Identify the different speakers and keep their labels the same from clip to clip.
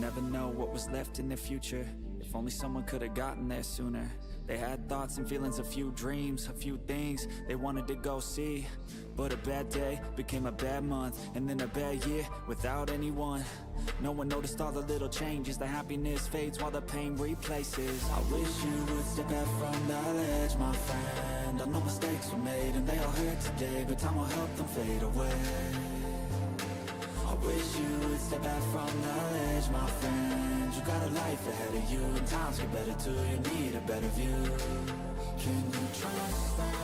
Speaker 1: never know what was left in their future. If only someone could have gotten there sooner. They had thoughts and feelings, a few dreams, a few things they wanted to go see. But a bad day became a bad month, and then a bad year without anyone. No one noticed all the little changes. The happiness fades while the pain replaces. I wish you would step back from that ledge, my friend. I know mistakes were made and they all hurt today, but time will help them fade away. I wish you would step back from that ledge, my friend. You got a life ahead of you, and times get better too. You need a better view. Can you trust that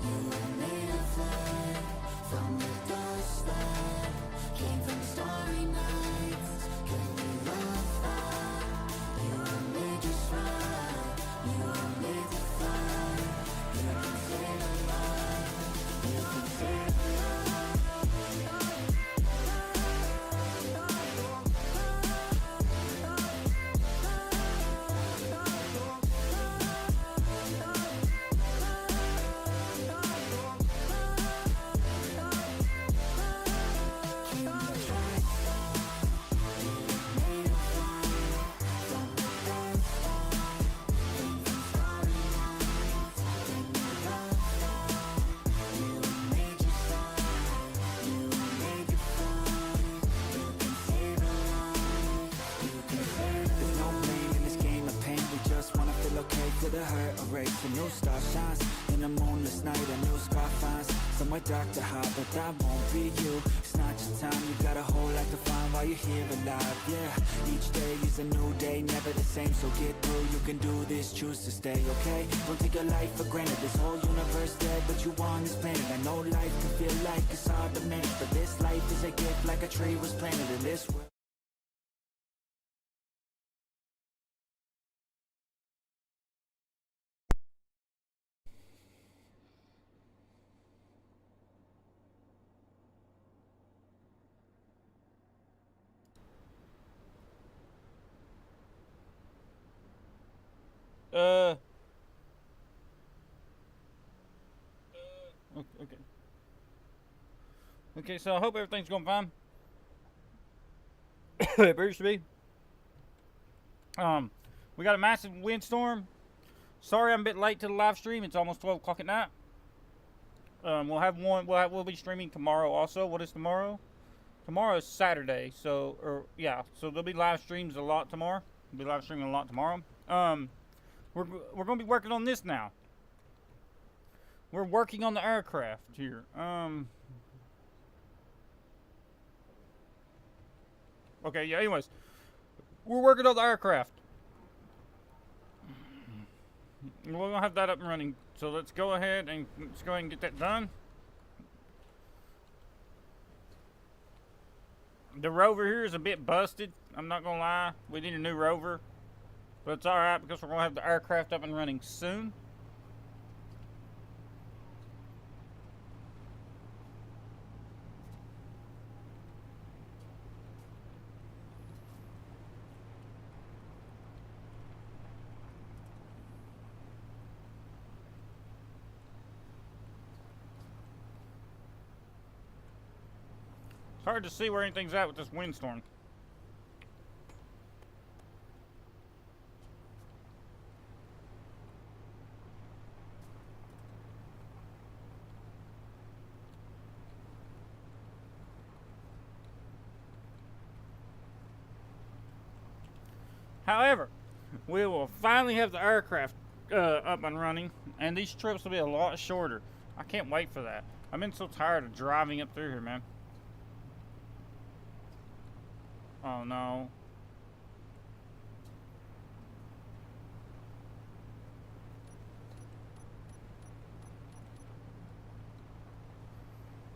Speaker 1: you were made to fly from the dust that came from the starry nights? Can you love that you were made just right? You were made to fly. You can save a life. You can save a life. To the hurt erase, a new star shines in a moonless night. A new scar finds somewhere dark to hide, but that won't be you. It's not your time, you got a whole life to find while you're here alive. Yeah, each day is a new day, never the same. So get through, you can do this, choose to stay, okay? Don't take your life for granted. This whole universe dead, but you on this planet. I know life can feel like it's hard to manage, but this life is a gift, like a tree was planted in this world.
Speaker 2: Okay. Okay, so I hope everything's going fine. It appears to be. We got a massive windstorm. Sorry I'm a bit late to the live stream. It's almost 12 o'clock at night. We'll have one. We'll be streaming tomorrow also. What is tomorrow? Tomorrow is Saturday. So, so there'll be live streams a lot tomorrow. We'll be live streaming a lot tomorrow. We're going to be working on this now. We're working on the aircraft here. Okay, yeah, anyways. We're working on the aircraft. We're going to have that up and running. So let's go ahead and get that done. The rover here is a bit busted. I'm not going to lie. We need a new rover. But it's alright because we're going to have the aircraft up and running soon. It's hard to see where anything's at with this windstorm. However, we will finally have the aircraft up and running, and these trips will be a lot shorter. I can't wait for that. I've been so tired of driving up through here, man. Oh no.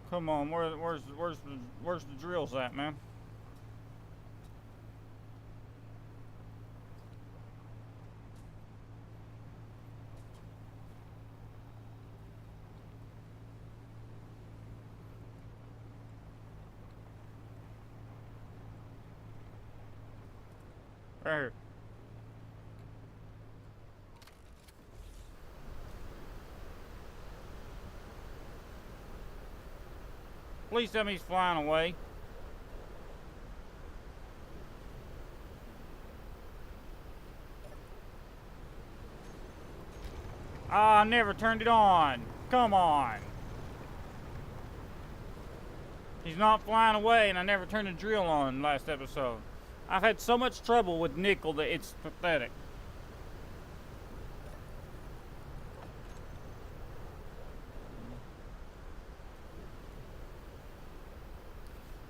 Speaker 2: Come on, where's the drills at, man? Right here. Please tell me he's flying away. Ah, I never turned it on. Come on. He's not flying away, and I never turned the drill on last episode. I've had so much trouble with nickel that it's pathetic.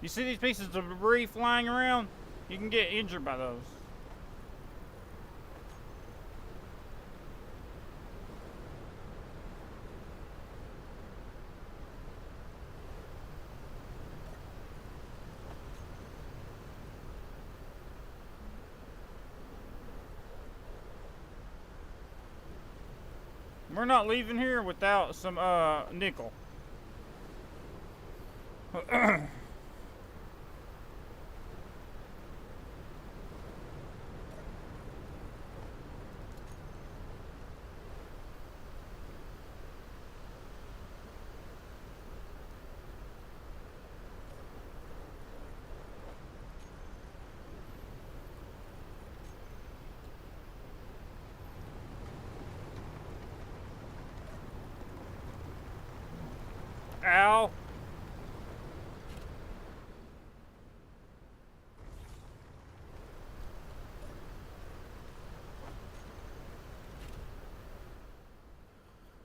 Speaker 2: You see these pieces of debris flying around? You can get injured by those. We're not leaving here without some nickel. Ow.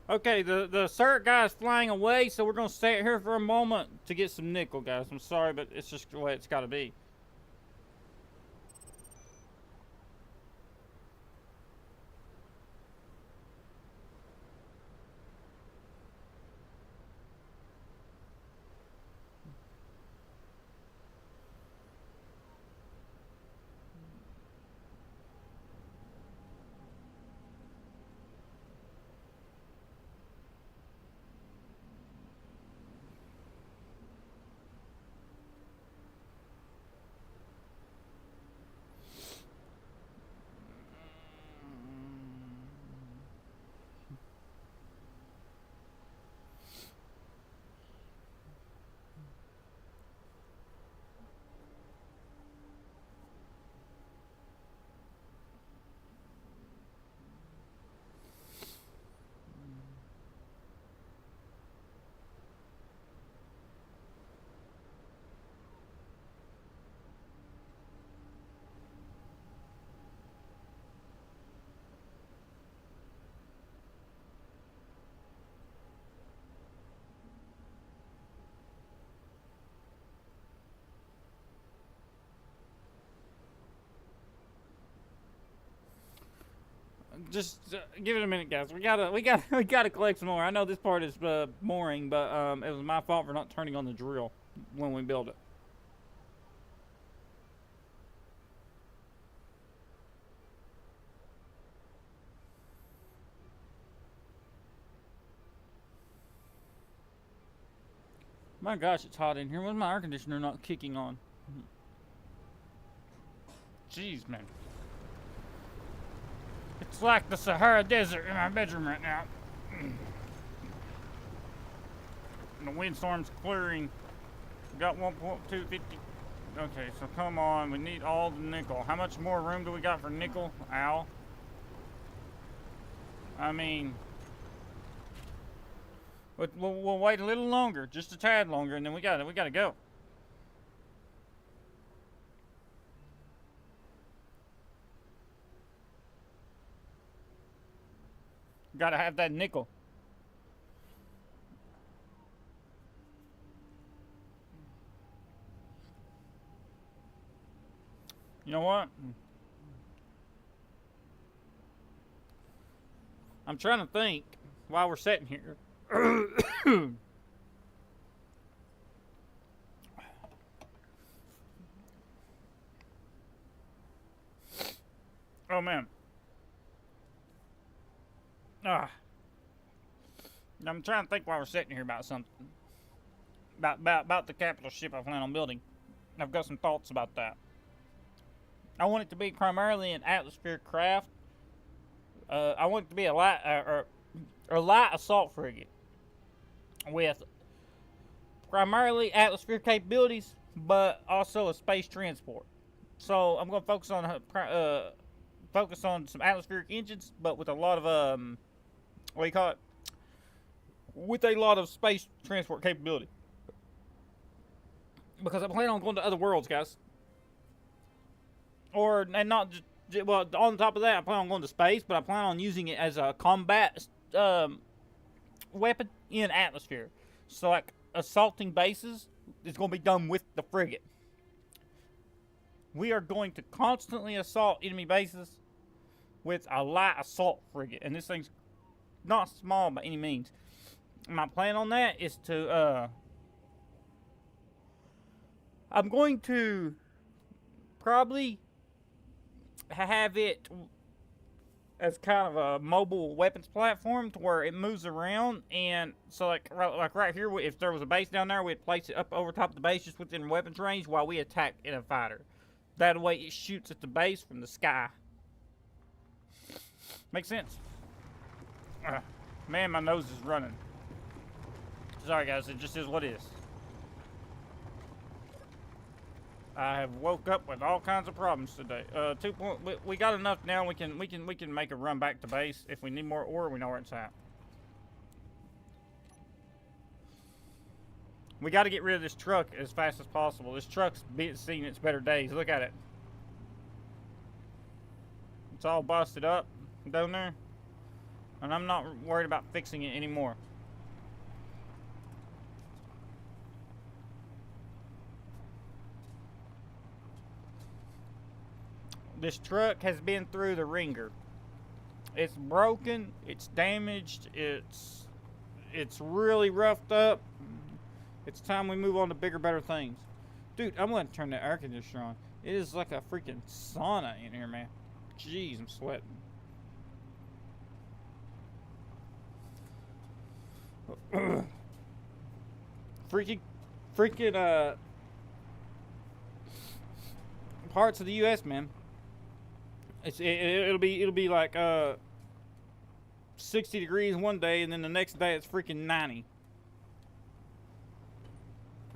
Speaker 2: Okay, the cert guy is flying away, so we're going to stay here for a moment to get some nickel, guys. I'm sorry, but it's just the way it's got to be. Just give it a minute, guys. We gotta collect some more. I know this part is boring, but it was my fault for not turning on the drill when we built it. My gosh, it's hot in here. Why's my air conditioner not kicking on? Jeez, man. It's like the Sahara Desert in my bedroom right now. And the windstorm's clearing. We got 1.250. Okay, so come on. We need all the nickel. How much more room do we got for nickel? Ow. I mean, we'll wait a little longer, just a tad longer, and then we gotta go. Gotta have that nickel. You know what? I'm trying to think while we're sitting here. Oh man. I'm trying to think while we're sitting here about something. About the capital ship I plan on building. I've got some thoughts about that. I want it to be primarily an atmosphere craft. I want it to be a light assault frigate with primarily atmosphere capabilities, but also a space transport. So I'm going to focus on some atmospheric engines, but with a lot of what do you call it? With a lot of space transport capability. Because I plan on going to other worlds, guys. And not just, well, on top of that, I plan on going to space, but I plan on using it as a combat weapon in atmosphere. So, like, assaulting bases is going to be done with the frigate. We are going to constantly assault enemy bases with a light assault frigate. And this thing's not small by any means. My plan on that is to, I'm going to probably have it as kind of a mobile weapons platform to where it moves around, and so like right here, if there was a base down there, we'd place it up over top of the base just within weapons range while we attack in a fighter. That way it shoots at the base from the sky. Makes sense? Man, my nose is running. Sorry guys, it just is what it is. I have woke up with all kinds of problems today. We got enough now. We can make a run back to base. If we need more ore, we know where it's at. We got to get rid of this truck as fast as possible. This truck's seen its better days. Look at it. It's all busted up down there, and I'm not worried about fixing it anymore. This truck has been through the ringer. It's broken, it's damaged, it's really roughed up. It's time we move on to bigger, better things. Dude, I'm gonna turn the air conditioner on. It is like a freaking sauna in here, man. Jeez, I'm sweating. freaking parts of the U.S., man. It'll be like 60 degrees one day, and then the next day it's freaking 90.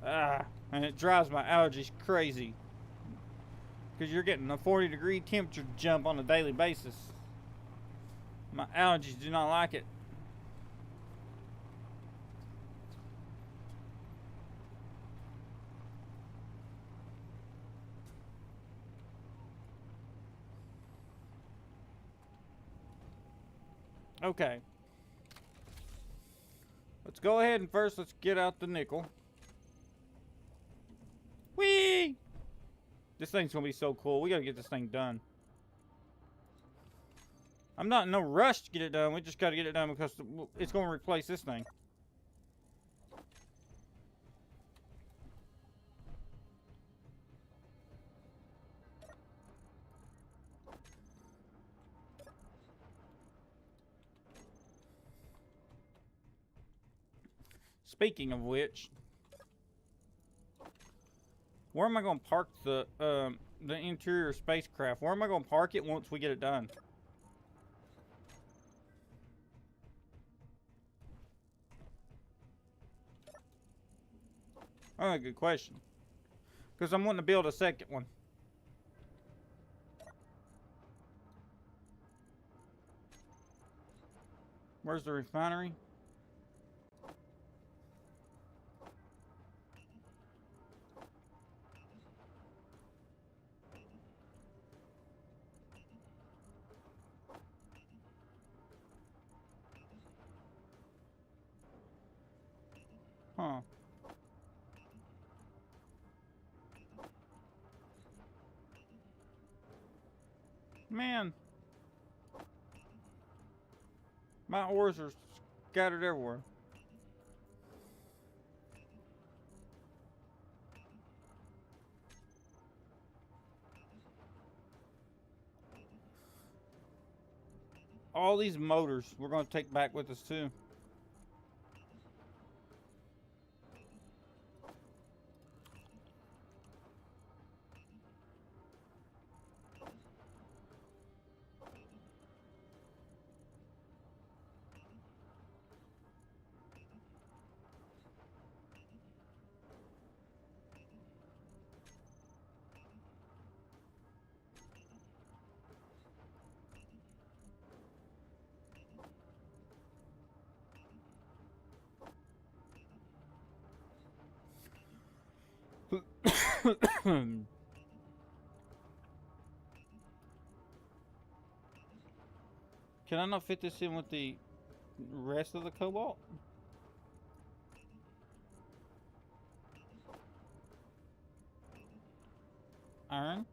Speaker 2: And it drives my allergies crazy. Because you're getting a 40-degree temperature jump on a daily basis. My allergies do not like it. Okay. Let's go ahead and first let's get out the nickel. Whee! This thing's gonna be so cool. We gotta get this thing done. I'm not in no rush to get it done. We just gotta get it done because it's gonna replace this thing. Speaking of which, where am I going to park the interior spacecraft? Where am I going to park it once we get it done? Oh, good question. Because I'm wanting to build a second one. Where's the refinery? Huh. Man. My ores are scattered everywhere. All these motors we're going to take back with us too. Can I not fit this in with the rest of the cobalt? Iron?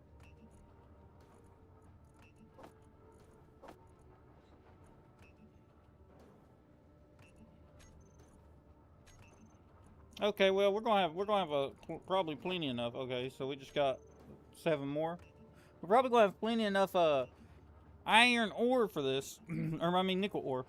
Speaker 2: Okay, well we're gonna have probably plenty enough. Okay, so we just got 7 more. We're probably gonna have plenty enough iron ore for this, or I mean nickel ore.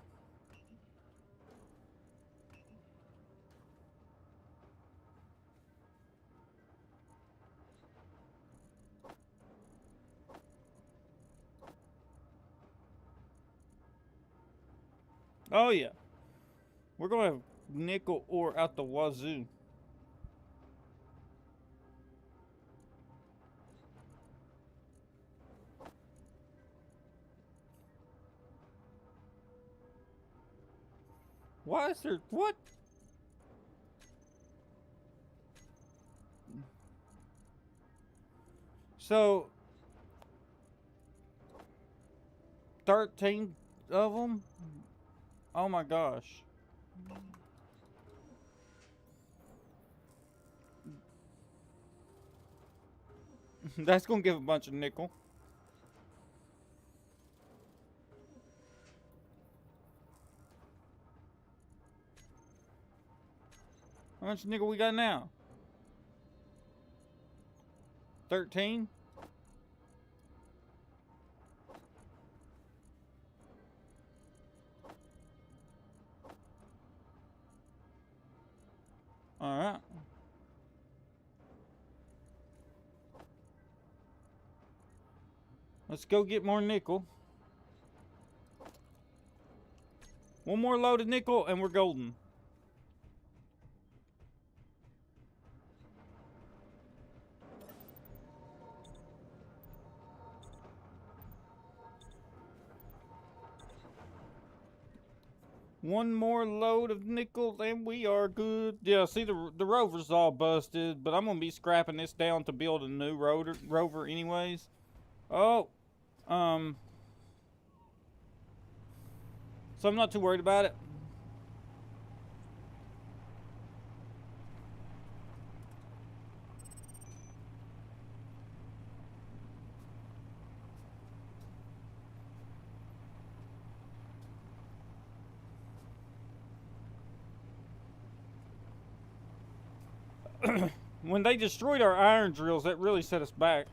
Speaker 2: Oh yeah, we're gonna have nickel ore out the wazoo. Why is there what? So 13 of them? Oh my gosh. That's gonna give a bunch of nickel. How much nickel we got now? 13? Alright. Let's go get more nickel. One more load of nickel and we're golden. One more load of nickel and we are good. Yeah, see the rover's all busted, but I'm gonna be scrapping this down to build a new rover anyways. Oh, so I'm not too worried about it. When they destroyed our iron drills, that really set us back.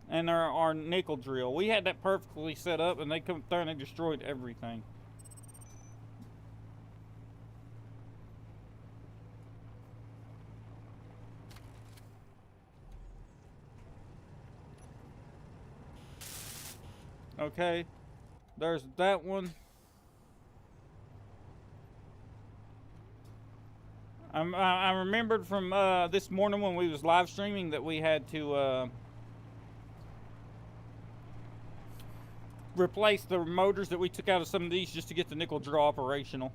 Speaker 2: And our nickel drill. We had that perfectly set up and they come through and they destroyed everything. Okay, there's that one. I remembered from this morning when we was live streaming that we had to replace the motors that we took out of some of these just to get the nickel drill operational.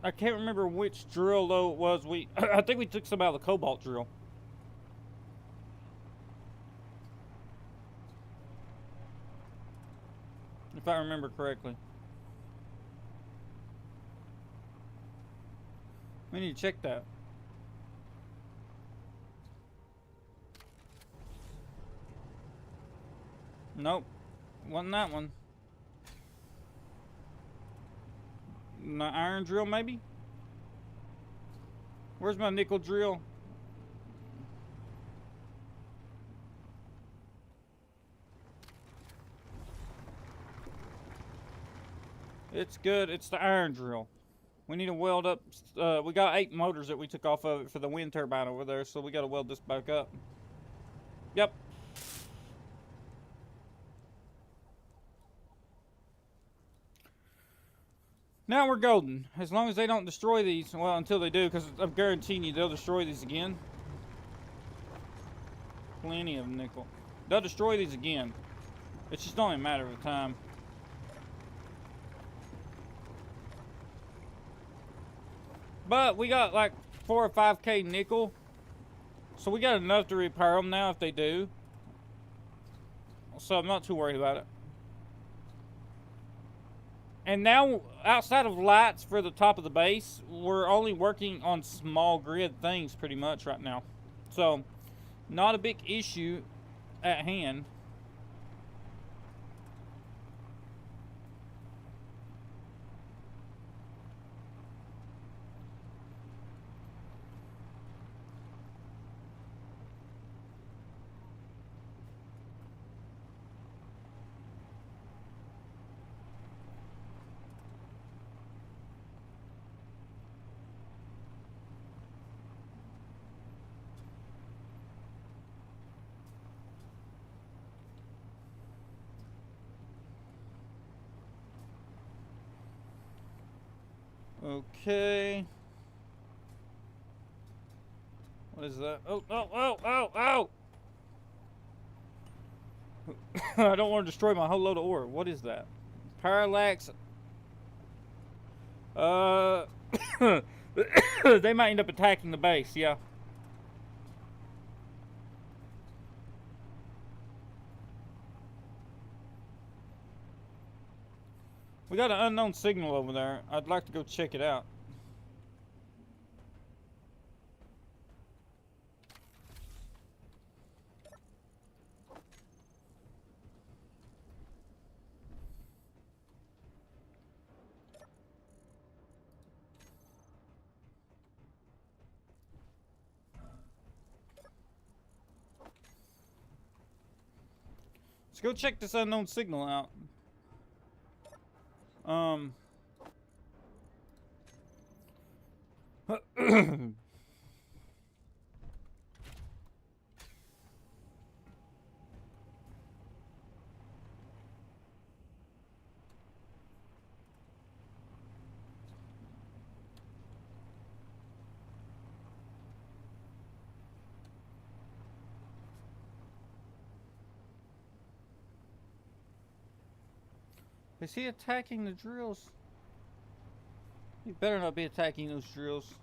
Speaker 2: I can't remember which drill though it was. I think we took some out of the cobalt drill. If I remember correctly. We need to check that. Nope. Wasn't that one. My iron drill, maybe? Where's my nickel drill? It's good. It's the iron drill. We need to weld up. We got 8 motors that we took off of it for the wind turbine over there, so we got to weld this back up. Yep. Now we're golden. As long as they don't destroy these. Well, until they do, because I'm guaranteeing you they'll destroy these again. Plenty of nickel. They'll destroy these again. It's just only a matter of time. But we got like 4 or 5K nickel. So we got enough to repair them now if they do. So I'm not too worried about it. And now, outside of lights for the top of the base, we're only working on small grid things pretty much right now. So, not a big issue at hand. Okay. What is that? Oh, oh, oh, oh, oh! I don't want to destroy my whole load of ore. What is that? Parallax. They might end up attacking the base, yeah. We got an unknown signal over there. I'd like to go check it out. Let's go check this unknown signal out. Is he attacking the drills? He better not be attacking those drills.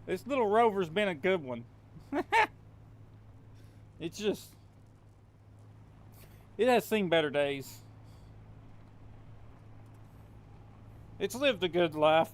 Speaker 2: This little rover's been a good one. It's just... it has seen better days. It's lived a good life.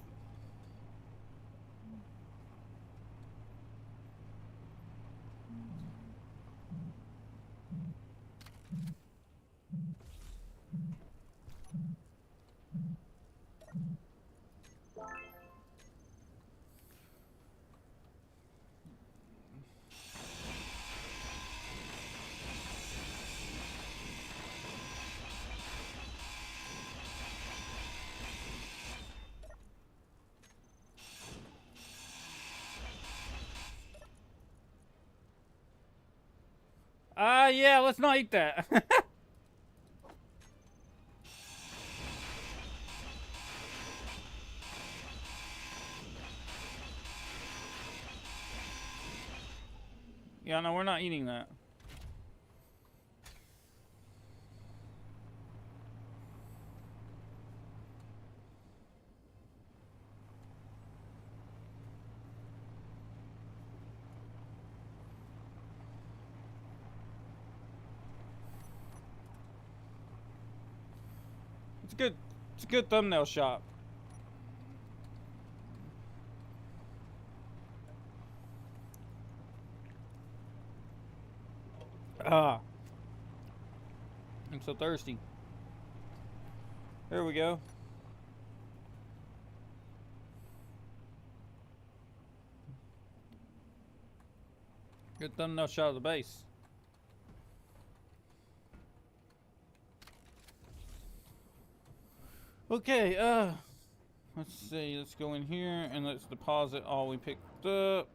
Speaker 2: Yeah, let's not eat that. Yeah, no, we're not eating that. It's a good thumbnail shot. I'm so thirsty. There we go. Good thumbnail shot of the base. Okay, let's see, let's go in here and let's deposit all we picked up.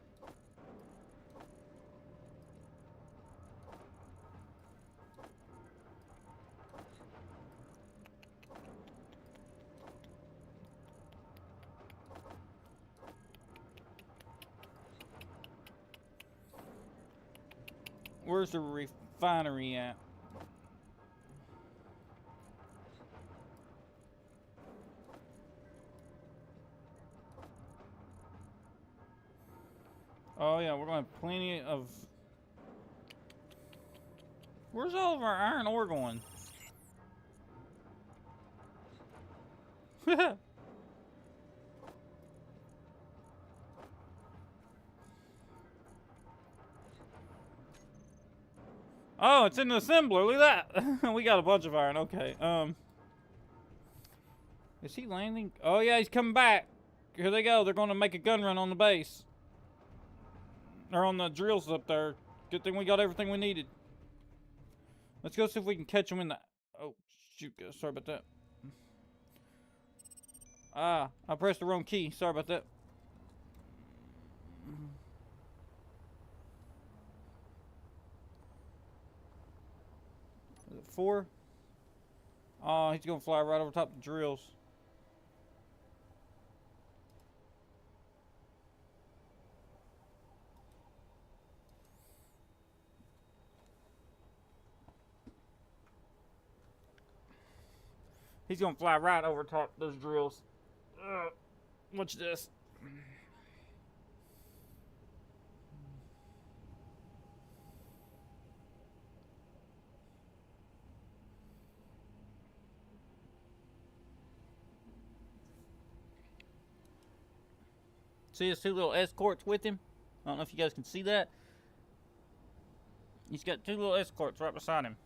Speaker 2: where's the refinery at? Oh yeah, we're gonna have plenty of... Where's all of our iron ore going? Oh, it's in the assembler. Look at that. We got a bunch of iron. Okay. Is he landing? Oh yeah, he's coming back. Here they go. They're going to make a gun run on the base. Or on the drills up there. Good thing we got everything we needed. Let's go see if we can catch them in the... Oh, shoot. Sorry about that. Ah, I pressed the wrong key. Sorry about that. Is it 4? Oh, he's going to fly right over top of the drills. He's gonna fly right over top those drills. Watch this. See his 2 little escorts with him? I don't know if you guys can see that. He's got 2 little escorts right beside him.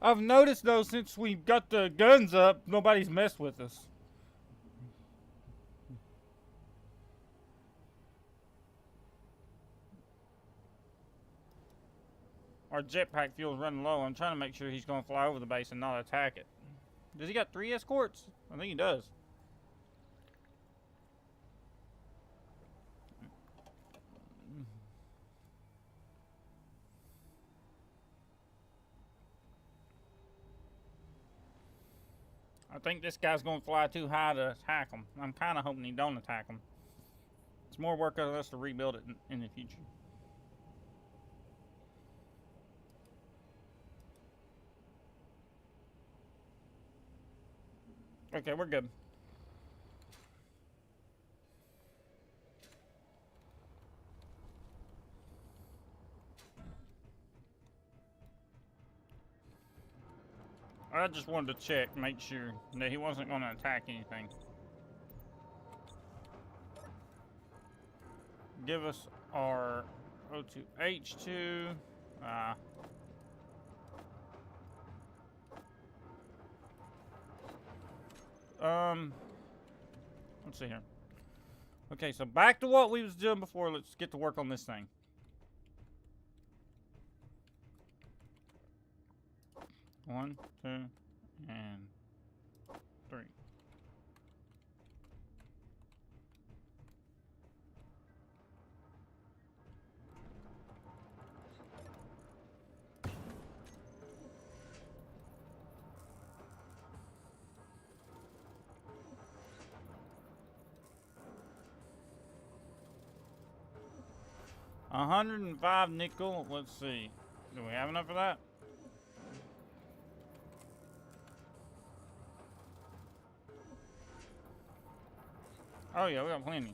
Speaker 2: I've noticed though, since we got the guns up, nobody's messed with us. Our jetpack fuel's running low. I'm trying to make sure he's gonna fly over the base and not attack it. Does he got 3 escorts? I think he does. I think this guy's gonna fly too high to attack him. I'm kind of hoping he don't attack him. It's more work on us to rebuild it in the future. Okay, we're good. I just wanted to check, make sure that he wasn't going to attack anything. Give us our O2H2. Let's see here. Okay, so back to what we was doing before. Let's get to work on this thing. One, 2, and 3. $105 nickel. Let's see. Do we have enough for that? Oh yeah, we got plenty.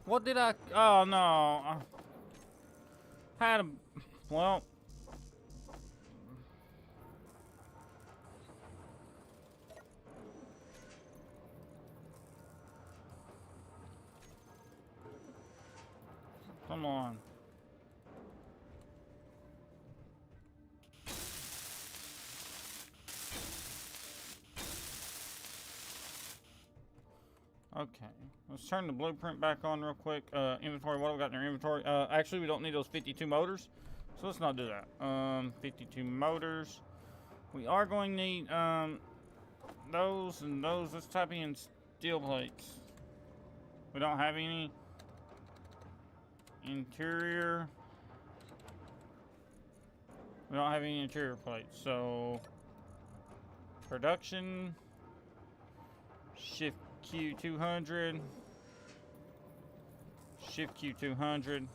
Speaker 2: What did I... Oh, no. I had a... Well... on. Okay, let's turn the blueprint back on real quick. Inventory, what do we got in our inventory? Actually, we don't need those 52 motors, so let's not do that. 52 motors. We are going to need, those and those. Let's type in steel plates. We don't have any. Interior. We don't have any interior plates, so production. Shift Q200. Shift Q200.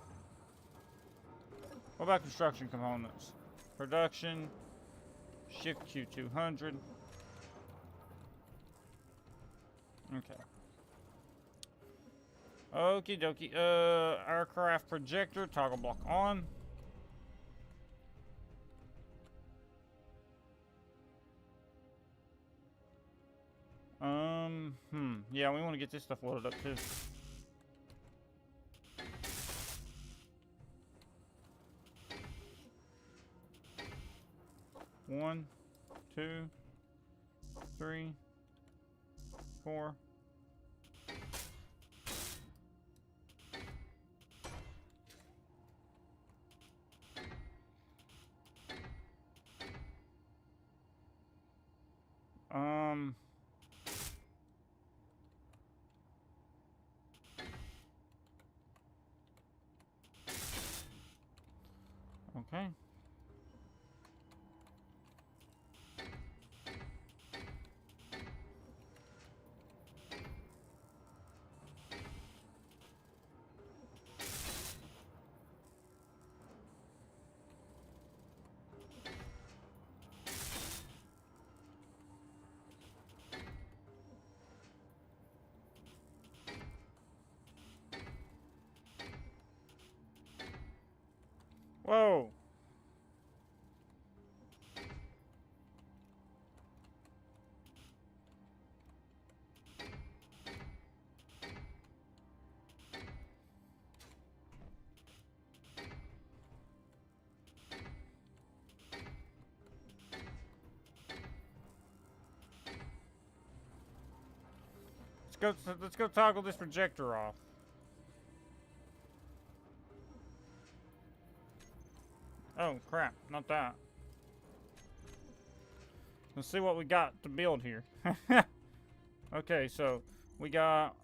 Speaker 2: What about construction components? Production. Shift Q200. Okay. Okie dokie. Aircraft projector. Toggle block on. Yeah, we want to get this stuff loaded up too. One, 2, 3, 4. Okay. Whoa. Let's go toggle this projector off. Oh crap, not that. Let's see what we got to build here. Okay, so we got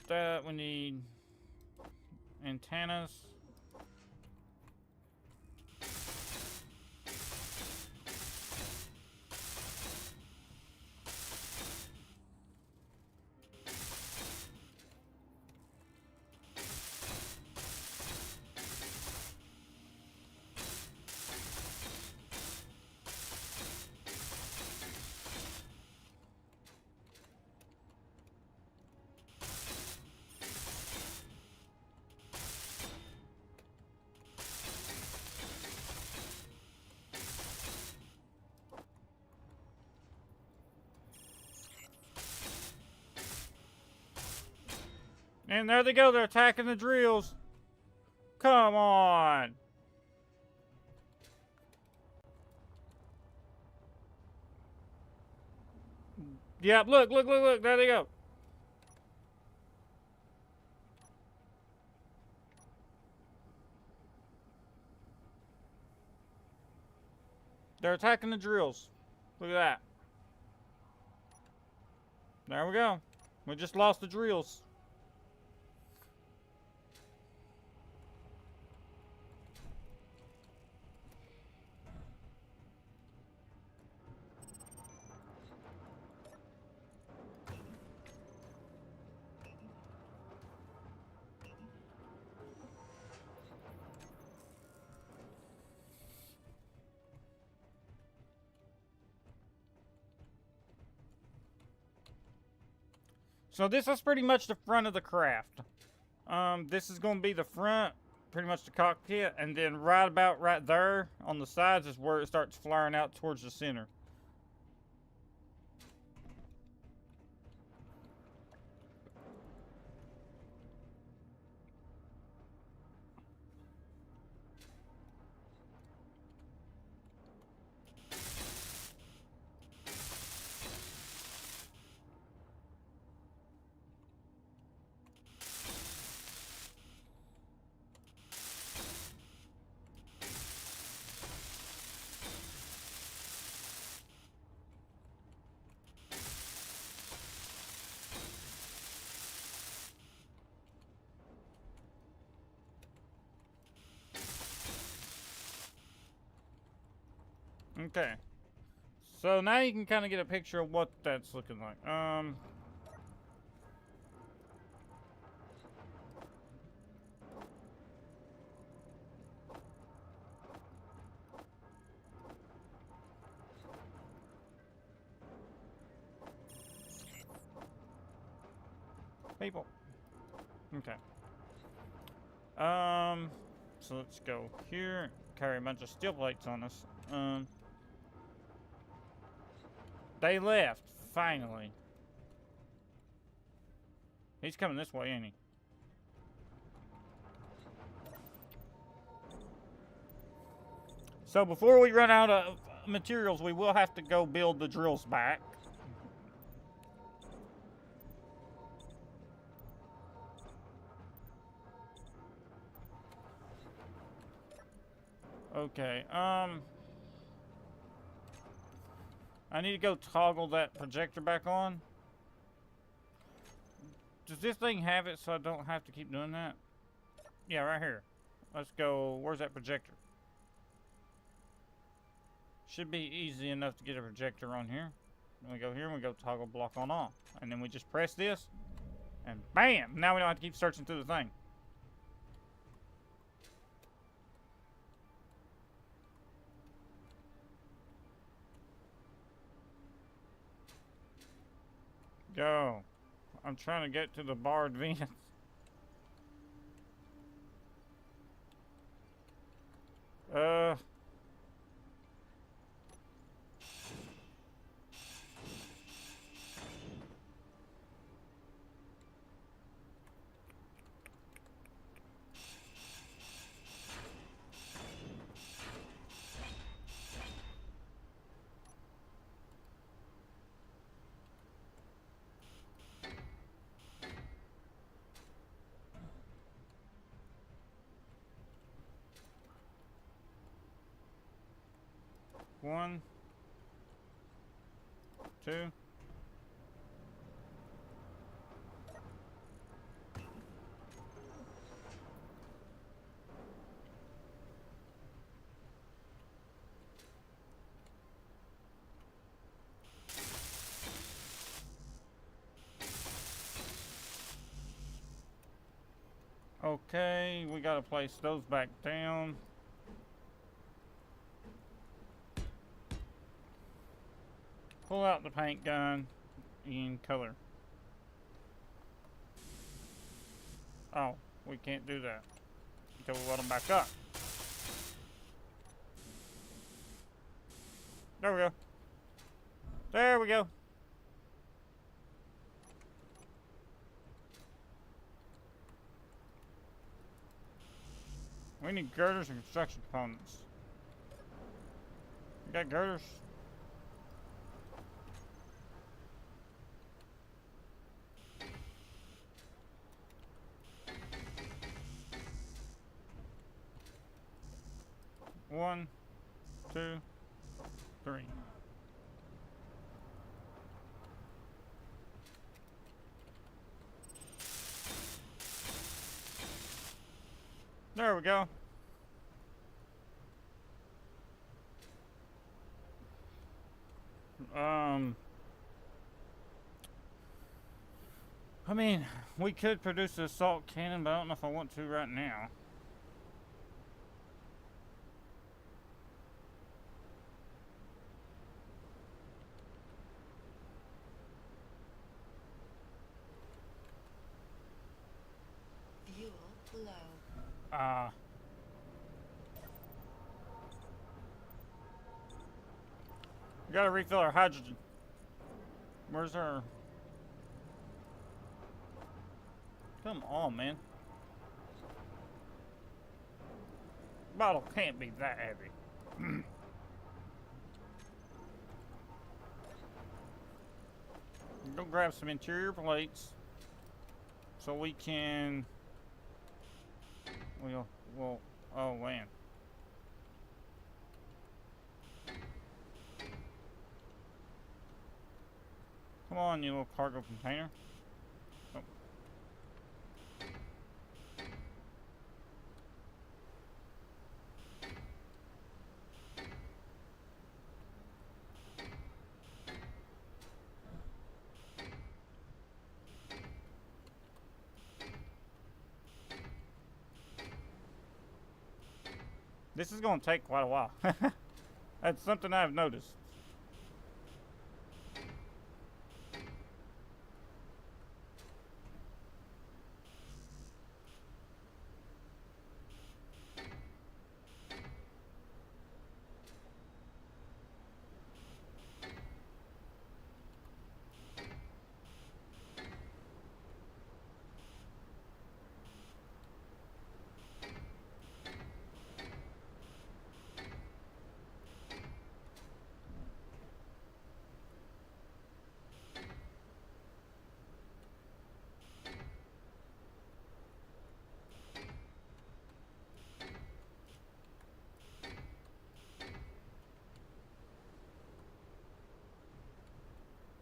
Speaker 2: that. We need antennas. And there they go, they're attacking the drills. Come on. Yep, look, there they go. They're attacking the drills. Look at that. There we go. We just lost the drills. So this is pretty much the front of the craft. This is going to be the front, pretty much the cockpit, and then right about right there on the sides is where it starts flaring out towards the center. Okay. So now you can kind of get a picture of what that's looking like. People. Okay. So let's go here. Carry a bunch of steel plates on us. They left, finally. He's coming this way, ain't he? So before we run out of materials, we will have to go build the drills back. Okay, I need to go toggle that projector back on. Does this thing have it so I don't have to keep doing that? Yeah, right here. Let's go. Where's that projector? Should be easy enough to get a projector on here. Then we go here and we go toggle block on off. And then we just press this. And bam! Now we don't have to keep searching through the thing. Go. I'm trying to get to the barred vents. One, two. Okay, we gotta place those back down. Pull out the paint gun in color. Oh, we can't do that until we let them back up. There we go. There we go. We need girders and construction components. You got girders? One, two, three. There we go. I mean, we could produce an assault cannon, but I don't know if I want to right now.
Speaker 3: Fuel low.
Speaker 2: We gotta refill our hydrogen. Where's our... Come on, man. Bottle can't be that heavy. Go grab some interior plates so we can... Well, oh man. Come on, you little cargo container. Oh. This is going to take quite a while. That's something I've noticed.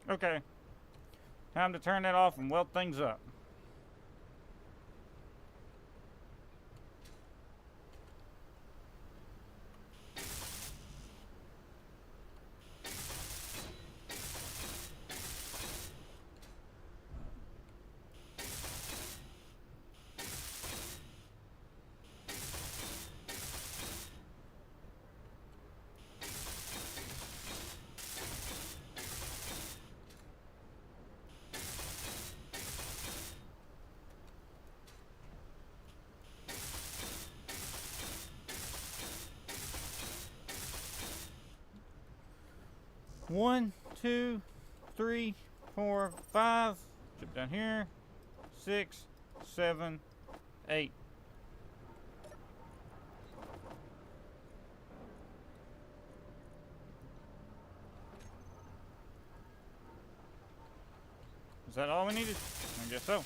Speaker 2: Okay. Time to turn that off and weld things up. One, two, three, 4, 5. Jump down here. 6, 7, 8. Is that all we needed? I guess so.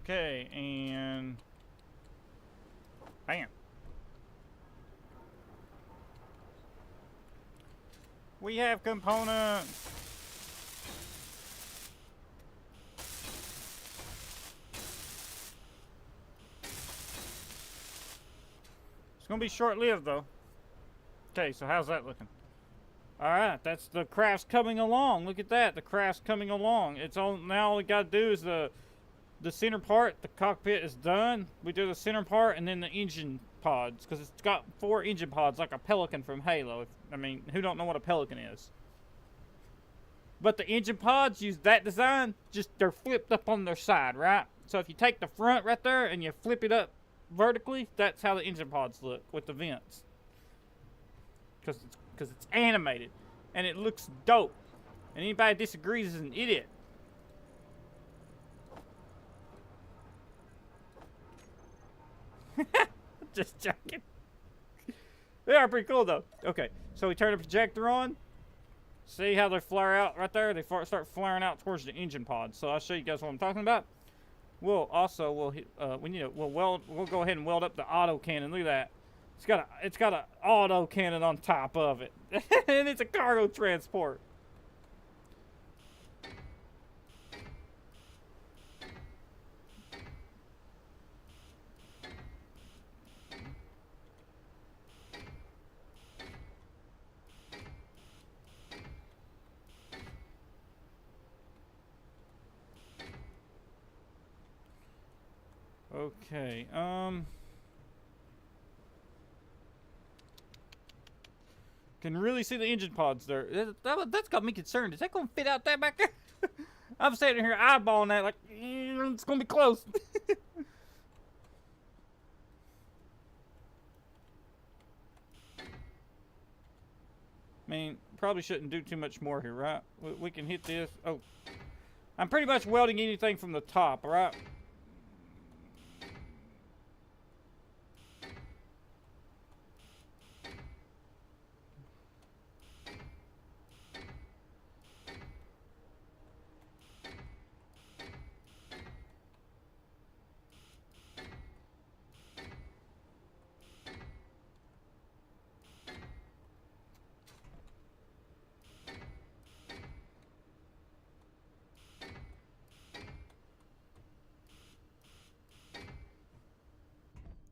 Speaker 2: Okay, and bam. We have components. It's gonna be short-lived though. Okay, so how's that looking? Alright, that's the craft's coming along. Look at that, the craft's coming along. It's all now all we gotta do is the center part, the cockpit is done. We do the center part and then the engine pods, because it's got 4 engine pods like a Pelican from Halo. I mean, who don't know what a Pelican is? But the engine pods use that design, just they're flipped up on their side, right? So if you take the front right there and you flip it up vertically, that's how the engine pods look with the vents. Because it's animated and it looks dope. And anybody disagrees is an idiot. Just joking. They are pretty cool though. Okay, so we turn the projector on. See how they flare out right there? They start flaring out towards the engine pod. So I'll show you guys what I'm talking about. We'll also we'll go ahead and weld up the auto cannon. Look at that. It's got an auto cannon on top of it, and it's a cargo transport. Okay, can really see the engine pods there. That's got me concerned. Is that gonna fit out that back there? I'm sitting here eyeballing that like, it's gonna be close. I mean, probably shouldn't do too much more here, right? We can hit this. Oh, I'm pretty much welding anything from the top, all right?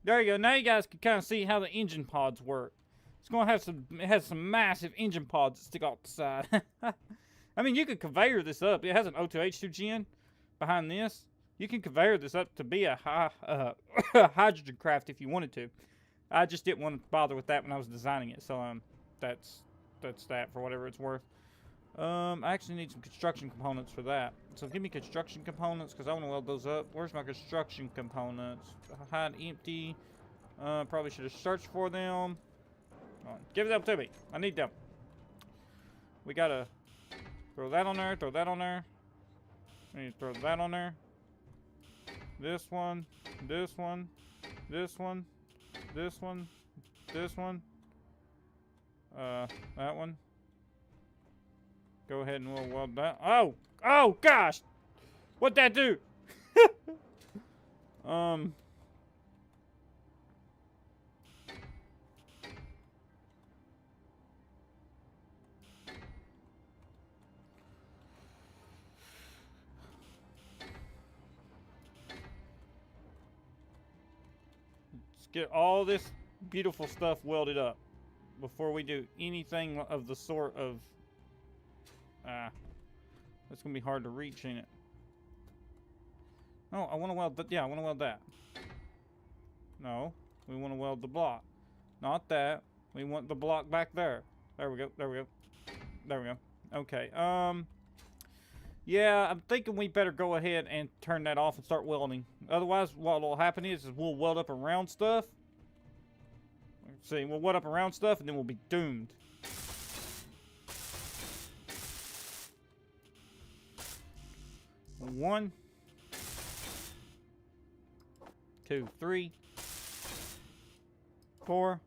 Speaker 2: There you go. Now you guys can kind of see how the engine pods work. It's gonna have some. It has some massive engine pods that stick off the side. I mean, you could conveyor this up. It has an O2H2 gen behind this. You can conveyor this up to be a hydrogen craft if you wanted to. I just didn't want to bother with that when I was designing it. So that's that for whatever it's worth. I actually need some construction components for that. So give me construction components because I want to weld those up. Where's my construction components? Hide empty. Probably should have searched for them. Give them to me. I need them. We gotta throw that on there. Throw that on there. I need to throw that on there. This one. This one. This one. This one. This one. That one. Go ahead and we'll weld that. Oh! Oh, gosh! What'd that do? Let's get all this beautiful stuff welded up before we do anything of the sort of that's gonna be hard to reach, ain't it? No, I want to weld that. Yeah, I want to weld that. No, we want to weld the block. Not that. We want the block back there. There we go. There we go. There we go. Okay. Yeah, I'm thinking we better go ahead and turn that off and start welding. Otherwise, what will happen is we'll weld up around stuff. Let's see, we'll weld up around stuff and then we'll be doomed. One, 2, 3, 4.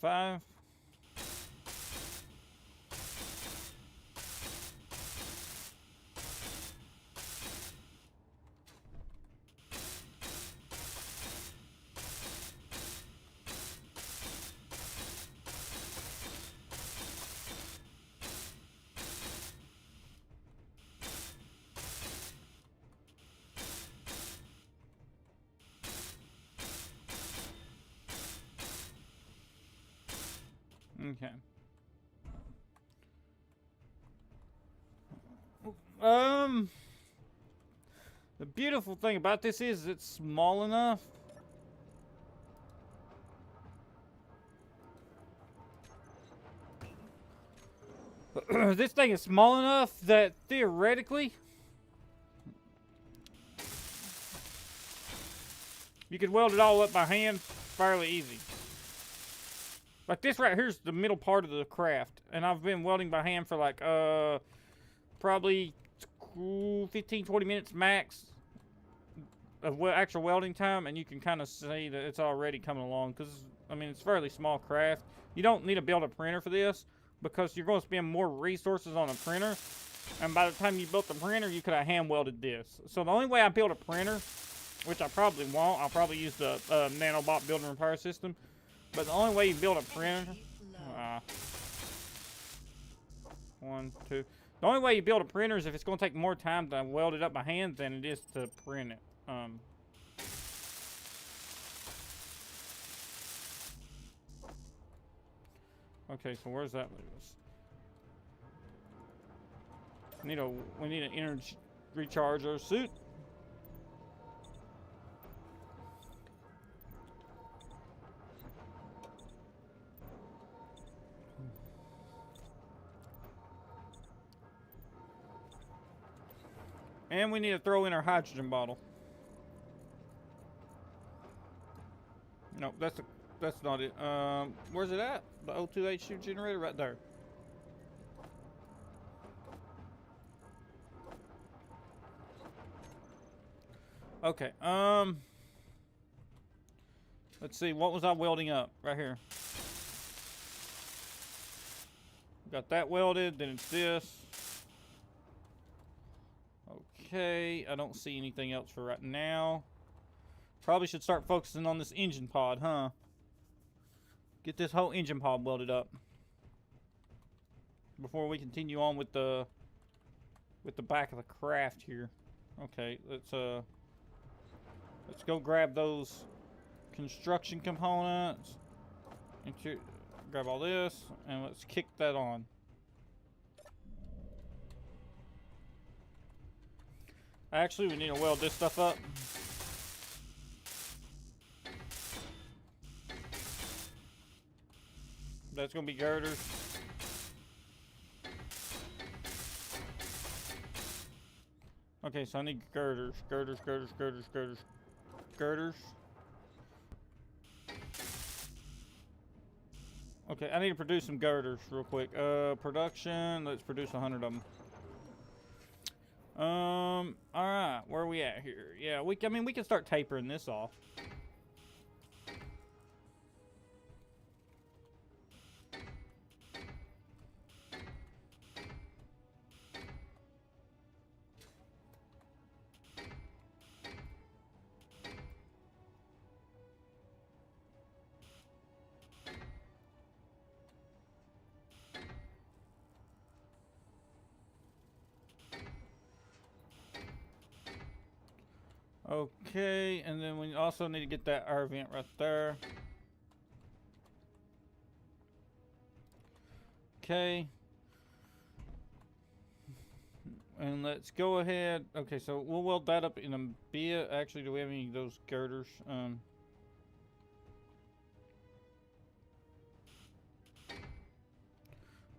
Speaker 2: 5. 5. Okay. The beautiful thing about this is it's small enough. This thing is small enough that theoretically you could weld it all up by hand fairly easy. Like this right here's the middle part of the craft, and I've been welding by hand for like probably 15-20 minutes max of actual welding time, and you can kind of see that it's already coming along because I mean it's a fairly small craft. You don't need to build a printer for this because you're going to spend more resources on a printer, and by the time you built the printer you could have hand welded this. So the only way I build a printer, which I probably won't, I'll probably use the nanobot build and repair system. But the only way you build a printer, 1, 2. The only way you build a printer is if it's going to take more time to weld it up by hand than it is to print it. Okay, so where's that leave us? We need an energy recharger suit. And we need to throw in our hydrogen bottle. No, that's not it. Where's it at? The O2H2 generator right there. Okay. Let's see. What was I welding up? Right here. Got that welded. Then it's this. Okay, I don't see anything else for right now. Probably should start focusing on this engine pod, huh? Get this whole engine pod welded up before we continue on with the back of the craft here. Okay, let's go grab those construction components. Grab all this and let's kick that on. Actually, we need to weld this stuff up. That's gonna be girders. Okay, so I need girders. Girders. Okay, I need to produce some girders real quick. Production, let's produce 100 of them. Alright, where are we at here? Yeah, I mean, we can start tapering this off. Okay, and then we also need to get that air vent right there. Okay. And let's go ahead. Okay, so we'll weld that up in a bit. Actually, do we have any of those girders?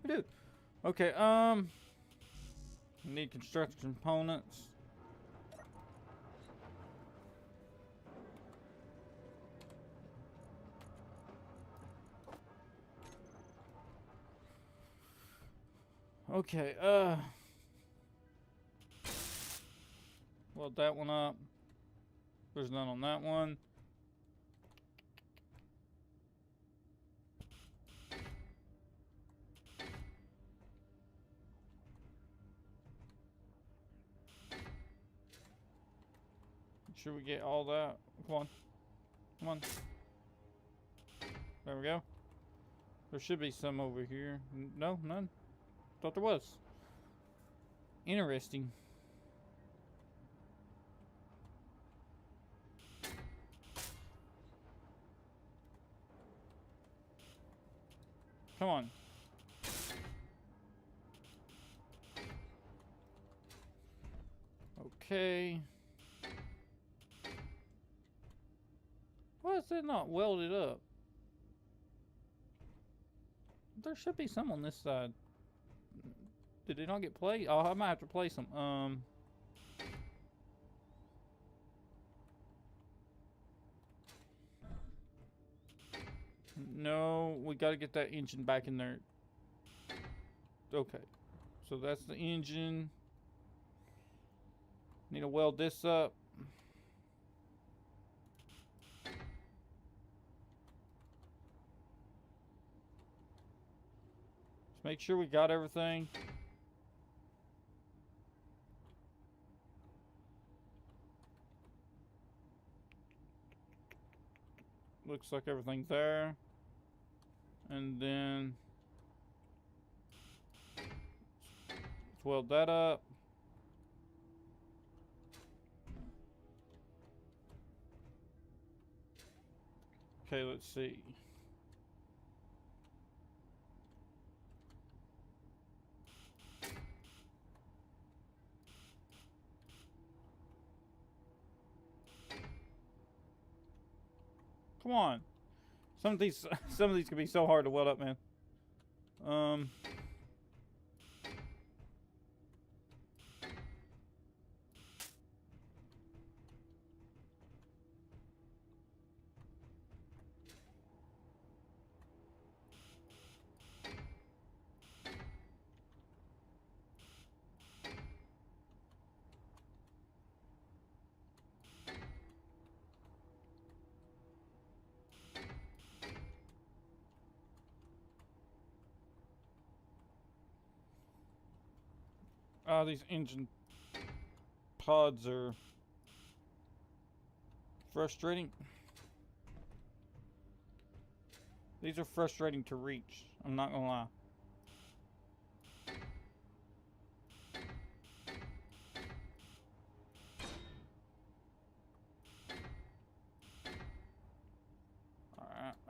Speaker 2: We do. Okay, we need construction components. Okay, weld that one up. There's none on that one. Make sure we get all that. Come on. Come on. There we go. There should be some over here. No, none. Thought there was. Interesting. Come on. Okay. Why is it not welded up? There should be some on this side. Did it not get placed? Oh, I might have to place them. No, we got to get that engine back in there. Okay, so that's the engine. Need to weld this up. Just make sure we got everything. Looks like everything's there. And then let's weld that up. Okay, let's see. Come on. Some of these can be so hard to weld up, man. These engine pods are Frustrating. These are frustrating to reach. I'm not gonna lie.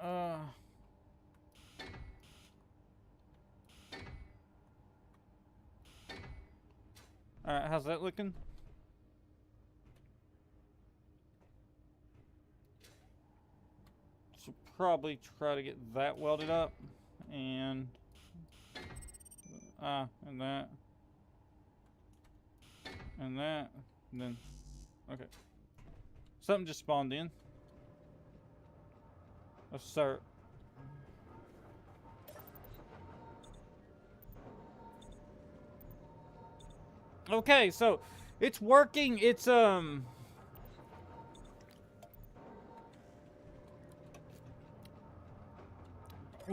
Speaker 2: Alright, Alright, how's that looking? Should probably try to get that welded up. And and that. And that. And then okay. Something just spawned in. Assert. Okay, so it's working. It's we're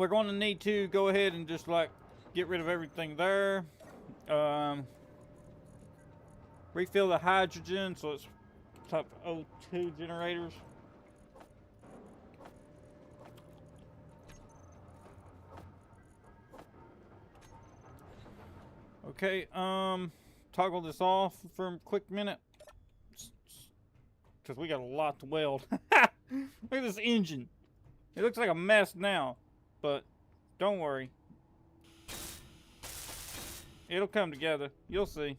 Speaker 2: going to need to go ahead and just like get rid of everything there. Refill the hydrogen, so it's type O2 generators. Okay, toggle this off for a quick minute. Because we got a lot to weld. Look at this engine. It looks like a mess now. But don't worry. It'll come together. You'll see.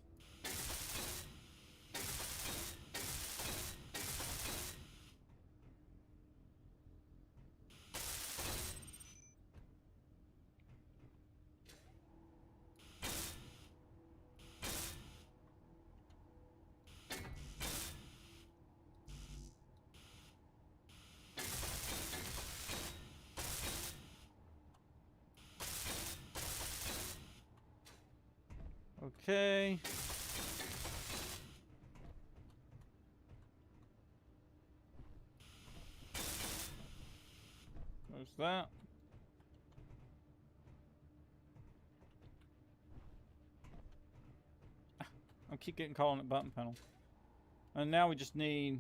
Speaker 2: Okay. There's that. I keep getting caught on that button panel. And now we just need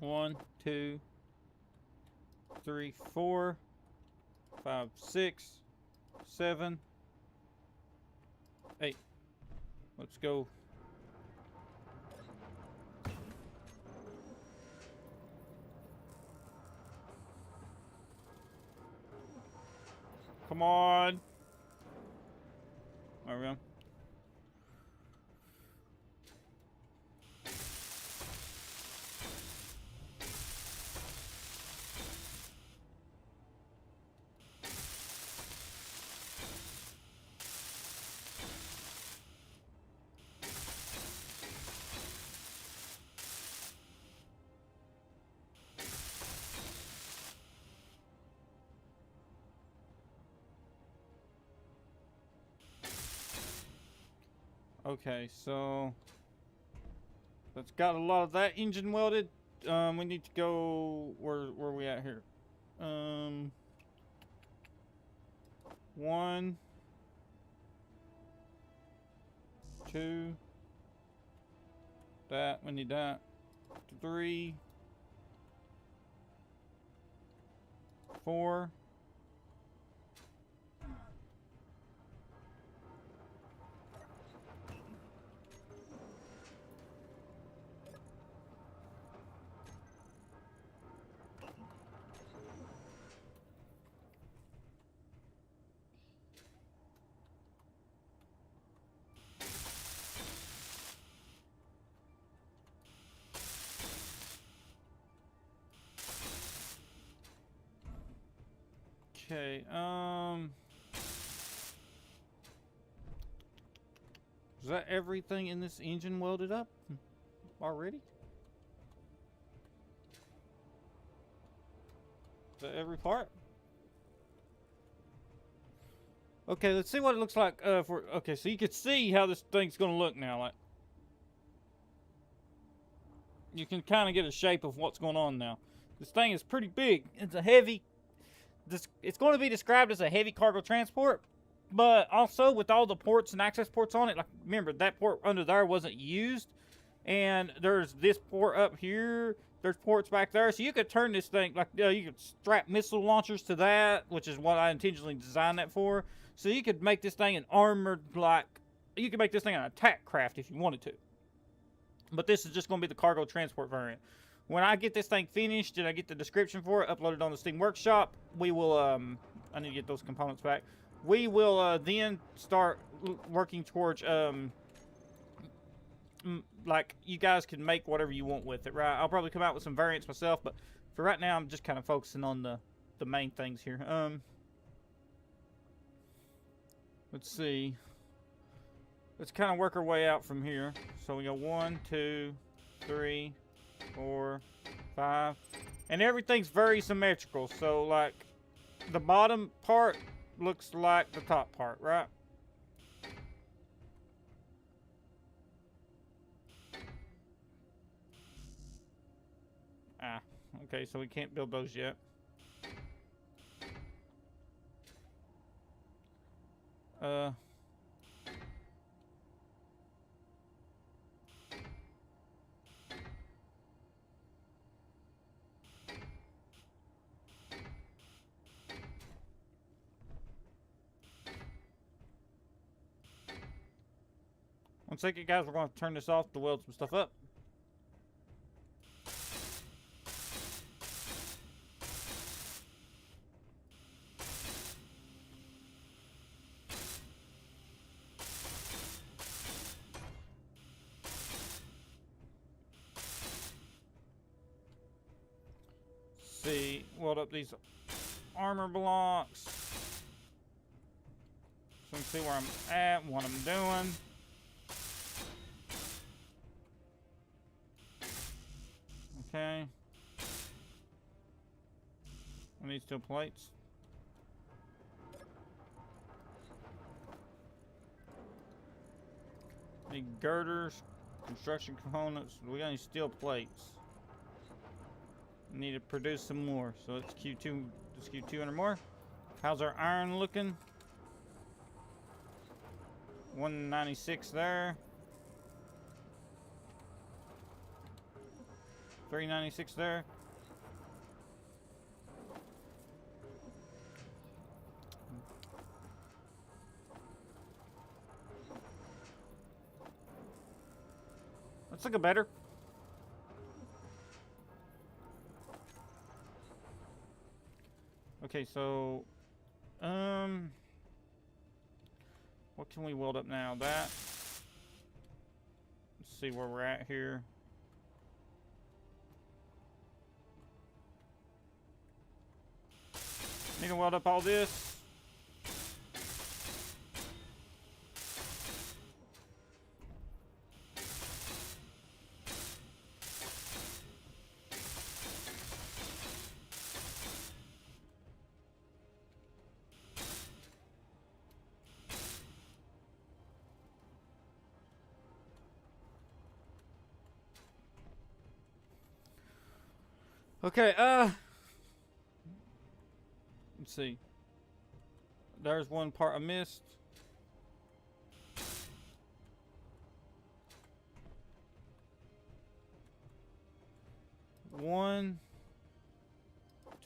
Speaker 2: 1, 2, 3, 4, 5, 6, 7, 8. Let's go. Come on. There we go. Okay, so that's got a lot of that engine welded. We need to go where are we at here? 1, 2. That we need that. 3, 4. Okay, is that everything in this engine welded up already? Is that every part? Okay, let's see what it looks like okay, so you can see how this thing's gonna look now. Like, you can kind of get a shape of what's going on now. This thing is pretty big. It's a heavy. It's going to be described as a heavy cargo transport, but also with all the ports and access ports on it. Like, remember that port under there wasn't used, And there's this port up here. There's ports back there. So you could turn this thing, like, you could strap missile launchers to that, which is what I intentionally designed that for. So you could make this thing an armored, like, you could make this thing an attack craft if you wanted to. But this is just going to be the cargo transport variant. When I get this thing finished and I get the description for it, uploaded on the Steam Workshop, we will, I need to get those components back. We will then start working towards, like, you guys can make whatever you want with it, right? I'll probably come out with some variants myself, but for right now, I'm just kind of focusing on the main things here. Let's see. Let's kind of work our way out from here. So we go 1, 2, 3, 4, 5, and everything's very symmetrical. So, like, the bottom part looks like the top part, right? Ah, okay, so we can't build those yet. One second, guys, we're going to turn this off to weld some stuff up. See, weld up these armor blocks. So you can see where I'm at, what I'm doing. Okay. I need steel plates. Need girders, construction components. We got any steel plates? Need to produce some more. So let's Q2. Let's Q200 more. How's our iron looking? 196 there. 396 there. Let's look better. Okay, so what can we weld up now? That. Let's see where we're at here. Need to weld up all this. Okay, let's see. There's one part I missed. One,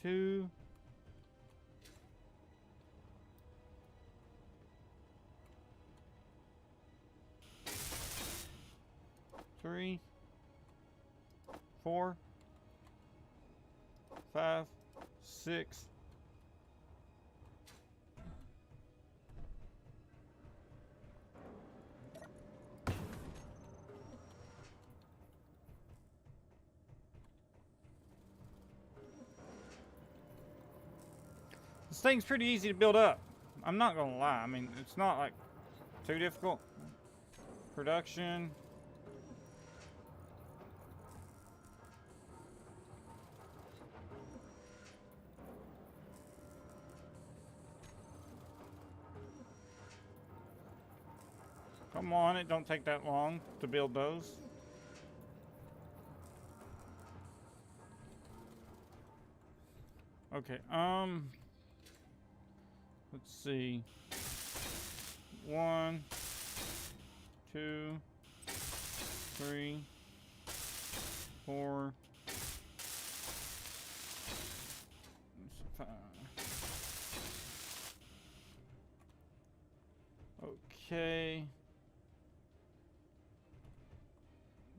Speaker 2: two, three, 4, 5, 6. This thing's pretty easy to build up. I'm not gonna lie. I mean, it's not like too difficult. Production. Come on, it don't take that long to build those. Okay, let's see. 1, 2, 3, 4. Okay.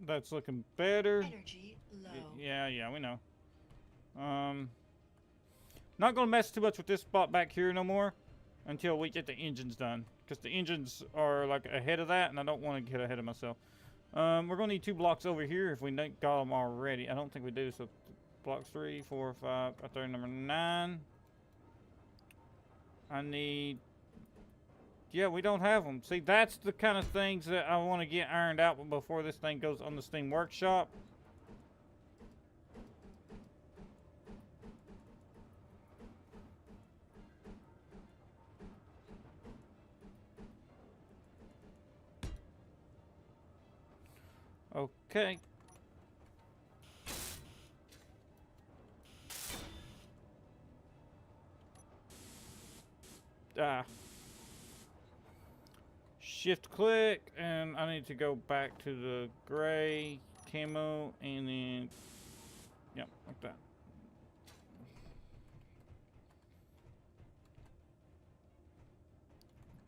Speaker 2: That's looking better.
Speaker 3: Energy low.
Speaker 2: Yeah, we know. Not gonna mess too much with this spot back here no more until we get the engines done, because the engines are like ahead of that, and I don't want to get ahead of myself. We're gonna need 2 blocks over here if we don't got them already. I don't think we do. So blocks 3, 4, 5. Right there, number 9. I need. Yeah, we don't have them. See, that's the kind of things that I want to get ironed out before this thing goes on the Steam Workshop. Okay. Shift click, and I need to go back to the gray camo, and then, yep, like that.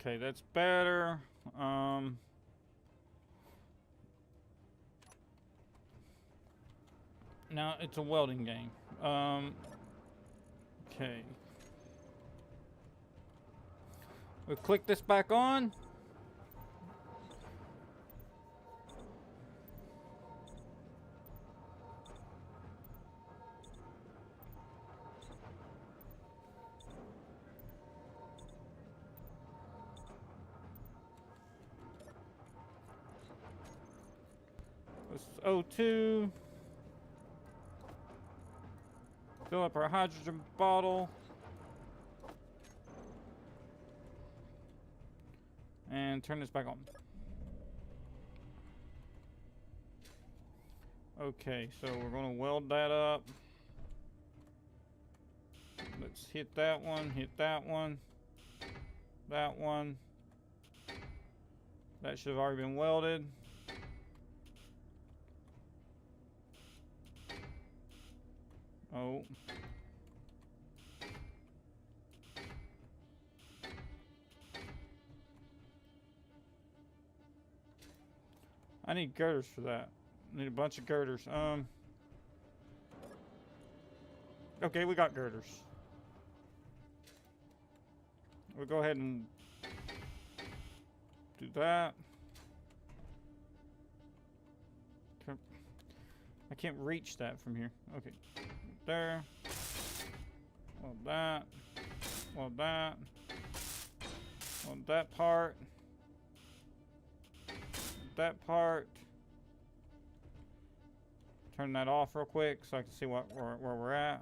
Speaker 2: Okay, that's better. Now it's a welding game. Okay. We'll click this back on. This is O2. Fill up our hydrogen bottle. And turn this back on. Okay, so we're going to weld that up. Let's hit that one, that one. That should have already been welded. Oh. I need girders for that. I need a bunch of girders. Okay, we got girders. We'll go ahead and do that. I can't reach that from here. Okay. There. Well, that. Well, that. Well, that part. That part. Turn that off real quick so I can see where we're at.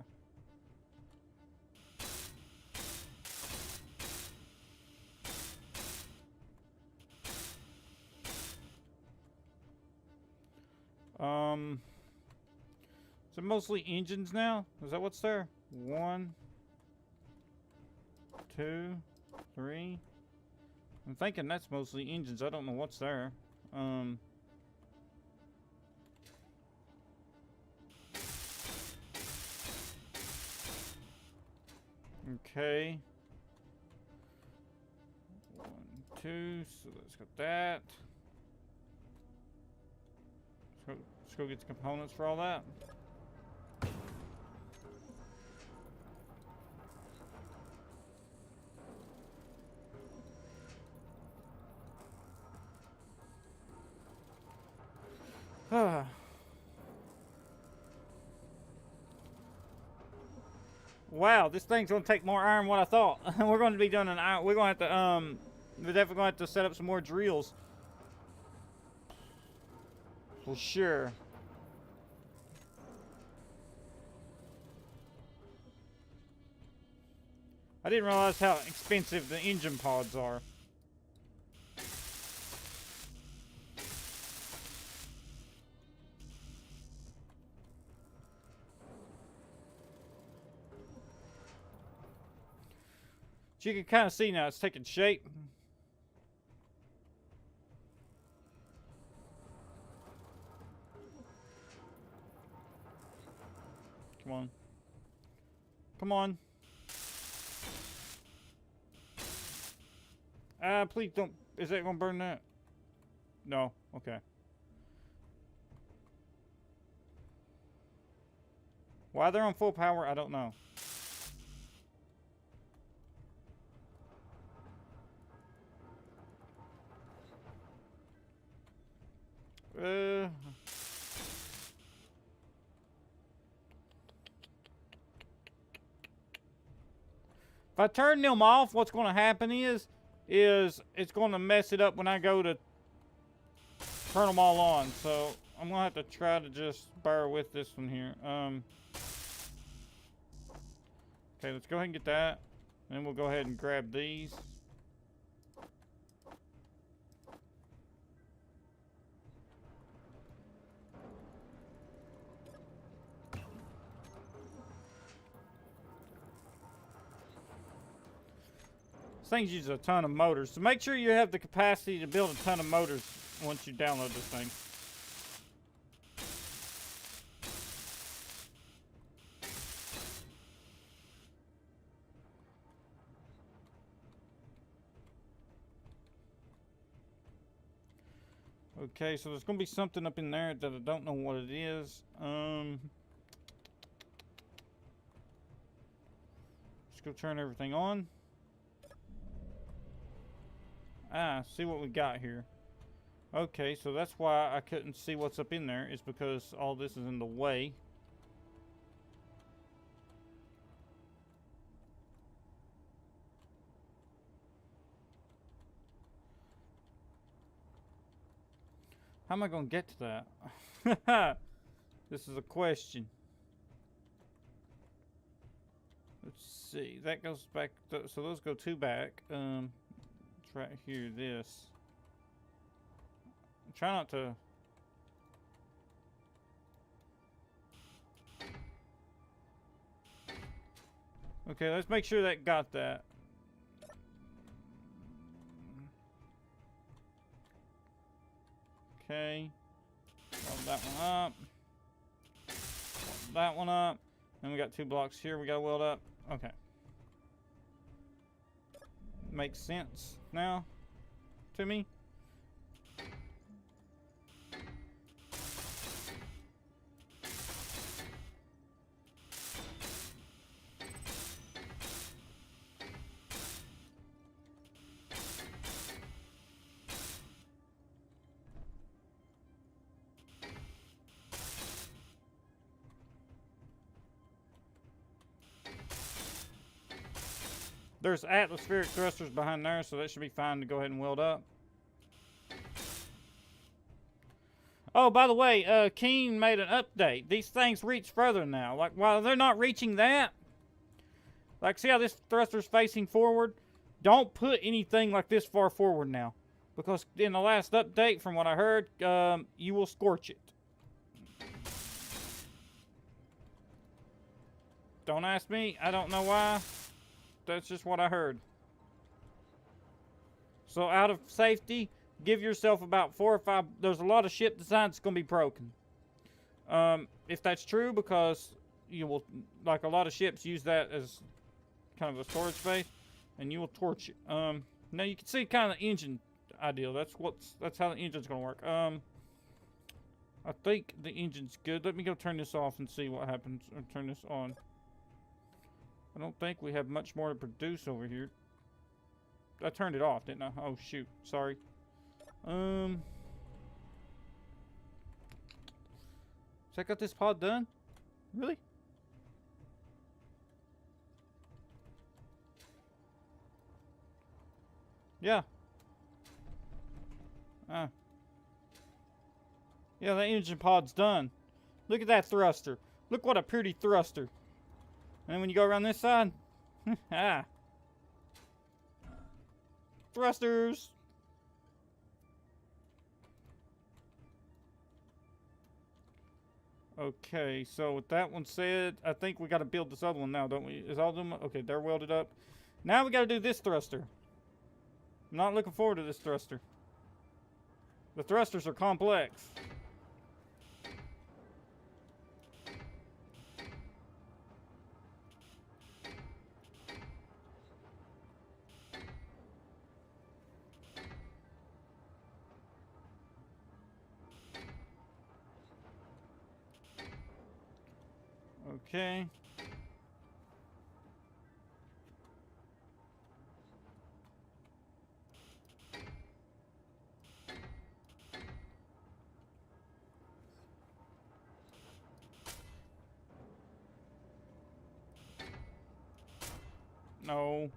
Speaker 2: Is it mostly engines now? Is that what's there? 1, 2, 3. I'm thinking that's mostly engines. I don't know what's there. Okay. 1, 2. So let's got that. Let's go get the components for all that. Wow, this thing's gonna take more iron than what I thought. We're gonna be doing an iron. We're gonna have to we're definitely gonna have to set up some more drills. For sure. I didn't realize how expensive the engine pods are. You can kind of see now it's taking shape. one. Come on. Please don't. Is that gonna burn that? No. Okay. Why they're on full power, I don't know. If I turn them off, what's going to happen is it's going to mess it up when I go to turn them all on. So I'm going to have to try to just bear with this one here. Okay, let's go ahead and get that. And then we'll go ahead and grab these. This thing uses a ton of motors. So make sure you have the capacity to build a ton of motors once you download this thing. Okay, so there's going to be something up in there that I don't know what it is. Let's go turn everything on. See what we got here. Okay, so that's why I couldn't see what's up in there, is because all this is in the way. How am I going to get to that? This is a question. Let's see. That goes back. So those go two back. It's right here. This. Try not to. Okay, let's make sure that got that. Okay. Weld that one up. Weld that one up. Then we got two blocks here we gotta weld up. Okay. Makes sense now to me. There's atmospheric thrusters behind there, so that should be fine to go ahead and weld up. Oh, by the way, Keen made an update. These things reach further now. Like, while they're not reaching that, like, see how this thruster's facing forward? Don't put anything like this far forward now. Because in the last update, from what I heard, you will scorch it. Don't ask me. I don't know why. That's just what I heard. So out of safety, give yourself about 4 or 5. There's a lot of ship designs that's going to be broken. If that's true, because you will, like a lot of ships use that as kind of a storage space, and you will torch it. Now you can see kind of the engine ideal. That's how the engine's going to work. I think the engine's good. Let me go turn this off and see what happens. Or turn this on. I don't think we have much more to produce over here. I turned it off, didn't I? Oh, shoot. Sorry. So I got this pod done? Really? Yeah. Yeah, the engine pod's done. Look at that thruster. Look what a pretty thruster. And when you go around this side, thrusters. Okay, so with that one said, I think we got to build this other one now, don't we? Is all of them? Okay, they're welded up. Now we got to do this thruster. I'm not looking forward to this thruster. The thrusters are complex. Okay. No.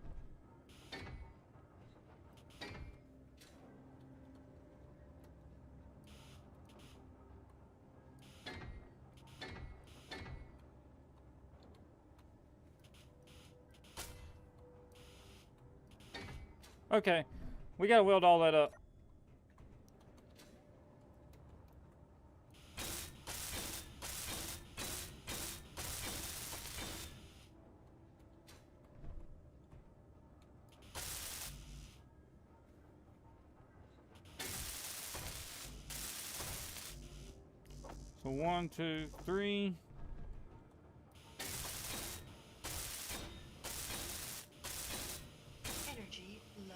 Speaker 2: Okay. We gotta weld all that up. So 1, 2, 3.
Speaker 3: Energy low.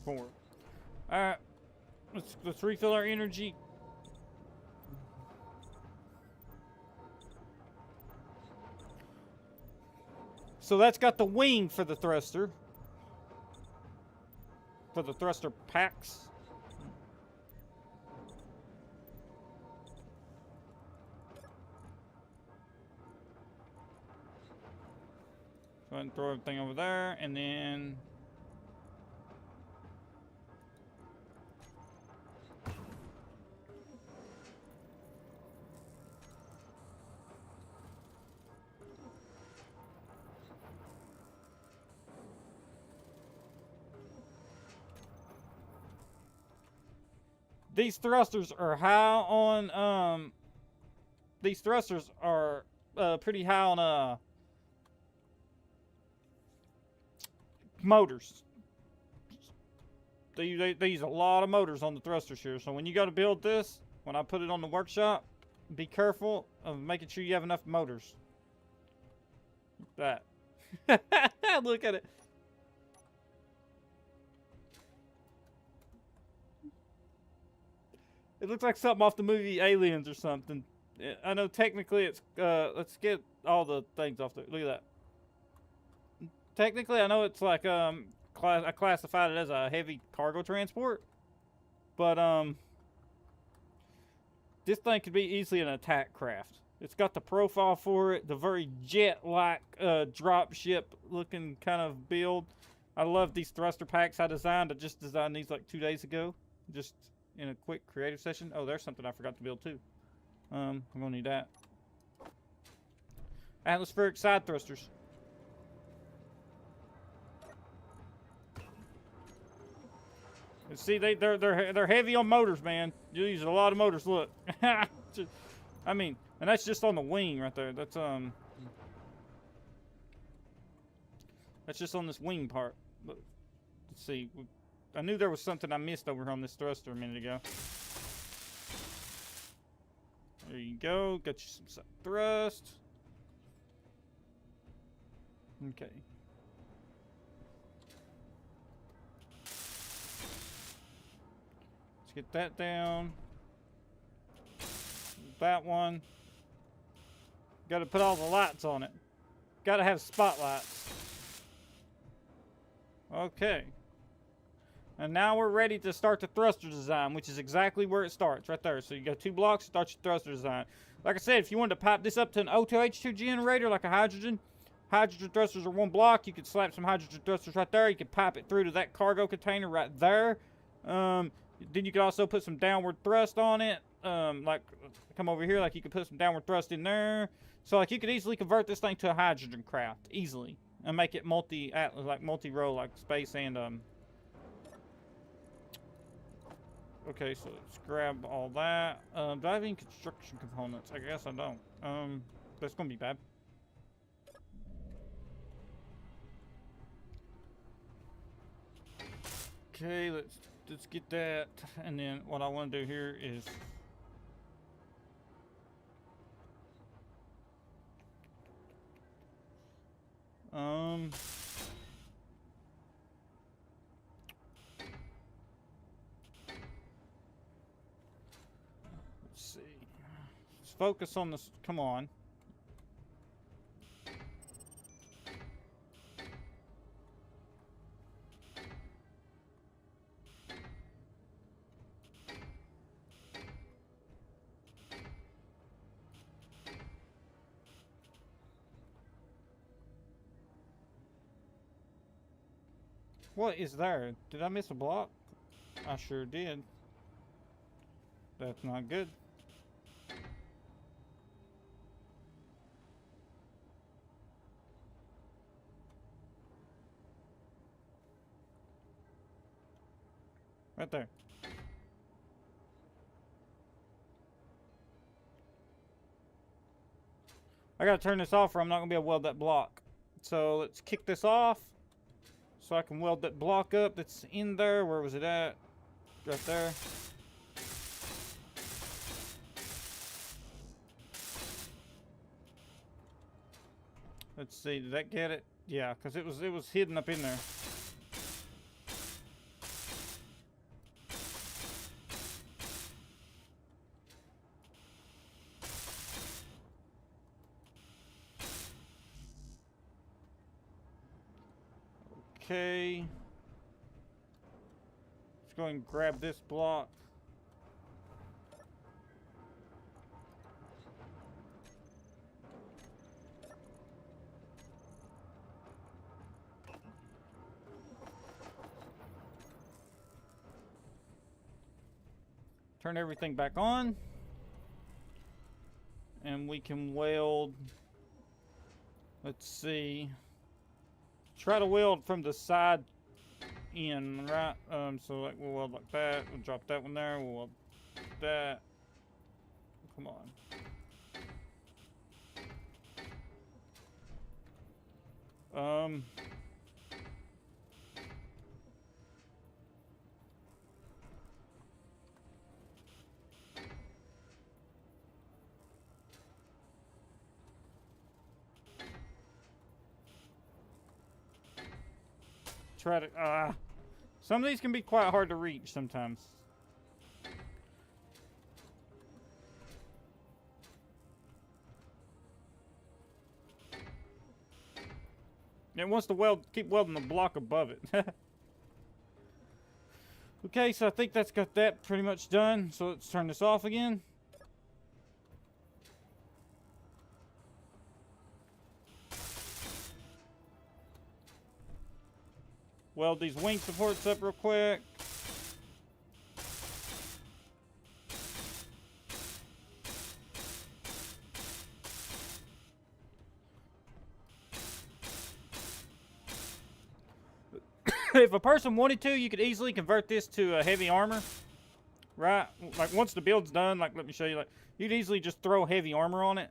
Speaker 2: Four. Alright. Let's refill our energy. So that's got the wing for the thruster. For the thruster packs. Go ahead and throw everything over there, and then these thrusters are high on these thrusters are pretty high on motors. They use a lot of motors on the thrusters here. So when you go to build this, when I put it on the workshop, be careful of making sure you have enough motors. That. Look at it. It looks like something off the movie Aliens or something. I know technically it's let's get all the things off there. Look at that. Technically, I know it's like I classified it as a heavy cargo transport, but this thing could be easily an attack craft. It's got the profile for it, the very jet-like drop ship looking kind of build. I love these thruster packs I designed. I just designed these like 2 days ago, just in a quick creative session. Oh, there's something I forgot to build too. I'm gonna need that. Atmospheric side thrusters. And see, they're heavy on motors, man. You use a lot of motors. Look, I mean, and that's just on the wing right there. That's just on this wing part. Let's see. I knew there was something I missed over on this thruster a minute ago. There you go. Got you some side thrust. Okay. Let's get that down. That one. Got to put all the lights on it. Got to have spotlights. Okay. And now we're ready to start the thruster design, which is exactly where it starts, right there. So you got 2 blocks, start your thruster design. Like I said, if you wanted to pipe this up to an O2H2 generator, like a hydrogen thrusters are 1 block. You could slap some hydrogen thrusters right there. You could pipe it through to that cargo container right there. Then you could also put some downward thrust on it. Like, come over here, like you could put some downward thrust in there. So like you could easily convert this thing to a hydrogen craft, easily. And make it multi-row, like space and, okay, so let's grab all that. Do I have any construction components? I guess I don't. That's gonna be bad. Okay, let's get that. And then what I want to do here is focus on this. Come on. What is there? Did I miss a block? I sure did. That's not good. Right there. I gotta turn this off or I'm not gonna be able to weld that block. So let's kick this off. So I can weld that block up that's in there. Where was it at? Right there. Let's see, did that get it? Yeah, because it was hidden up in there. Okay. Let's go and grab this block. Turn everything back on. And we can weld. Let's see. Try to weld from the side in, right? So like we'll weld like that. We'll drop that one there. We'll weld that. Come on. Try to, some of these can be quite hard to reach sometimes. It wants to keep welding the block above it. Okay, so I think that's got that pretty much done. So let's turn this off again. Weld these wing supports up real quick. If a person wanted to, you could easily convert this to a heavy armor. Right? Like once the build's done, like let me show you, like you'd easily just throw heavy armor on it.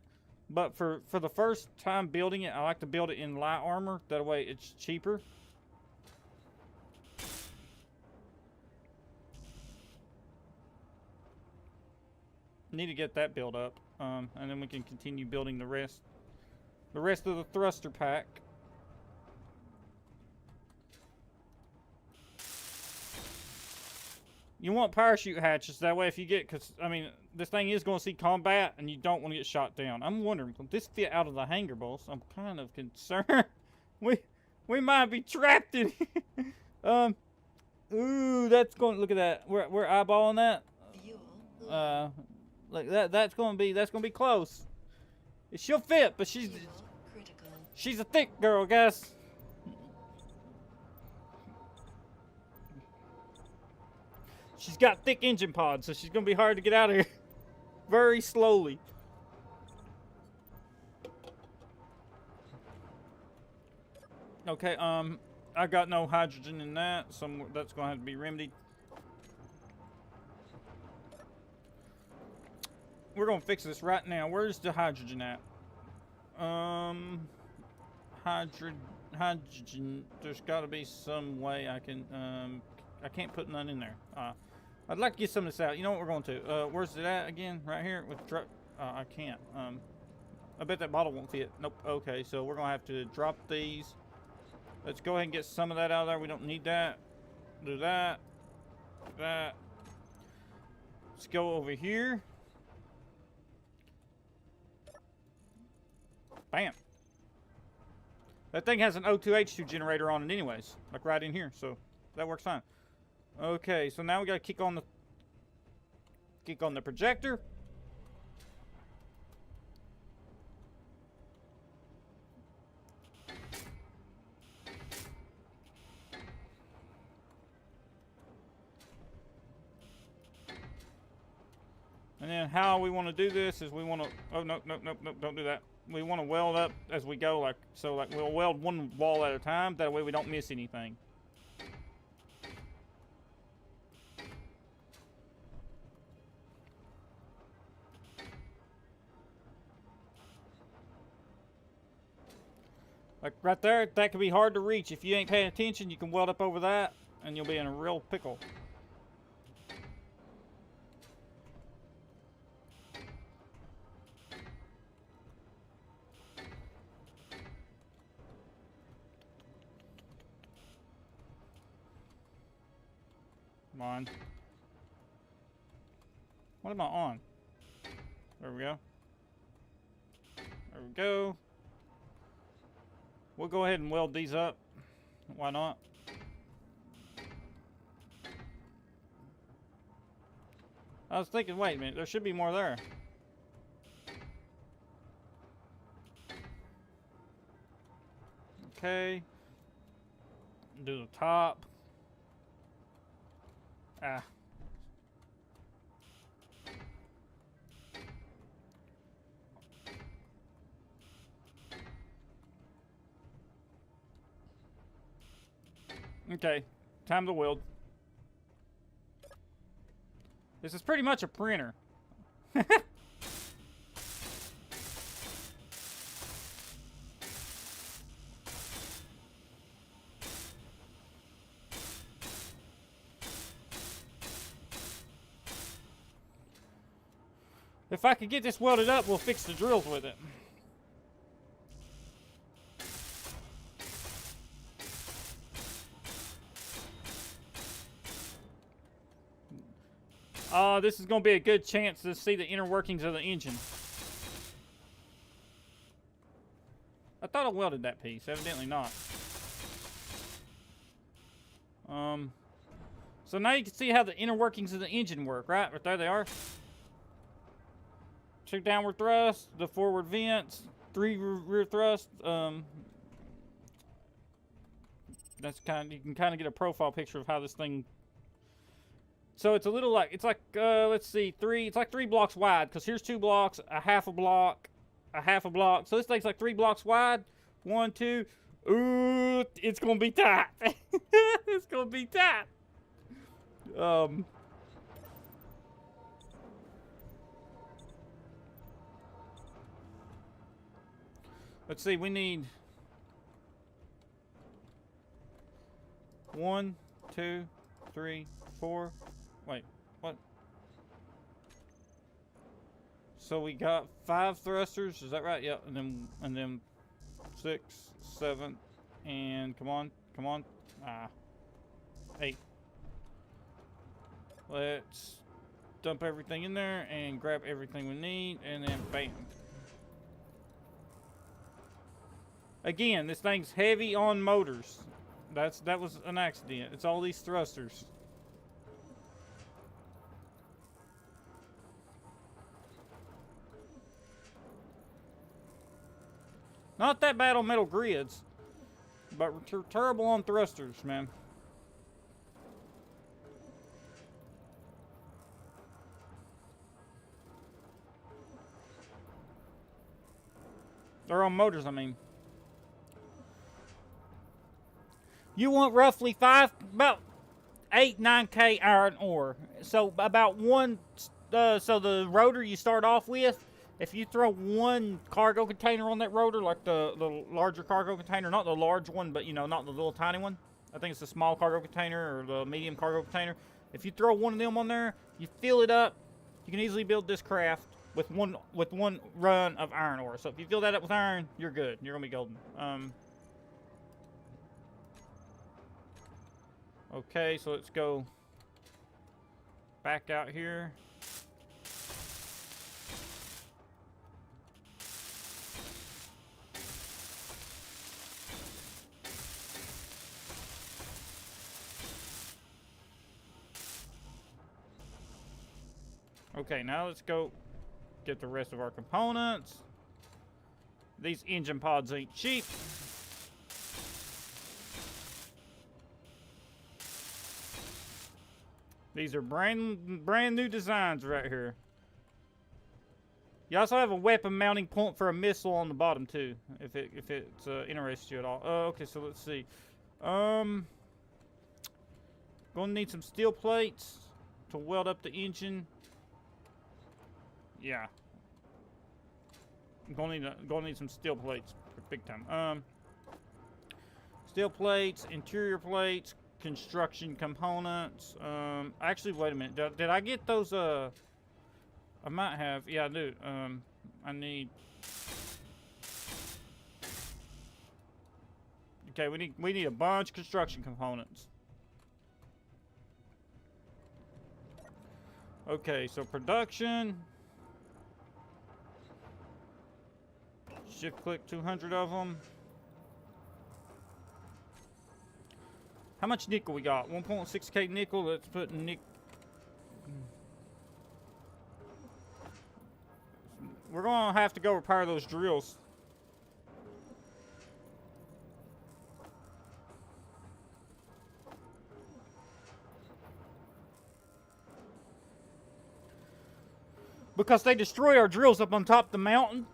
Speaker 2: But for the first time building it, I like to build it in light armor. That way it's cheaper. Need to get that built up, and then we can continue building the rest of the thruster pack. You want parachute hatches, that way if you get, because I mean this thing is going to see combat and you don't want to get shot down. I'm wondering, will this fit out of the hangar, boss? I'm kind of concerned. we might be trapped in here. Ooh, that's going, look at that, we're eyeballing that. Like that's gonna be close. She'll fit, but she's a thick girl, guys. She's got thick engine pods, so she's gonna be hard to get out of here very slowly. Okay, I got no hydrogen in that, so that's gonna have to be remedied. We're gonna fix this right now. Where's the hydrogen at? Hydrogen. There's got to be some way I can. I can't put none in there. I'd like to get some of this out. You know what we're going to? Where's it at again? Right here with the truck. I can't. I bet that bottle won't fit. Nope. Okay, so we're gonna have to drop these. Let's go ahead and get some of that out of there. We don't need that. Do that. That. Let's go over here. Bam. That thing has an O2H2 generator on it anyways, like right in here, so that works fine. Okay, so now we gotta kick on the projector. And then how we want to do this is we want to, oh, no, don't do that. We want to weld up as we go, like, so like we'll weld one wall at a time, that way we don't miss anything. Like right there, that could be hard to reach. If you ain't paying attention, you can weld up over that, and you'll be in a real pickle. Come on. What am I on? There we go. There we go. We'll go ahead and weld these up. Why not? I was thinking, wait a minute, there should be more there. Okay. Do the top. Ah. Okay, time to weld. This is pretty much a printer. If I could get this welded up, we'll fix the drills with it. This is going to be a good chance to see the inner workings of the engine. I thought I welded that piece. Evidently not. So now you can see how the inner workings of the engine work, right? Right there they are. 2 downward thrusts, the forward vents, 3 rear thrusts. That's you can kind of get a profile picture of how this thing. So it's a little like, it's like, let's see, it's like 3 blocks wide, because here's 2 blocks, a half a block, a half a block. So this thing's like 3 blocks wide. 1, 2. Ooh, it's gonna be tight. It's gonna be tight. Let's see, we need 1, 2, 3, 4. Wait, what? So we got 5 thrusters, is that right? Yeah, and then 6, 7, and come on. 8. Let's dump everything in there and grab everything we need, and then bam. Again, this thing's heavy on motors. That was an accident. It's all these thrusters. Not that bad on metal grids, but we're terrible on thrusters, man. Or on motors, I mean. You want roughly about 8-9K iron ore. So about one, so the rotor you start off with, if you throw 1 cargo container on that rotor, like the larger cargo container, not the large one, but you know, not the little tiny one. I think it's the small cargo container or the medium cargo container. If you throw 1 of them on there, you fill it up, you can easily build this craft with one run of iron ore. So if you fill that up with iron, you're good. You're gonna be golden. Okay, so let's go back out here. Okay, now let's go get the rest of our components. These engine pods ain't cheap. These are brand new designs right here. You also have a weapon mounting point for a missile on the bottom too, if it's interests you at all. Okay, so let's see. Gonna need some steel plates to weld up the engine. Yeah. Gonna need some steel plates, big time. Steel plates, interior plates, construction components. Actually, wait a minute. Did I get those? I might have. Yeah, I do. I need. Okay, we need a bunch of construction components. Okay, so production. Shift click 200 of them. How much nickel we got? 1.6k nickel. Let's put nickel. We're gonna have to go repair those drills. Because they destroy our drills up on top of the mountain.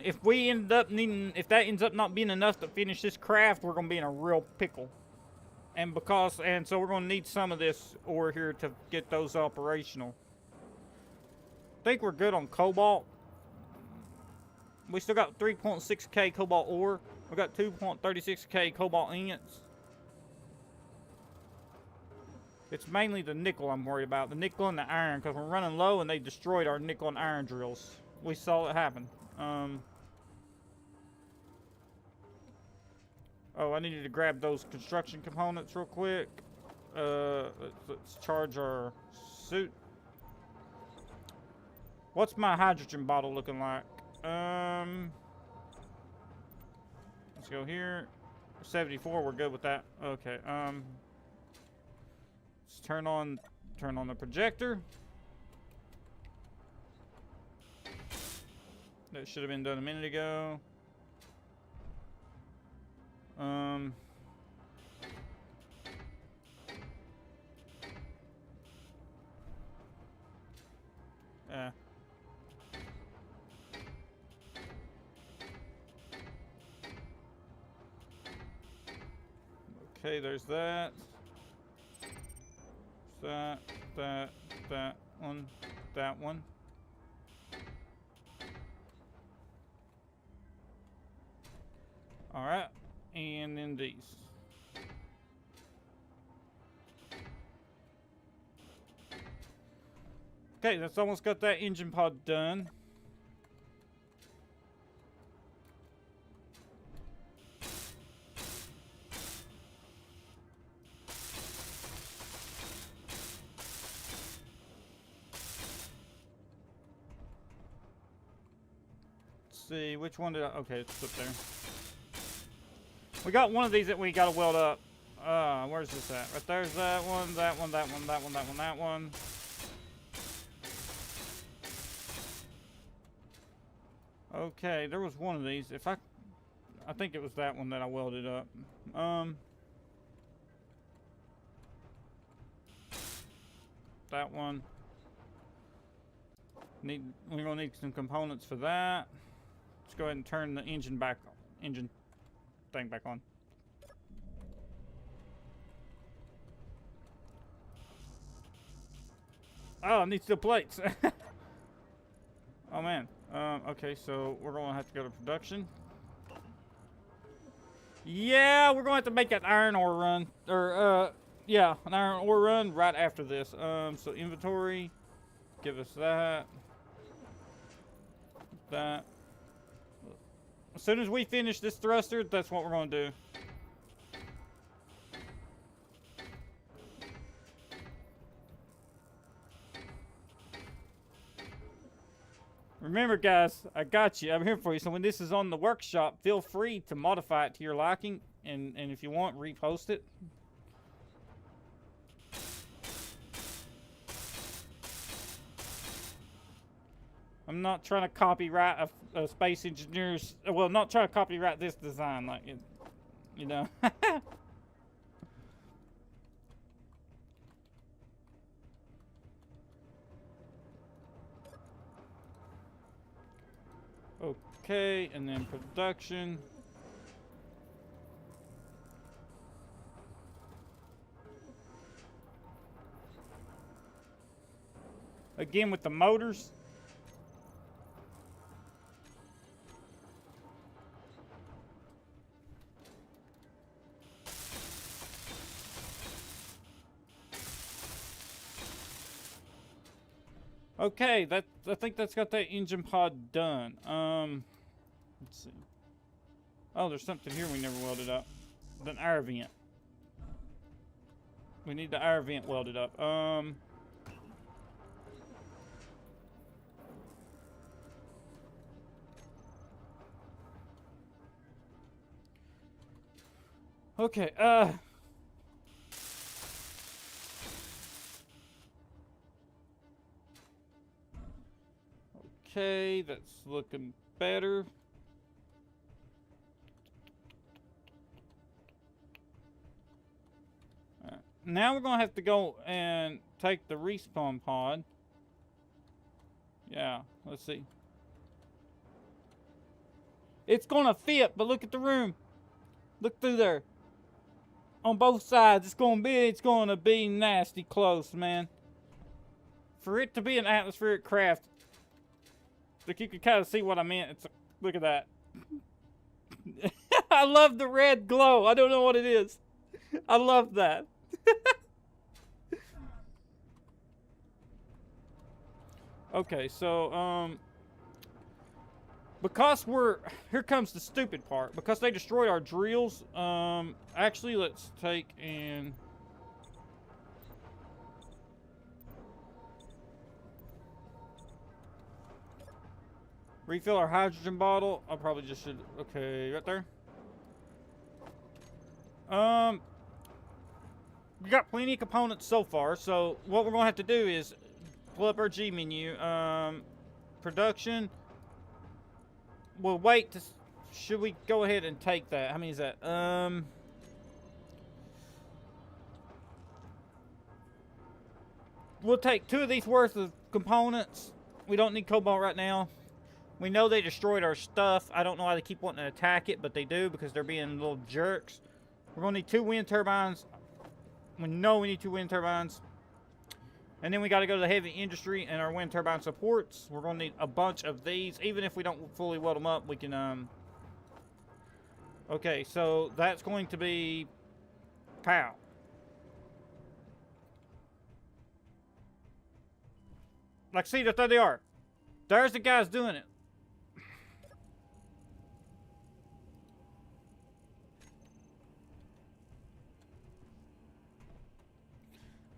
Speaker 2: If we end up needing, if that ends up not being enough to finish this craft, we're gonna be in a real pickle. And so we're gonna need some of this ore here to get those operational. I think we're good on cobalt. We still got 3.6k cobalt ore. We got 2.36k cobalt ingots. It's mainly the nickel I'm worried about. The nickel and the iron, because we're running low and they destroyed our nickel and iron drills. We saw it happen. Oh, I needed to grab those construction components real quick. Let's charge our suit. What's my hydrogen bottle looking like? Let's go here. 74, we're good with that. Okay, let's turn on the projector. That should have been done a minute ago. Okay, there's that. That one, that one. All right, and then these. Okay, that's almost got that engine pod done. Let's see, which one did I, okay, it's up there. We got one of these that we gotta weld up. Where's this at? Right there's that one, that one, that one, that one, that one, that one. Okay, there was one of these. I think it was that one that I welded up. That one. We're gonna need some components for that. Let's go ahead and turn the engine thing back on. Oh, I need steel plates. Oh man. Okay, so we're gonna have to go to production. Yeah, we're gonna have to make an iron ore run, or yeah, an iron ore run right after this. So inventory, give us that. That. As soon as we finish this thruster, that's what we're gonna do. Remember, guys, I got you. I'm here for you. So when this is on the workshop, feel free to modify it to your liking, and if you want, repost it. I'm not trying to copyright a space engineer's. Well, not trying to copyright this design, like it, you know. Okay, and then production. Again with the motors. Okay, I think that's got that engine pod done. Let's see. Oh, there's something here we never welded up. An air vent. We need the air vent welded up. Okay, okay, that's looking better. Now we're gonna have to go and take the respawn pod. Yeah, let's see. It's gonna fit, but look at the room. Look through there. On both sides, it's gonna be nasty close, man. For it to be an atmospheric craft, like you can kind of see what I meant. Look at that. I love the red glow. I don't know what it is. I love that. Okay, so because here comes the stupid part. Because they destroyed our drills, actually let's take and refill our hydrogen bottle. I probably just should, okay, right there. We got plenty of components so far, so what we're gonna have to do is pull up our G menu, production. We'll wait to, should we go ahead and take that? How many is that? We'll take 2 of these worth of components. We don't need cobalt right now. We know they destroyed our stuff. I don't know why they keep wanting to attack it, but they do because they're being little jerks. We're gonna need 2 wind turbines. We know we need 2 wind turbines. And then we got to go to the heavy industry and our wind turbine supports. We're going to need a bunch of these. Even if we don't fully weld them up, we can, okay, so that's going to be... Pow. Like, see, there they are. There's the guys doing it.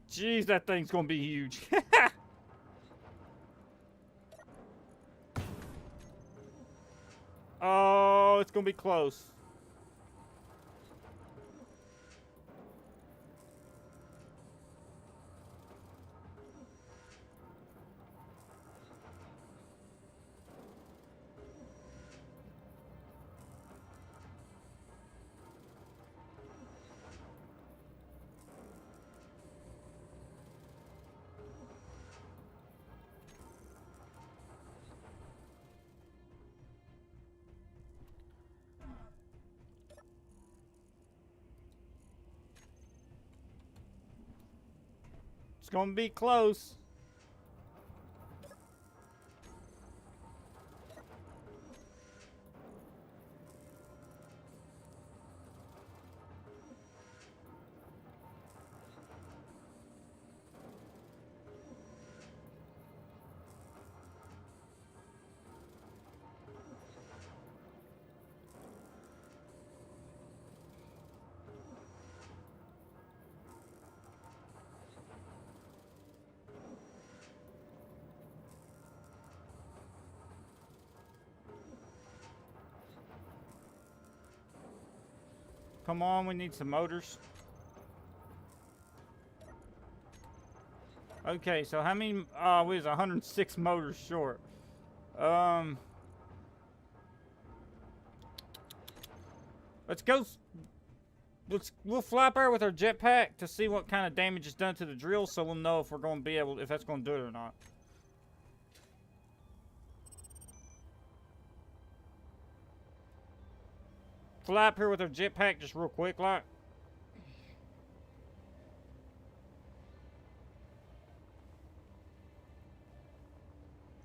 Speaker 2: Jeez, that thing's gonna be huge. Oh, it's gonna be close. It's gonna be close. Come on, we need some motors. Okay, so how many, we was 106 motors short. Um, let's go. We'll fly up there with our jetpack to see what kind of damage is done to the drill, so we'll know if we're going to be able, if that's going to do it or not. Fly up here with our jetpack just real quick, like.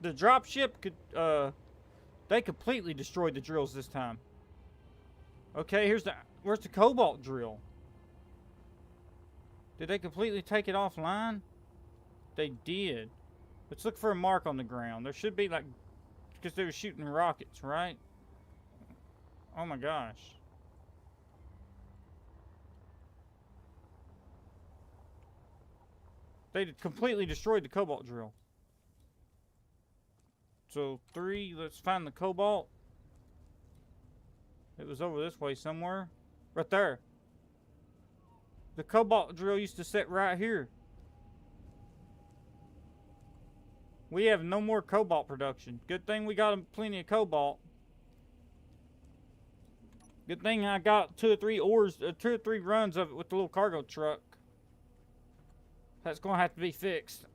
Speaker 2: The dropship could, they completely destroyed the drills this time. Okay, where's the cobalt drill? Did they completely take it offline? They did. Let's look for a mark on the ground. There should be, like, because they were shooting rockets, right? Oh my gosh. They completely destroyed the cobalt drill. So 3, let's find the cobalt. It was over this way somewhere. Right there. The cobalt drill used to sit right here. We have no more cobalt production. Good thing we got plenty of cobalt. Good thing I got 2 or 3 ores, 2 or 3 runs of it with the little cargo truck. That's going to have to be fixed.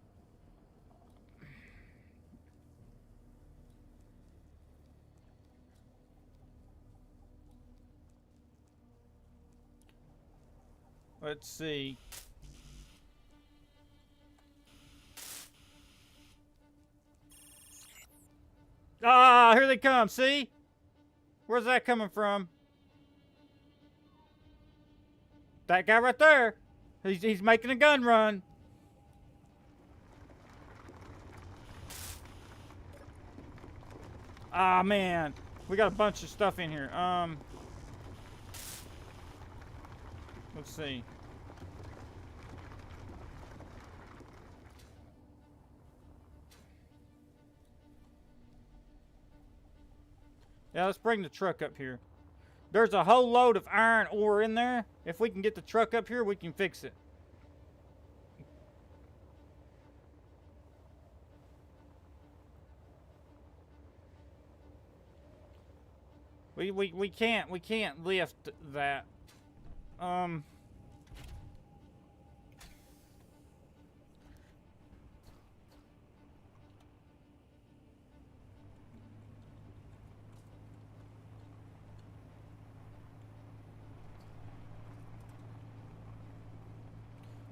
Speaker 2: Let's see. Ah, here they come. See? Where's that coming from? That guy right there. He's making a gun run. Ah, man. We got a bunch of stuff in here. Let's see. Yeah, let's bring the truck up here. There's a whole load of iron ore in there. If we can get the truck up here, we can fix it. We can't lift that.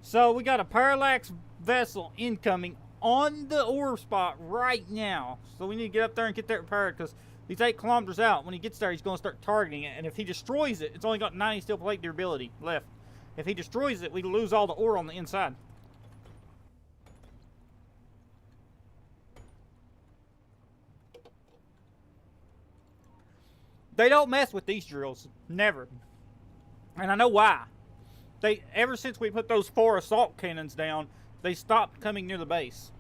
Speaker 2: So we got a parallax vessel incoming on the ore spot right now. So we need to get up there and get that repaired because he's 8 kilometers out. When he gets there, he's going to start targeting it. And if he destroys it, it's only got 90 steel plate durability left. If he destroys it, we lose all the ore on the inside. They don't mess with these drills. Never. And I know why. Ever since we put those 4 assault cannons down, they stopped coming near the base.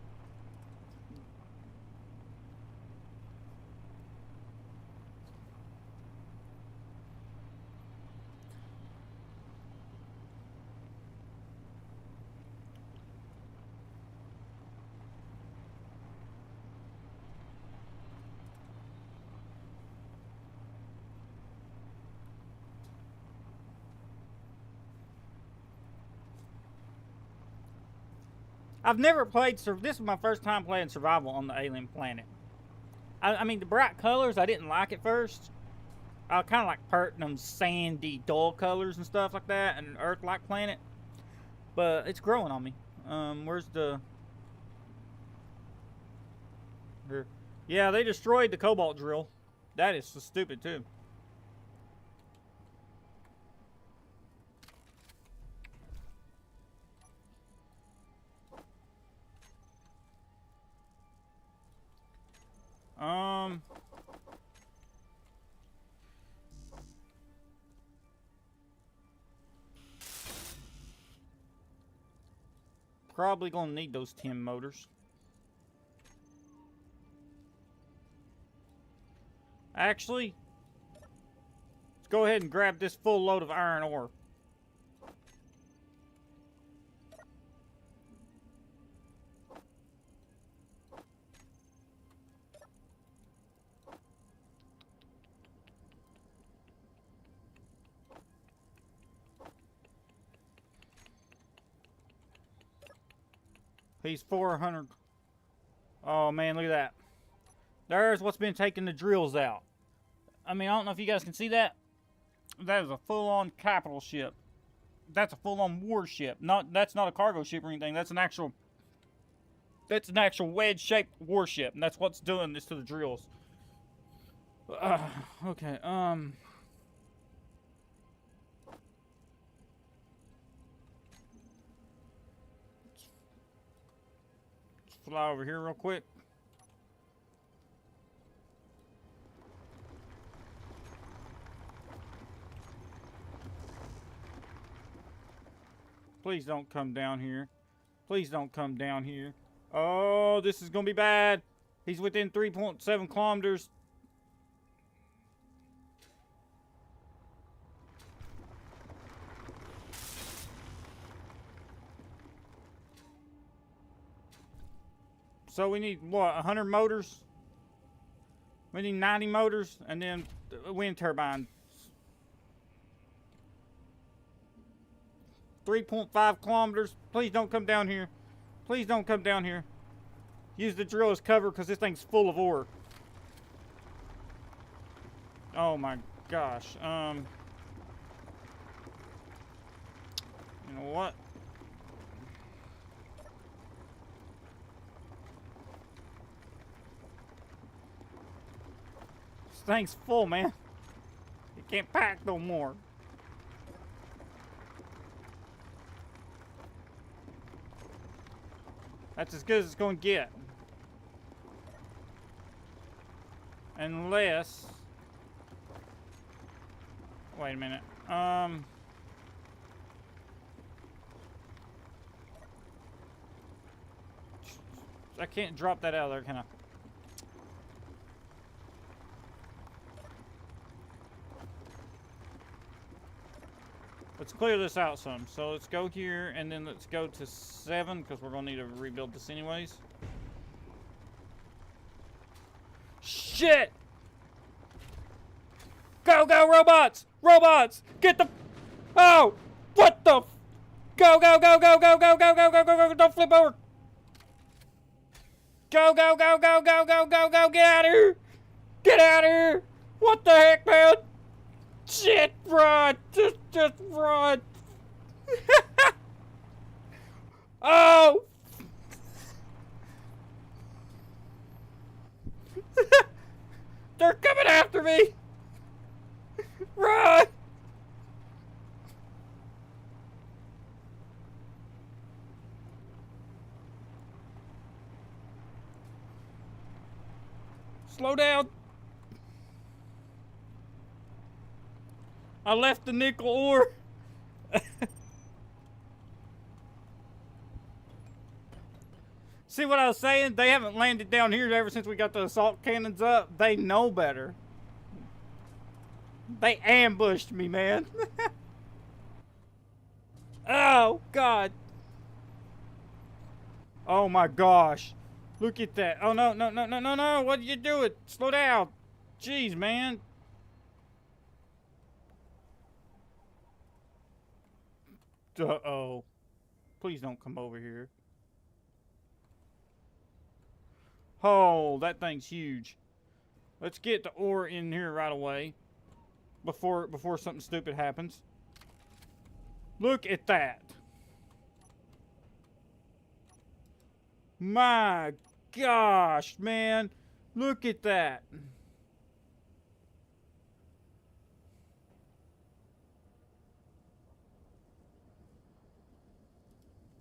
Speaker 2: I've never played, this is my first time playing survival on the alien planet. I mean, the bright colors, I didn't like at first. I kind of like them sandy, dull colors and stuff like that, and an Earth-like planet. But it's growing on me. Where's the... Here. Yeah, they destroyed the cobalt drill. That is so stupid, too. Probably gonna need those 10 motors. Actually, let's go ahead and grab this full load of iron ore. He's 400. Oh man, look at that. There's what's been taking the drills out. I mean, I don't know if you guys can see that. That is a full-on capital ship. That's a full-on warship. That's not a cargo ship or anything. That's an actual wedge-shaped warship, and that's what's doing this to the drills. Okay. Let's fly over here real quick. Please don't come down here. Please don't come down here. Oh, this is going to be bad. He's within 3.7 kilometers. So we need, what, 100 motors? We need 90 motors and then a wind turbine. 3.5 kilometers. Please don't come down here. Please don't come down here. Use the drill as cover because this thing's full of ore. Oh my gosh. You know what? This thing's full, man. It can't pack no more. That's as good as it's going to get. Unless... Wait a minute. I can't drop that out of there, can I? Let's clear this out some. So let's go here and then let's go to 7 because we're going to need to rebuild this anyways. Shit! Go, go, robots! Robots! Get the... Oh! What the... Go, go, go, go, go, go, go, go, go, go, go, don't flip over! Go, go, go, go, go, go, go, go, get out of here! Get out of here! What the heck, man? Shit, run! Just run! Oh! They're coming after me! Run! Slow down! I left the nickel ore. See what I was saying? They haven't landed down here ever since we got the assault cannons up. They know better. They ambushed me, man. Oh, God. Oh, my gosh. Look at that. Oh, no, no, no, no, no, no. What are you doing? Slow down. Jeez, man. Uh-oh. Please don't come over here. Oh, that thing's huge. Let's get the ore in here right away. Before something stupid happens. Look at that. My gosh, man. Look at that.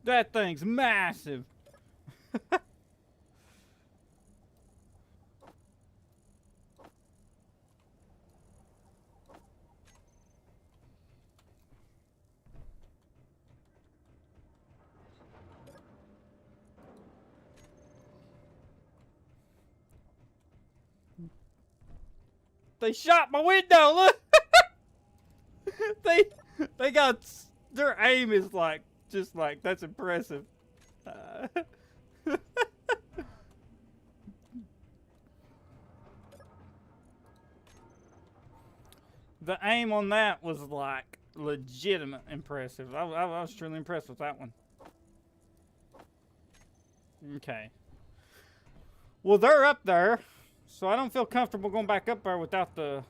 Speaker 2: That thing's massive. They shot my window. Look. They got, their aim is like, just like, that's impressive. The aim on that was like legitimate impressive. I was truly impressed with that one. Okay. Well, they're up there, so I don't feel comfortable going back up there without the...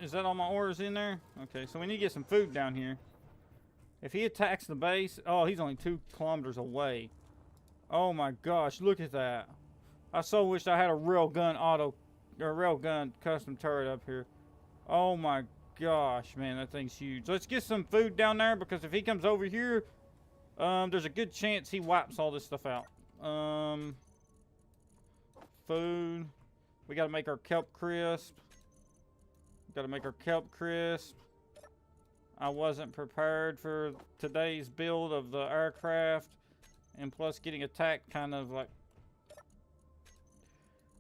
Speaker 2: Is that all my ores in there? Okay, so we need to get some food down here. If he attacks the base, oh, he's only 2 kilometers away. Oh my gosh, look at that. I so wish I had a railgun custom turret up here. Oh my gosh, man, that thing's huge. Let's get some food down there, because if he comes over here, there's a good chance he wipes all this stuff out. Food. We gotta make our kelp crisp. I wasn't prepared for today's build of the aircraft, and plus getting attacked kind of like...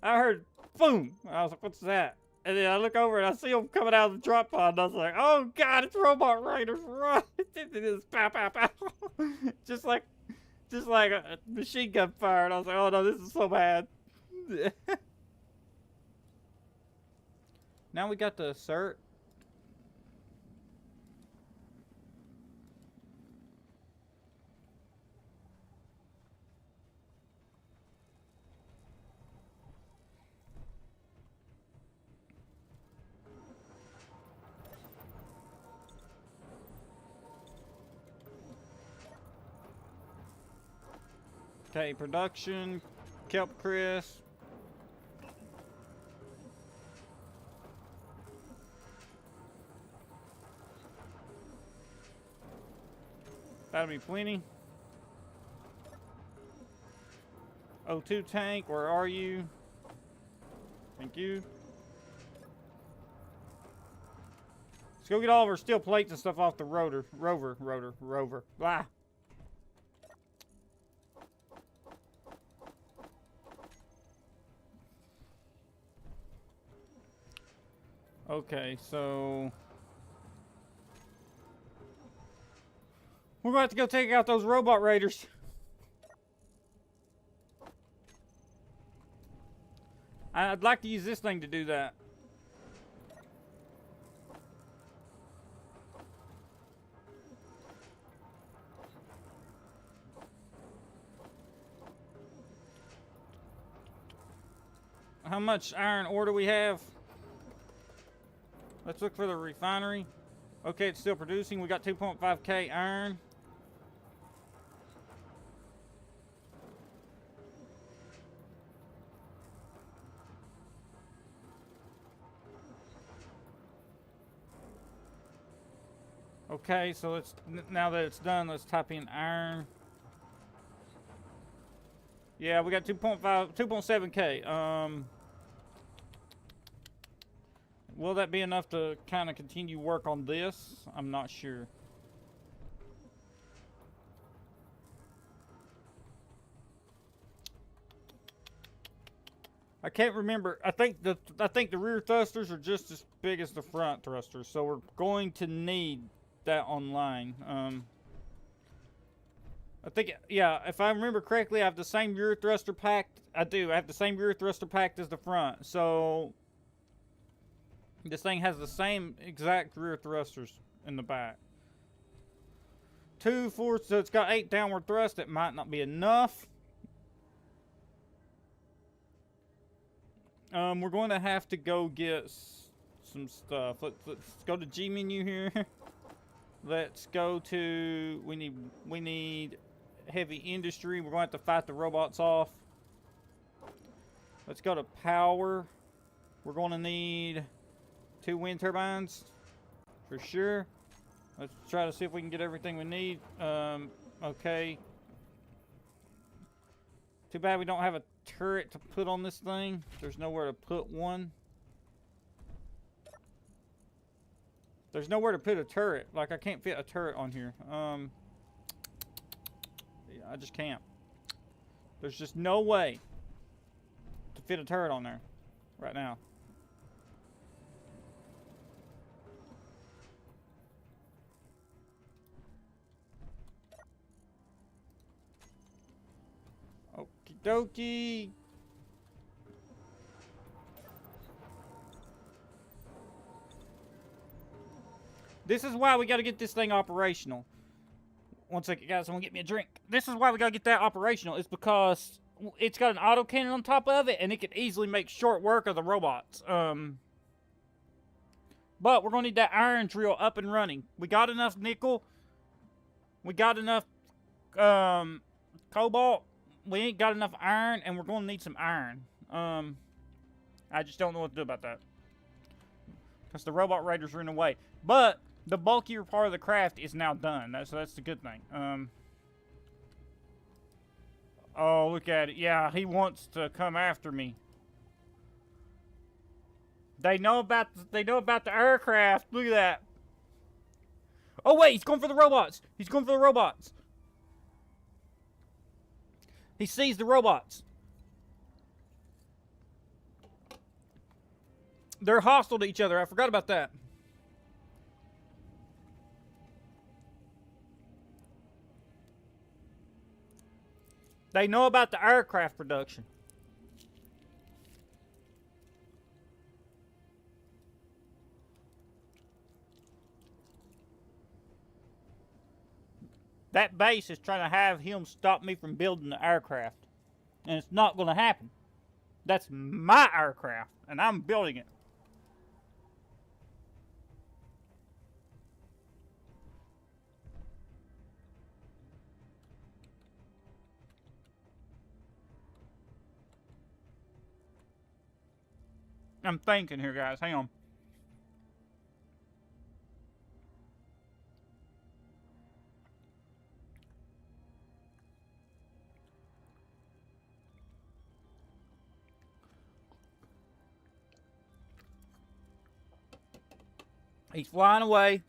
Speaker 2: I heard boom! I was like, what's that? And then I look over and I see them coming out of the drop pod, and I was like, oh god, it's robot raiders, run! It is pow pow pow. just like a machine gun fire, and I was like, oh no, this is so bad. Now we got the cert. Okay, production, kelp crisp. That'll be plenty. O2 tank, where are you? Thank you. Let's go get all of our steel plates and stuff off the rover. Blah. Okay, so we're going to have to go take out those robot raiders. I'd like to use this thing to do that. How much iron ore do we have? Let's look for the refinery. Okay, it's still producing. We got 2.5k iron. Okay, so let's, now that it's done, let's type in iron. Yeah, we got 2.7k. Will that be enough to kind of continue work on this? I'm not sure. I can't remember. I think the rear thrusters are just as big as the front thrusters, so we're going to need that online. I think, yeah, if I remember correctly, I have the same rear thruster pack. I do. I have the same rear thruster pack as the front, so this thing has the same exact rear thrusters in the back. 2, 4, so it's got 8 downward thrust. It might not be enough. We're going to have to go get some stuff. Let's go to G menu here. Let's go to, we need heavy industry. We're going to have to fight the robots off. Let's go to power. We're going to need 2 wind turbines for sure. Let's try to see if we can get everything we need. Okay. Too bad we don't have a turret to put on this thing. There's nowhere to put one. There's nowhere to put a turret. Like, I can't fit a turret on here. Yeah, I just can't. There's just no way to fit a turret on there right now. Okie dokie. This is why we gotta get this thing operational. One second, guys. Someone get me a drink. This is why we gotta get that operational. It's because it's got an autocannon on top of it, and it can easily make short work of the robots. But we're gonna need that iron drill up and running. We got enough nickel. We got enough cobalt. We ain't got enough iron, and we're gonna need some iron. I just don't know what to do about that. Because the robot raiders are in the way. But the bulkier part of the craft is now done. So that's the good thing. Oh, look at it. Yeah, he wants to come after me. They know about the aircraft. Look at that. Oh wait, he's going for the robots. He's going for the robots. He sees the robots. They're hostile to each other. I forgot about that. They know about the aircraft production. That base is trying to have him stop me from building the aircraft. And it's not going to happen. That's my aircraft, and I'm building it. I'm thinking here, guys. Hang on. He's flying away.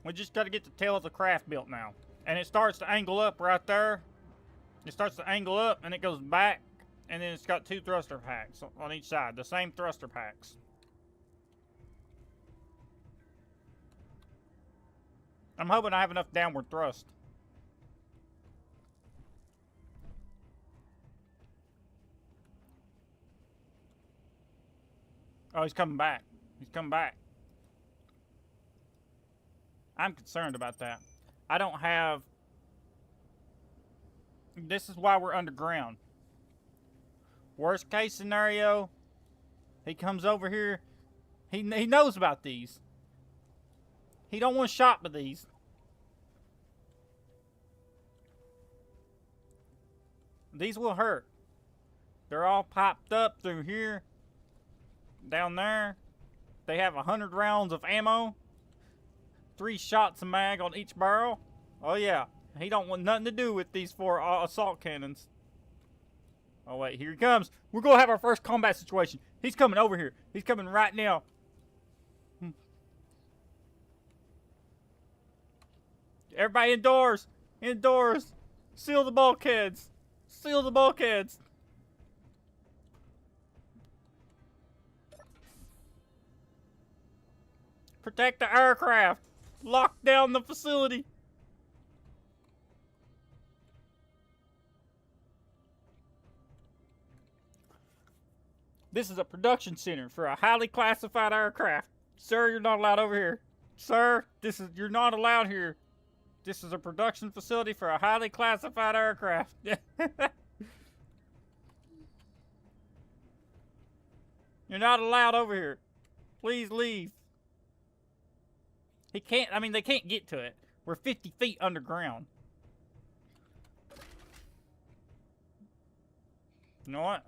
Speaker 2: We just got to get the tail of the craft built now. And it starts to angle up right there. It starts to angle up and it goes back. And then it's got two thruster packs on each side. The same thruster packs. I'm hoping I have enough downward thrust. Oh, he's coming back. He's coming back. I'm concerned about that. I don't have... This is why we're underground. Worst case scenario, he comes over here. He knows about these. He don't want to shop with these. These will hurt. They're all popped up through here. Down there. They have 100 rounds of ammo. 3 shots a mag on each barrel. Oh yeah. He don't want nothing to do with these 4 assault cannons. Oh wait, here he comes. We're going to have our first combat situation. He's coming over here. He's coming right now. Everybody indoors. Indoors. Seal the bulkheads. Seal the bulkheads. Protect the aircraft. Lock down the facility. This is a production center for a highly classified aircraft. Sir, you're not allowed over here. Sir, you're not allowed here. This is a production facility for a highly classified aircraft. You're not allowed over here. Please leave. He can't, I mean, they can't get to it. We're 50 feet underground. You know what?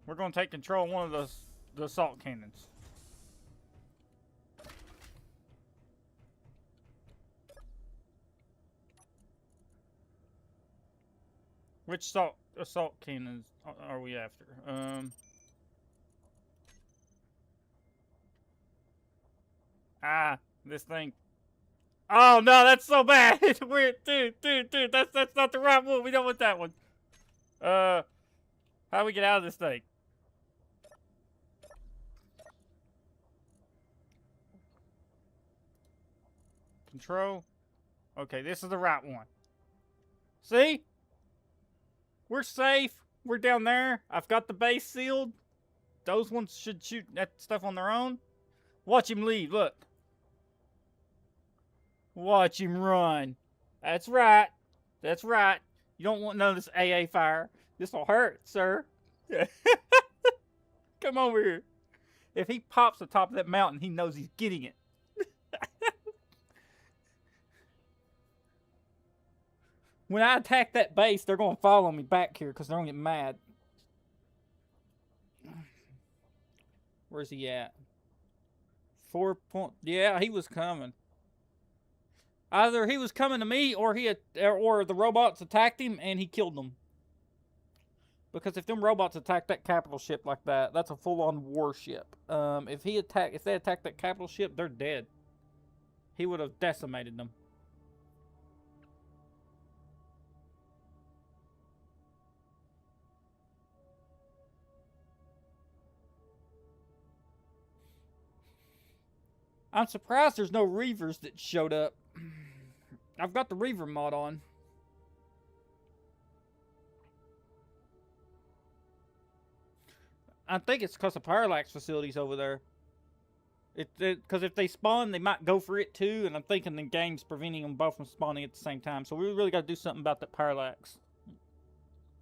Speaker 2: We're going to take control of one of the assault cannons. Which assault cannons are we after? This thing. Oh no, that's so bad. It's weird, dude. That's not the right one. We don't want that one. How do we get out of this thing? control. Okay, this is the right one. See? We're safe. We're down there. I've got the base sealed. Those ones should shoot that stuff on their own. Watch him leave, look. Watch him run. That's right. That's right. You don't want none of this AA fire. This'll hurt, sir. Come over here. If he pops the top of that mountain, he knows he's getting it. When I attack that base, they're going to follow me back here because they're going to get mad. Where's he at? 4 point. Yeah, he was coming. Either he was coming to me, or or the robots attacked him and he killed them. Because if them robots attack that capital ship like that, that's a full-on warship. If they attack that capital ship, they're dead. He would have decimated them. I'm surprised there's no Reavers that showed up. I've got the Reaver mod on. I think it's because of Parallax facilities over there. Because if they spawn, they might go for it too, and I'm thinking the game's preventing them both from spawning at the same time. So we really got to do something about that Parallax.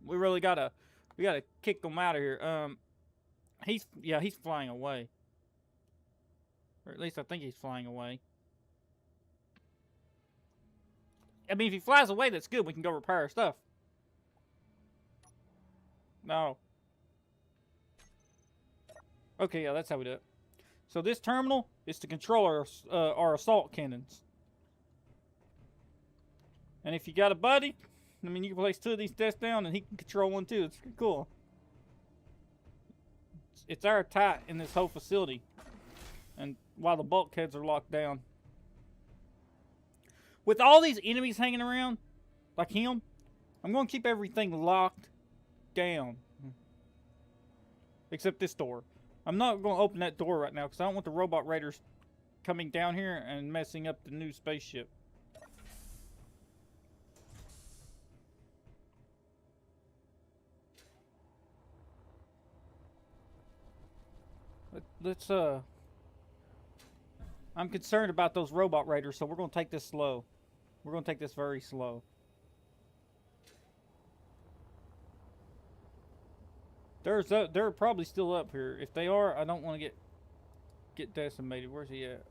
Speaker 2: We really gotta kick them out of here. He's flying away. Or at least I think he's flying away. I mean, if he flies away, that's good. We can go repair our stuff. No. Okay, yeah, that's how we do it. So this terminal is to control our assault cannons. And if you got a buddy, I mean, you can place 2 of these desks down and he can control one too. It's cool. It's airtight in this whole facility. And while the bulkheads are locked down. With all these enemies hanging around, like him, I'm going to keep everything locked down. Except this door. I'm not going to open that door right now because I don't want the robot raiders coming down here and messing up the new spaceship. Let's I'm concerned about those robot raiders, so we're going to take this slow. We're going to take this very slow. They're probably still up here. If they are, I don't want to get decimated. Where's he at?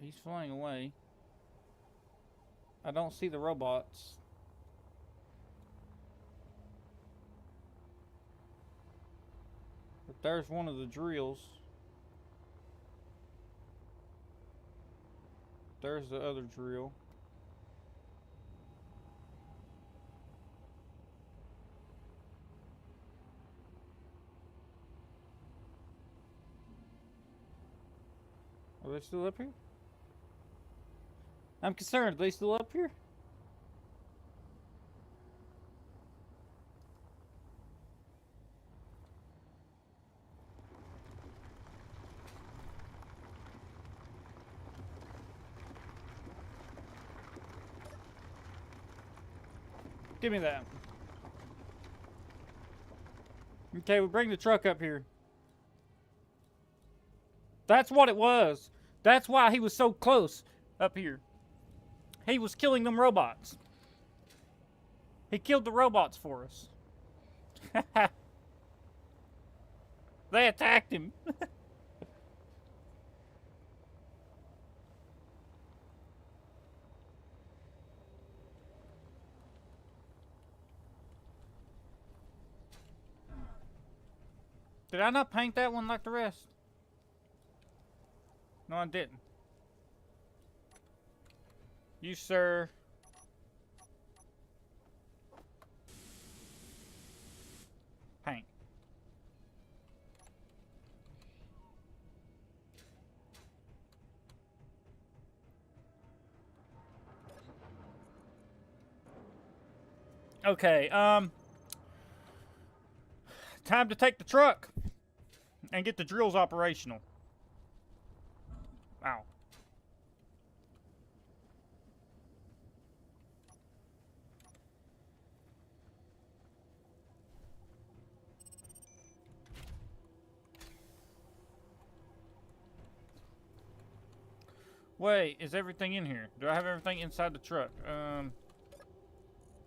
Speaker 2: He's flying away. I don't see the robots. But there's one of the drills. There's the other drill. Are they still up here? I'm concerned. Are they still up here? Give me that. Okay, we'll bring the truck up here. That's what it was. That's why he was so close up here. He was killing them robots. He killed the robots for us. They attacked him. Did I not paint that one like the rest? No, I didn't. You, sir. Paint. Okay, time to take the truck and get the drills operational. Wow. Wait, is everything in here? Do I have everything inside the truck?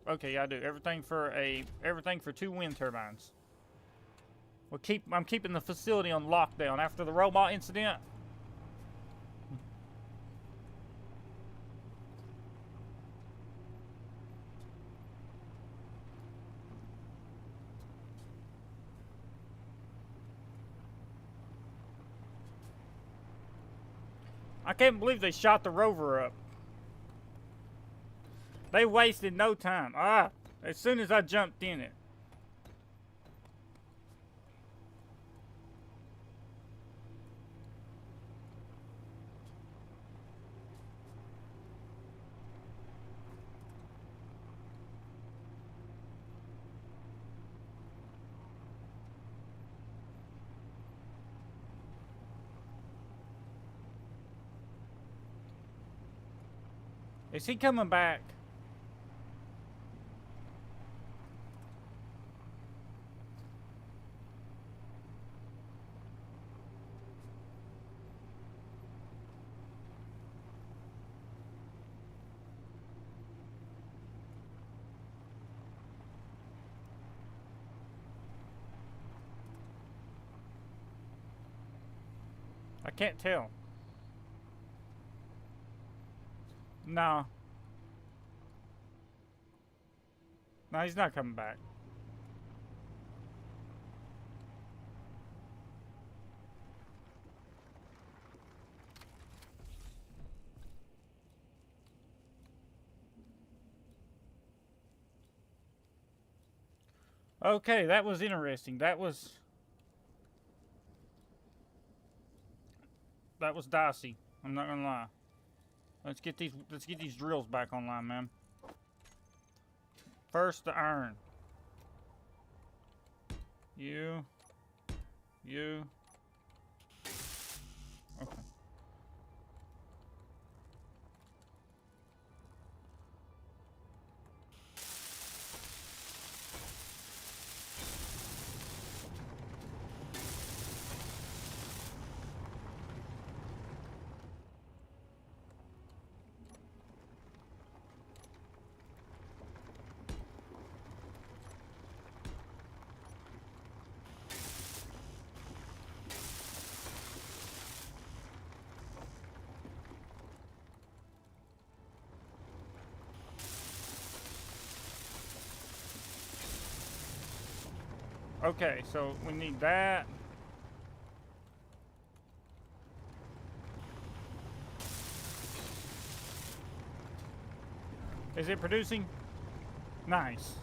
Speaker 2: Okay, yeah, I do. Everything for 2 wind turbines. I'm keeping the facility on lockdown after the robot incident. I can't believe they shot the rover up. They wasted no time. As soon as I jumped in it. Is he coming back? I can't tell. No. No, he's not coming back. Okay, that was interesting. That was dicey. I'm not gonna lie. Let's get these drills back online, man. First, the iron. You. Okay. Okay, so we need that. Is it producing? Nice.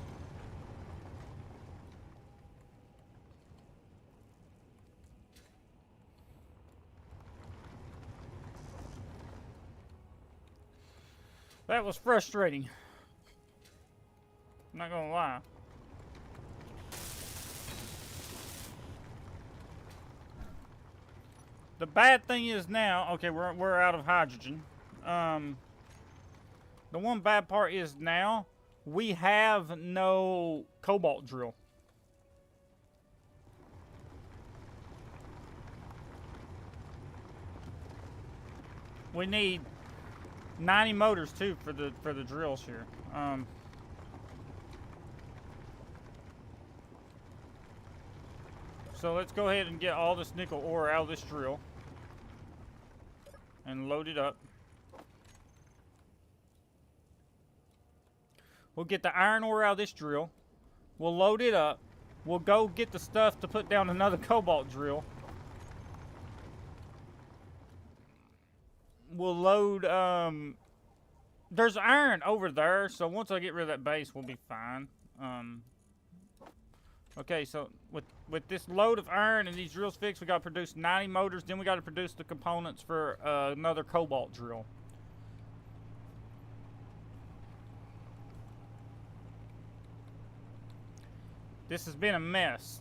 Speaker 2: That was frustrating. I'm not gonna lie. The bad thing is now, okay, we're out of hydrogen. The one bad part is now we have no cobalt drill. We need 90 motors too for the drills here. So let's go ahead and get all this nickel ore out of this drill and load it up. We'll get the iron ore out of this drill. We'll load it up. We'll go get the stuff to put down another cobalt drill. We'll load, there's iron over there, so once I get rid of that base, we'll be fine. Okay, so with this load of iron and these drills fixed, we got to produce 90 motors. Then we got to produce the components for another cobalt drill. This has been a mess.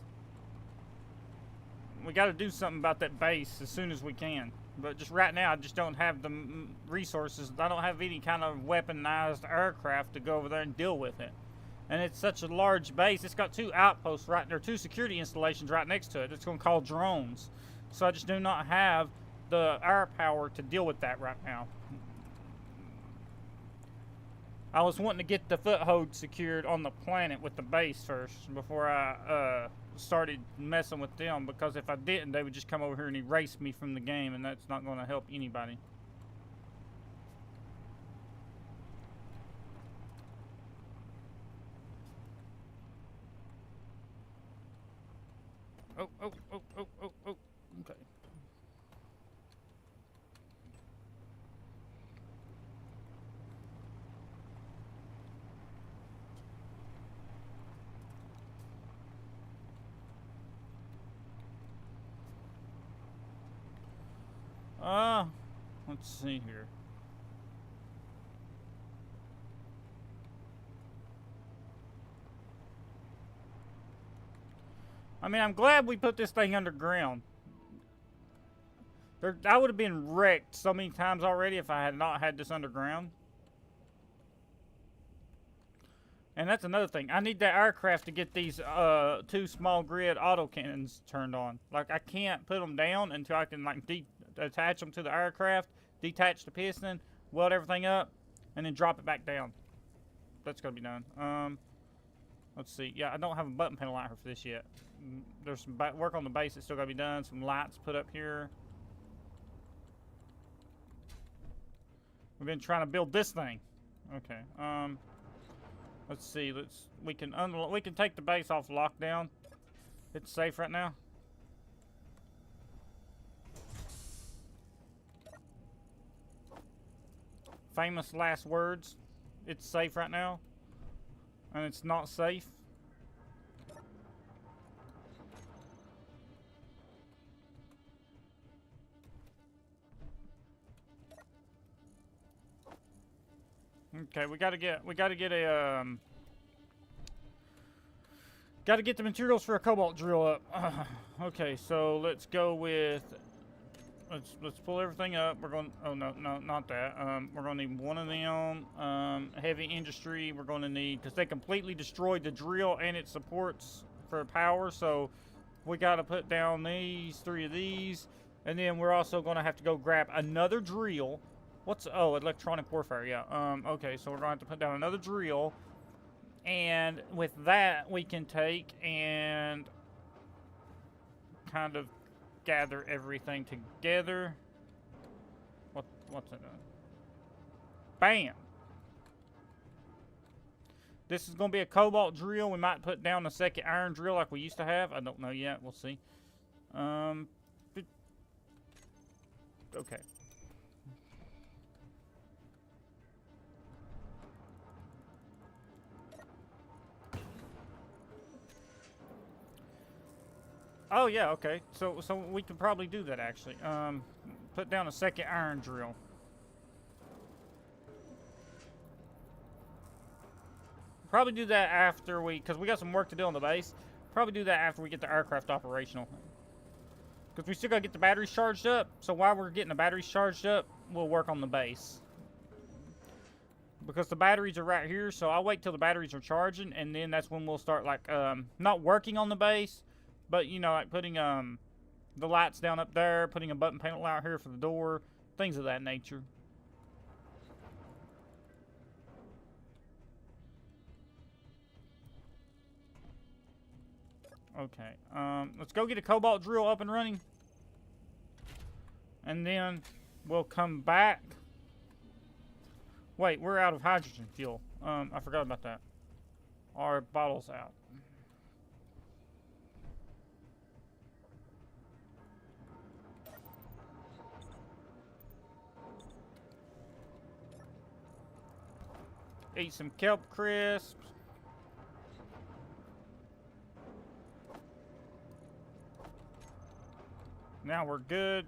Speaker 2: We got to do something about that base as soon as we can. But just right now, I just don't have the resources. I don't have any kind of weaponized aircraft to go over there and deal with it. And it's such a large base. It's got 2 outposts right there, 2 security installations right next to it. It's going to call drones. So I just do not have the air power to deal with that right now. I was wanting to get the foothold secured on the planet with the base first before I started messing with them, because if I didn't, they would just come over here and erase me from the game, and that's not going to help anybody. Oh, oh, oh, oh, oh, oh. Okay. Let's see here. I mean, I'm glad we put this thing underground. I would have been wrecked so many times already if I had not had this underground. And that's another thing. I need that aircraft to get these 2 small grid autocannons turned on. Like, I can't put them down until I can, like, attach them to the aircraft, detach the piston, weld everything up, and then drop it back down. That's going to be done. Let's see. Yeah, I don't have a button panel out here for this yet. There's some work on the base that's still got to be done. Some lights put up here. We've been trying to build this thing. Okay. Let's see. We can take the base off lockdown. It's safe right now. Famous last words. It's safe right now. And it's not safe. Okay, we gotta get the materials for a cobalt drill up. Okay, so let's go with let's pull everything up. We're going, oh no, not that. We're gonna need one of them. Heavy industry. We're gonna need, because they completely destroyed the drill and its supports for power. So we gotta put down these 3 of these, and then we're also gonna have to go grab another drill. Oh, electronic warfare, yeah. Okay, so we're going to have to put down another drill. And with that, we can take and kind of gather everything together. What's it doing? Bam! This is going to be a cobalt drill. We might put down a second iron drill like we used to have. I don't know yet. We'll see. Okay. Oh yeah, okay. So we could probably do that actually. Put down a second iron drill. Probably do that after because we got some work to do on the base. Probably do that after we get the aircraft operational. Because we still gotta get the batteries charged up. So while we're getting the batteries charged up, we'll work on the base. Because the batteries are right here, so I'll wait till the batteries are charging, and then that's when we'll start like not working on the base. But, you know, like putting the lights down up there, putting a button panel out here for the door, things of that nature. Okay, let's go get a cobalt drill up and running. And then we'll come back. Wait, we're out of hydrogen fuel. I forgot about that. Our bottle's out. Eat some kelp crisps. Now we're good.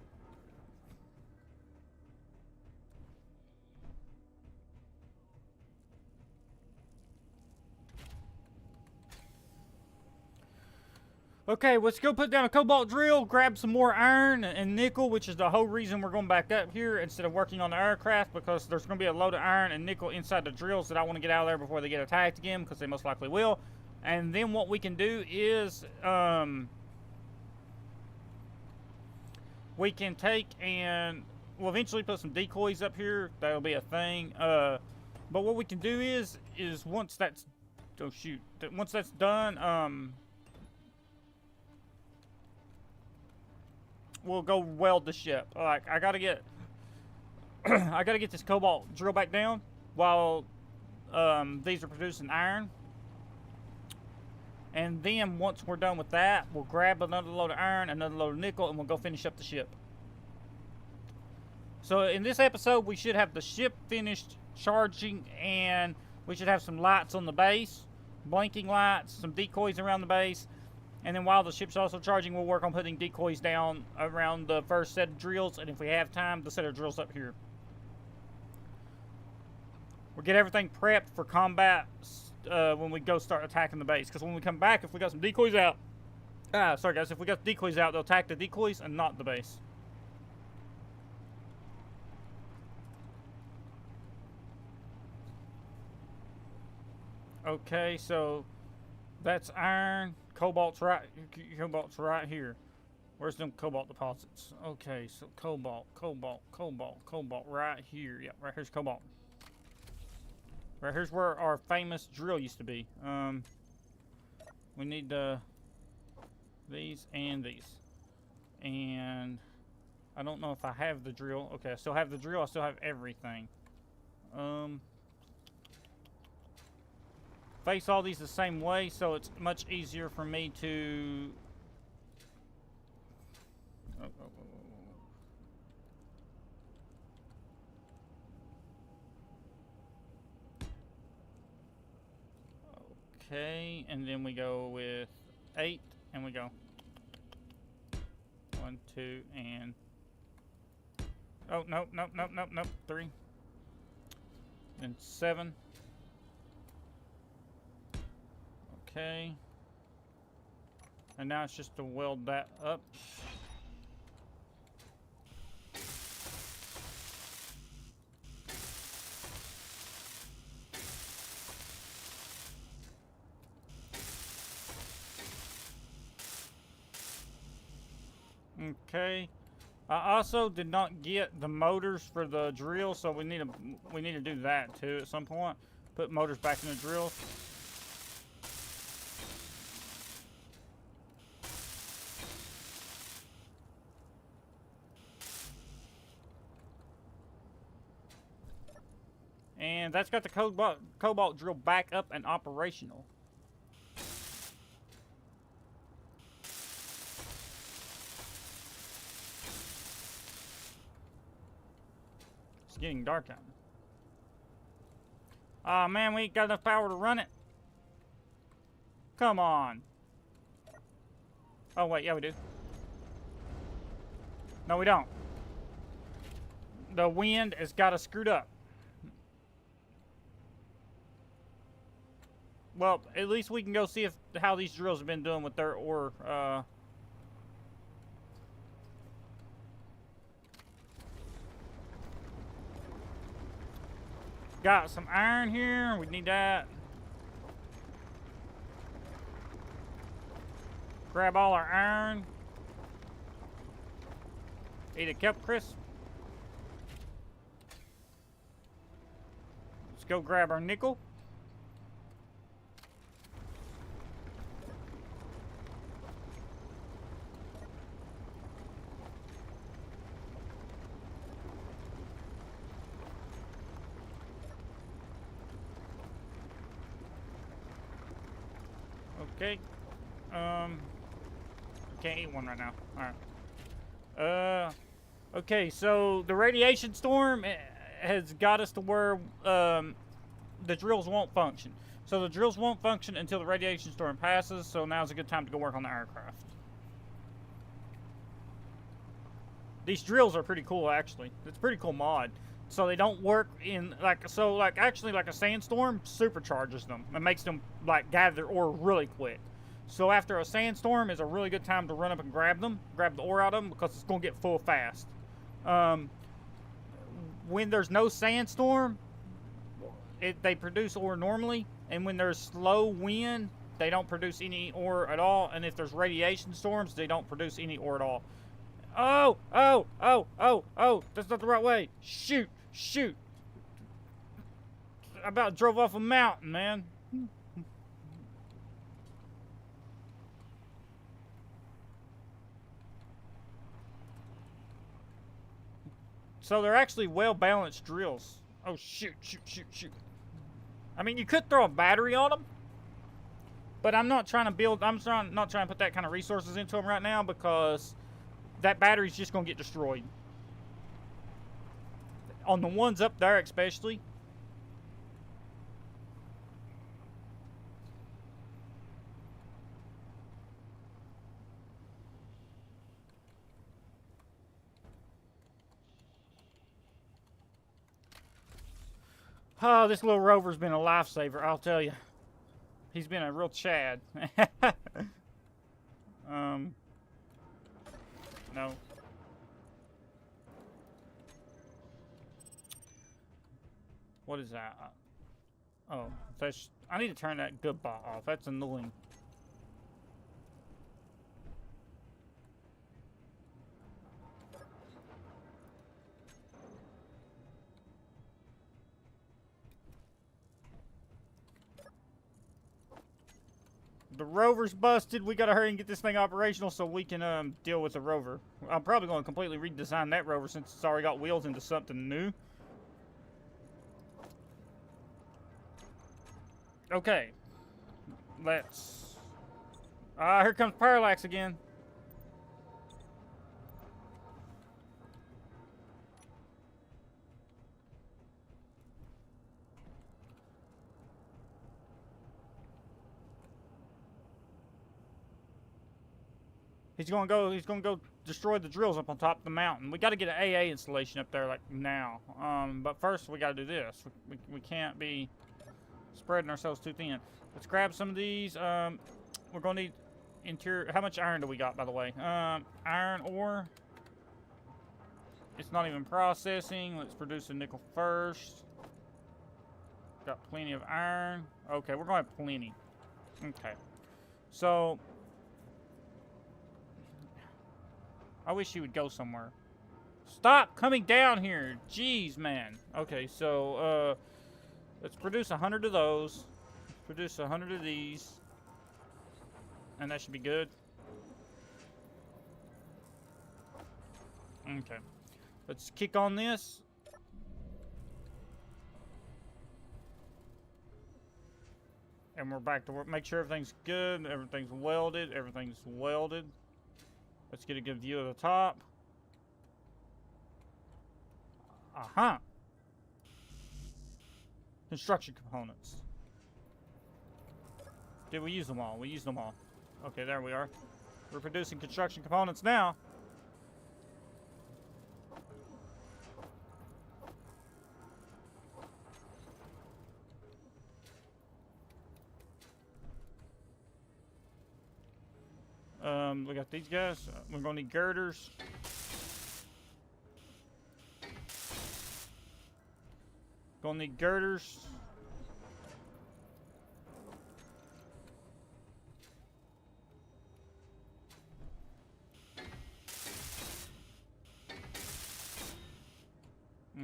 Speaker 2: Okay, let's go put down a cobalt drill, grab some more iron and nickel, which is the whole reason we're going back up here instead of working on the aircraft, because there's going to be a load of iron and nickel inside the drills that I want to get out of there before they get attacked again, because they most likely will. And then what we can do is we can take and we'll eventually put some decoys up here. That'll be a thing. But what we can do is once that's once that's done, we'll go weld the ship. Like I gotta get I gotta get this cobalt drill back down while these are producing iron. And then once we're done with that, we'll grab another load of iron, another load of nickel, and we'll go finish up the ship. So in this episode, we should have the ship finished charging, and we should have some lights on the base, blinking lights, some decoys around the base. And then while the ship's also charging, we'll work on putting decoys down around the first set of drills, and if we have time, the set of drills up here. We'll get everything prepped for combat when we go start attacking the base. Because when we come back, if we got some decoys out... sorry guys, if we got decoys out, they'll attack the decoys and not the base. Okay, so that's iron. Cobalt's right here. Where's them cobalt deposits? Okay, so cobalt right here. Yep, right here's cobalt. Right here's where our famous drill used to be. We need these and these. And I don't know if I have the drill. Okay, I still have the drill. I still have everything. Face all these the same way, so it's much easier for me to... Okay, and then we go with 8, and we go 1, 2, and... Oh, nope, 3. Then 7. Okay. And now it's just to weld that up. Okay. I also did not get the motors for the drill, so we need to do that too at some point. Put motors back in the drill. And that's got the cobalt drill back up and operational. It's getting dark out. Aw, man, we ain't got enough power to run it. Come on. Oh, wait, yeah, we do. No, we don't. The wind has got us screwed up. Well, at least we can go see how these drills have been doing with their ore. Got some iron here. We need that. Grab all our iron. Eat a kelp crisp. Let's go grab our nickel. Okay. Can't eat one right now. Alright. Okay, so the radiation storm has got us to where the drills won't function. So the drills won't function until the radiation storm passes, so now's a good time to go work on the aircraft. These drills are pretty cool, actually. It's a pretty cool mod. So they don't work in, actually like a sandstorm supercharges them. It makes them, gather ore really quick. So after a sandstorm is a really good time to run up and grab the ore out of them, because it's going to get full fast. When there's no sandstorm, they produce ore normally, and when there's slow wind, they don't produce any ore at all, and if there's radiation storms, they don't produce any ore at all. Oh, oh, oh, oh, oh. That's not the right way. Shoot, shoot. I about drove off a mountain, man. So they're actually well-balanced drills. Oh, shoot, shoot, shoot, shoot. I mean, you could throw a battery on them, but I'm not trying to build, not trying to put that kind of resources into them right now because that battery's just going to get destroyed. On the ones up there especially. Oh, this little rover's been a lifesaver, I'll tell you. He's been a real Chad. No. What is that? Oh, that's... I need to turn that goodbye off. That's annoying. The rover's busted. We gotta hurry and get this thing operational so we can deal with the rover. I'm probably gonna completely redesign that rover since it's already got wheels into something new. Okay. Let's... here comes Parallax again. He's gonna go destroy the drills up on top of the mountain. We gotta get an AA installation up there like now. But first we gotta do this. We can't be spreading ourselves too thin. Let's grab some of these. We're gonna need interior. How much iron do we got, by the way? Iron ore. It's not even processing. Let's produce a nickel first. Got plenty of iron. Okay, we're gonna have plenty. Okay. So I wish you would go somewhere. Stop coming down here. Jeez, man. Okay, so, let's produce 100 of those. Let's produce 100 of these. And that should be good. Okay. Let's kick on this. And we're back to work. Make sure everything's good. Everything's welded. Everything's welded. Let's get a good view of the top. Uh-huh. Construction components. Did we use them all? We used them all. Okay, there we are. We're producing construction components now. We got these guys. We're gonna need girders. Gonna need girders.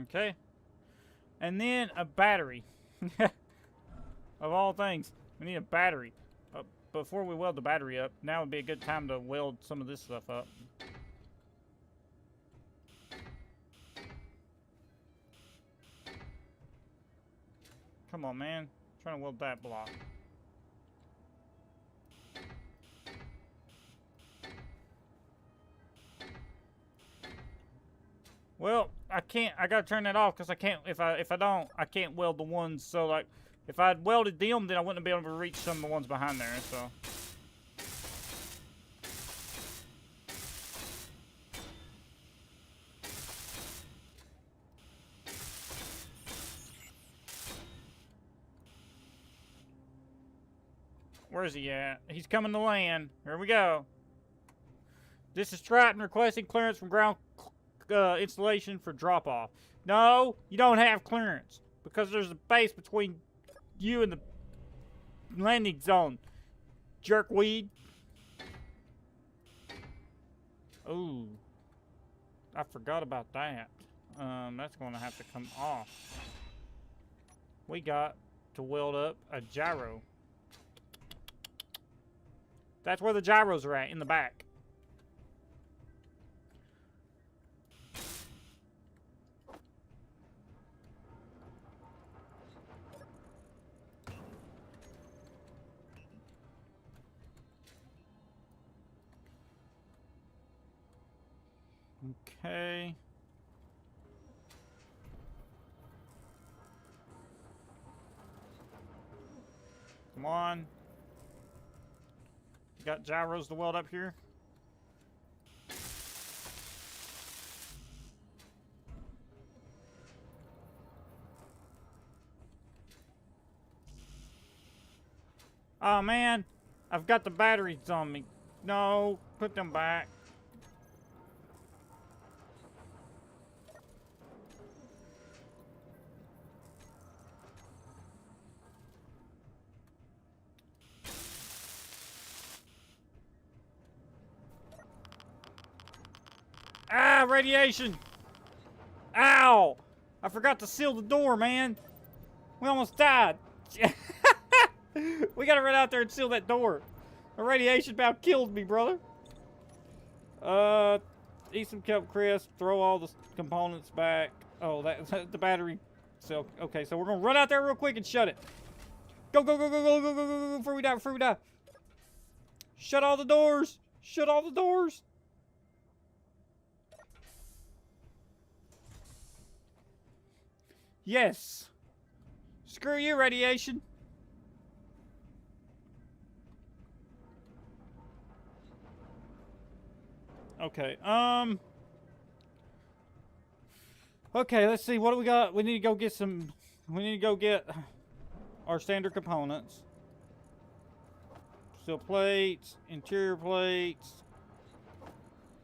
Speaker 2: Okay. And then a battery. Of all things, we need a battery. Before we weld the battery up, now would be a good time to weld some of this stuff up. Come on, man. I'm trying to weld that block. Well, I can't. I gotta turn that off because I can't. If I don't, I can't weld the ones. So like, if I'd welded them, then I wouldn't be able to reach some of the ones behind there. So. Where is he at? He's coming to land. Here we go. This is Triton requesting clearance from ground installation for drop-off. No, you don't have clearance because there's a base between you and the landing zone. Jerkweed. Ooh. I forgot about that. That's going to have to come off. We got to weld up a gyro. That's where the gyros are at, in the back. Okay. Come on. You got gyros to weld up here? Oh man, I've got the batteries on me. No, put them back. Ah, radiation! Ow! I forgot to seal the door, man. We almost died. We gotta run out there and seal that door. The radiation about killed me, brother. Eat some kelp crisp. Throw all the components back. Oh, that's the battery cell. Okay, so we're gonna run out there real quick and shut it. Go, go, go, go, go, go, go, go, go, before we die, before we die. Shut all the doors. Shut all the doors. Yes. Screw you, radiation. Okay, okay, let's see, what do we got? We need to go get some, we need to go get our standard components. Steel plates, interior plates.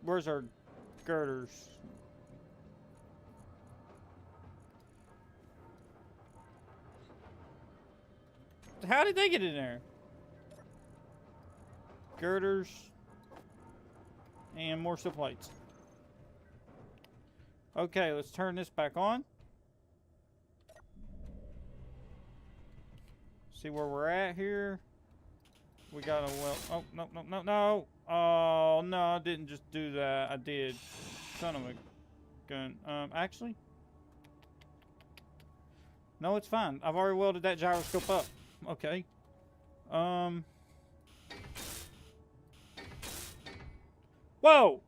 Speaker 2: Where's our girders? How did they get in there? Girders. And more steel plates. Okay, let's turn this back on. See where we're at here. We got a well. Oh, no, no, no, no. Oh, no, I didn't just do that. I did. Son of a gun. Actually. No, it's fine. I've already welded that gyroscope up. Okay. Whoa!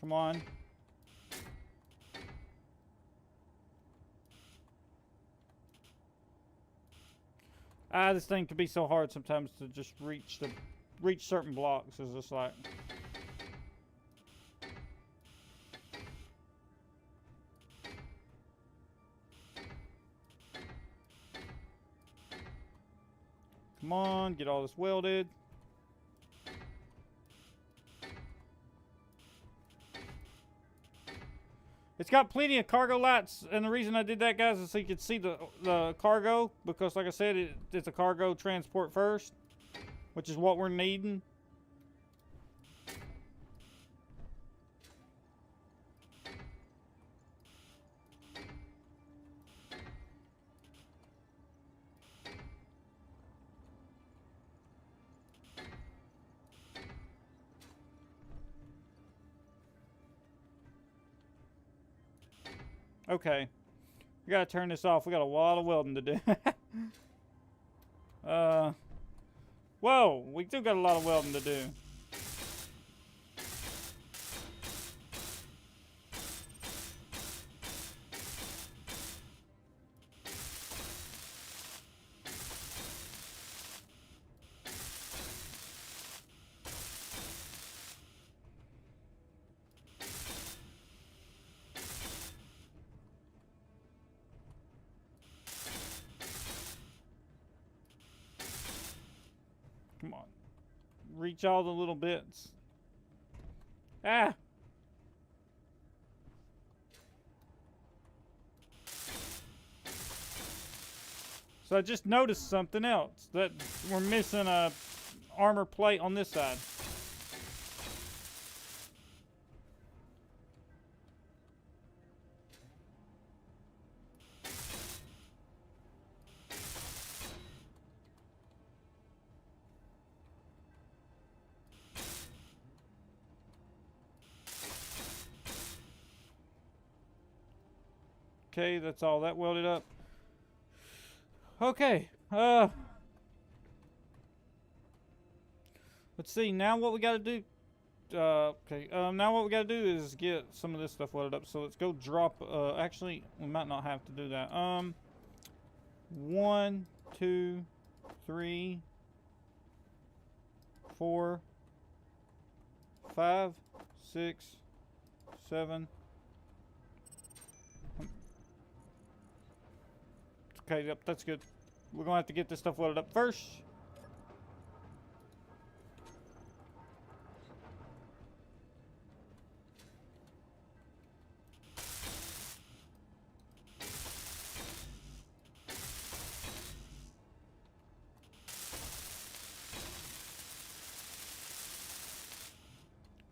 Speaker 2: Come on. This thing can be so hard sometimes to just reach certain blocks. It's just like. Come on, get all this welded. It's got plenty of cargo lights, and the reason I did that, guys, is so you could see the cargo, because like I said, it's a cargo transport first, which is what we're needing. Okay. We gotta turn this off. We got a lot of welding to do. Whoa! We still got a lot of welding to do. reach all the little bits. Ah! So I just noticed something else. That we're missing a armor plate on this side. Okay, that's all that welded up. Okay, let's see, now what we gotta do, now what we gotta do is get some of this stuff welded up, so let's go drop, actually, we might not have to do that, 1, 2, 3, 4, 5, 6, 7, okay, yep, that's good. We're gonna have to get this stuff welded up first.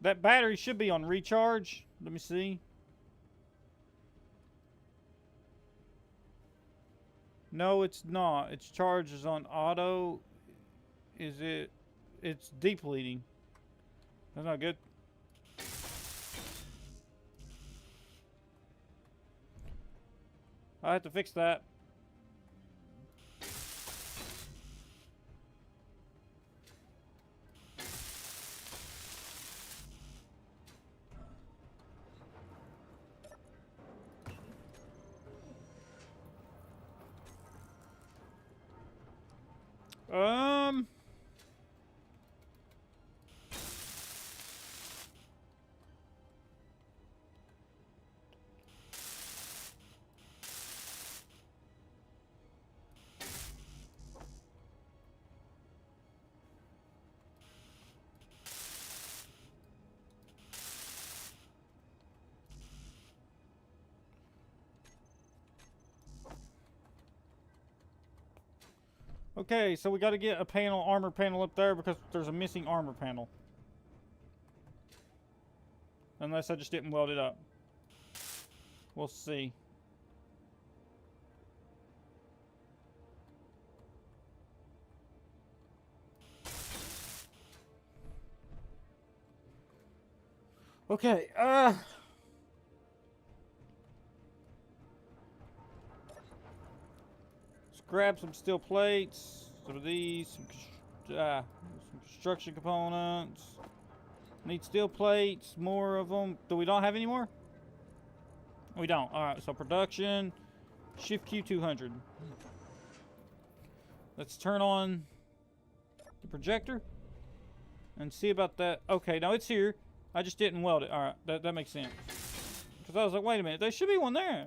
Speaker 2: That battery should be on recharge. Let me see. No, it's not. Its charge is on auto. Is it? It's depleting. That's not good. I have to fix that. Okay, so we got to get a panel, armor panel up there because there's a missing armor panel. Unless I just didn't weld it up. We'll see. Okay, let's grab some steel plates, some of these, some construction components. Need steel plates, more of them. Do we not have any more? We don't. Alright, so production, shift Q200. Let's turn on the projector and see about that. Okay, now it's here. I just didn't weld it. Alright, that makes sense. Because I was like, wait a minute, there should be one there.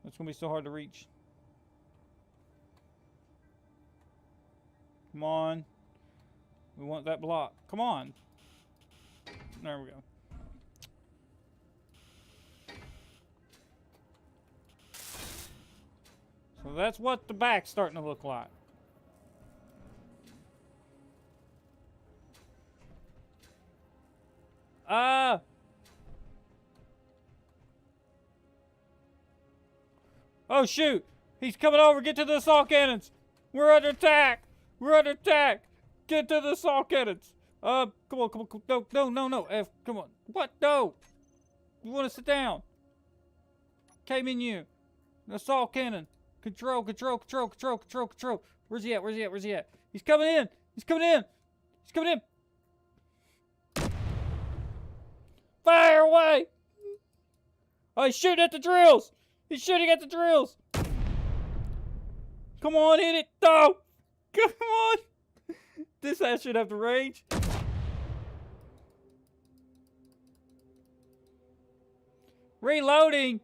Speaker 2: It's gonna be so hard to reach. Come on. We want that block. Come on. There we go. So that's what the back's starting to look like. Oh shoot! He's coming over! Get to the assault cannons! We're under attack! We're under attack! Get to the assault cannons! Come on, come on, no, F, come on. What? No! You wanna sit down? K menu. Assault cannon. Control. Where's he at? He's coming in! He's coming in! Fire away! Oh, he's shooting at the drills! He's shooting at the drills! Come on, hit it! No! Come on! This ass should have the range. Reloading!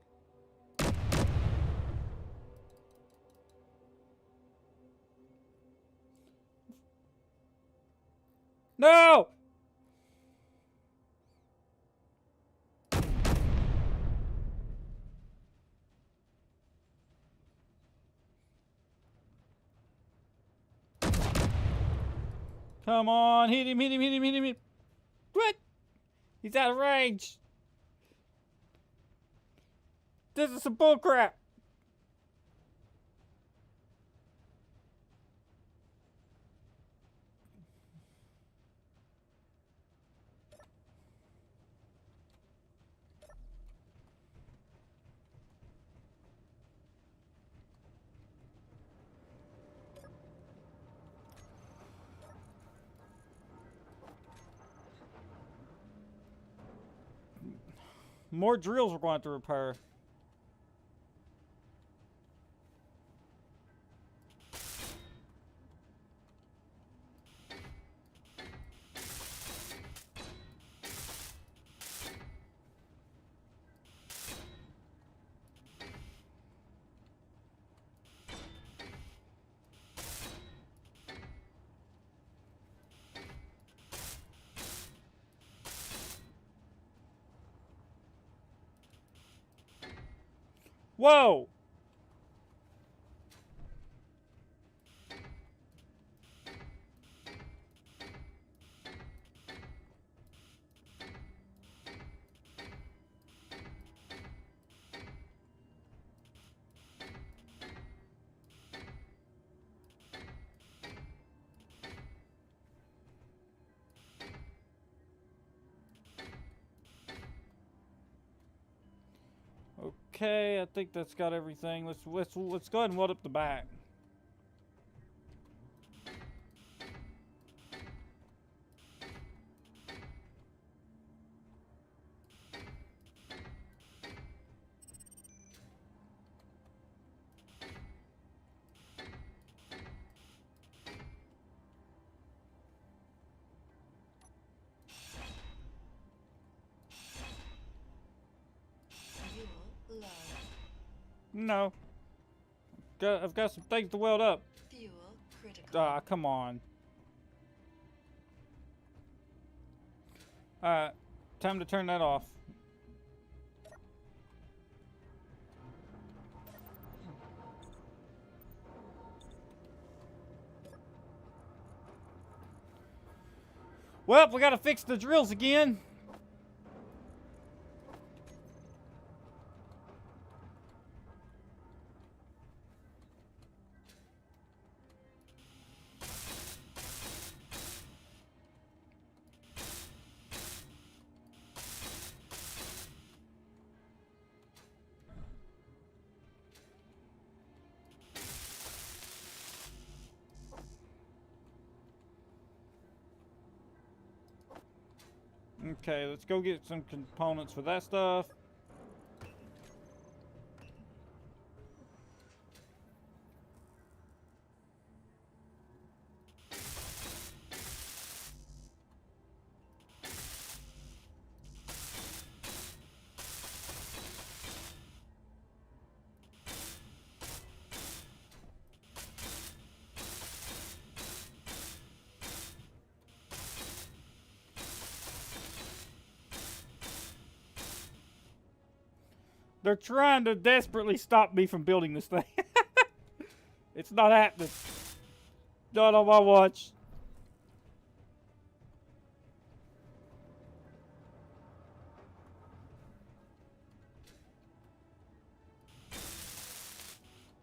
Speaker 2: No! Come on, hit him, hit him, hit him, hit him. What? He's out of range. This is some bullcrap. More drills we're going to have to repair. Whoa! Okay, I think that's got everything. Let's go ahead and weld up the back.
Speaker 3: Fuel low.
Speaker 2: No. I've got some things to weld up.
Speaker 3: Fuel critical.
Speaker 2: Ah, come on. Alright, time to turn that off. Well, we gotta fix the drills again. Okay, let's go get some components for that stuff. They're trying to desperately stop me from building this thing. It's not happening. Not on my watch.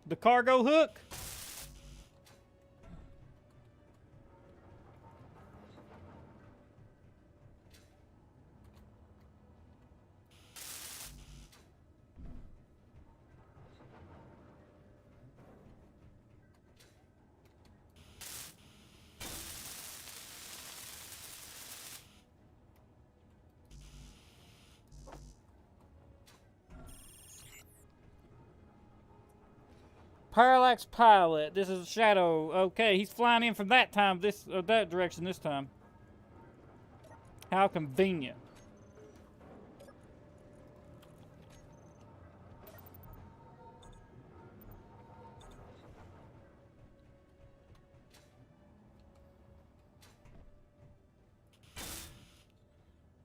Speaker 2: The cargo hook? Parallax pilot. This is Shadow. Okay, he's flying in from that time. That direction this time. How convenient.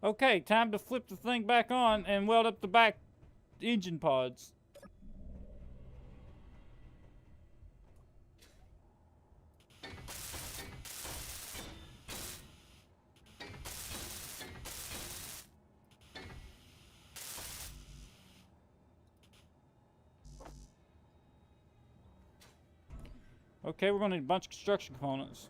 Speaker 2: Okay, time to flip the thing back on and weld up the back engine pods. Okay, we're gonna need a bunch of construction components.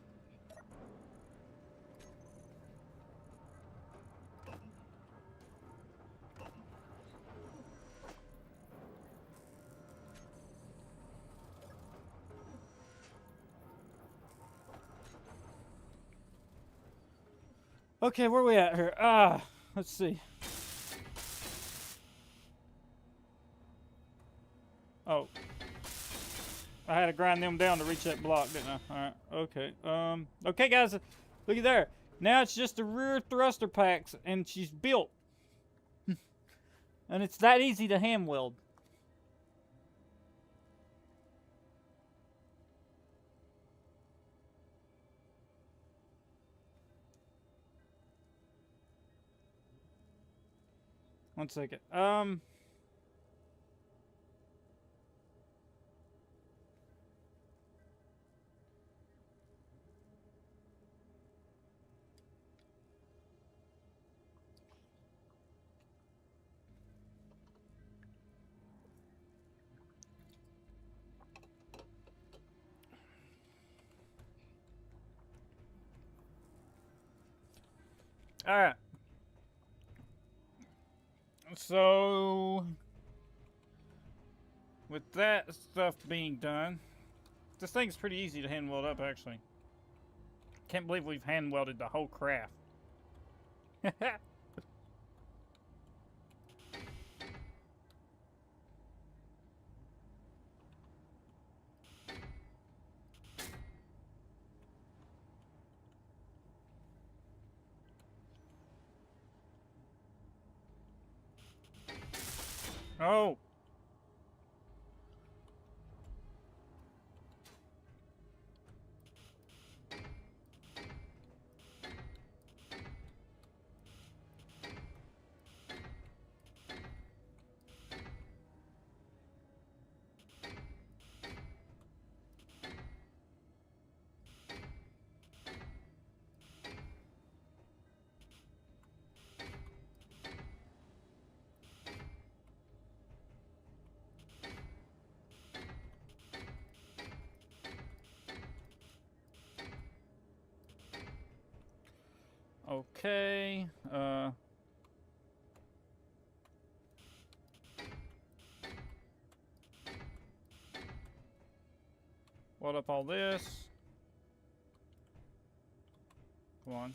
Speaker 2: Okay, where are we at here? Let's see. Oh. I had to grind them down to reach that block, didn't I? Alright, okay. Okay, guys, look at there. Now it's just the rear thruster packs, and she's built. And it's that easy to hand weld. One second. Alright. So, with that stuff being done, this thing's pretty easy to hand weld up, actually. Can't believe we've hand welded the whole craft. Oh. Okay, weld up all this. Come on.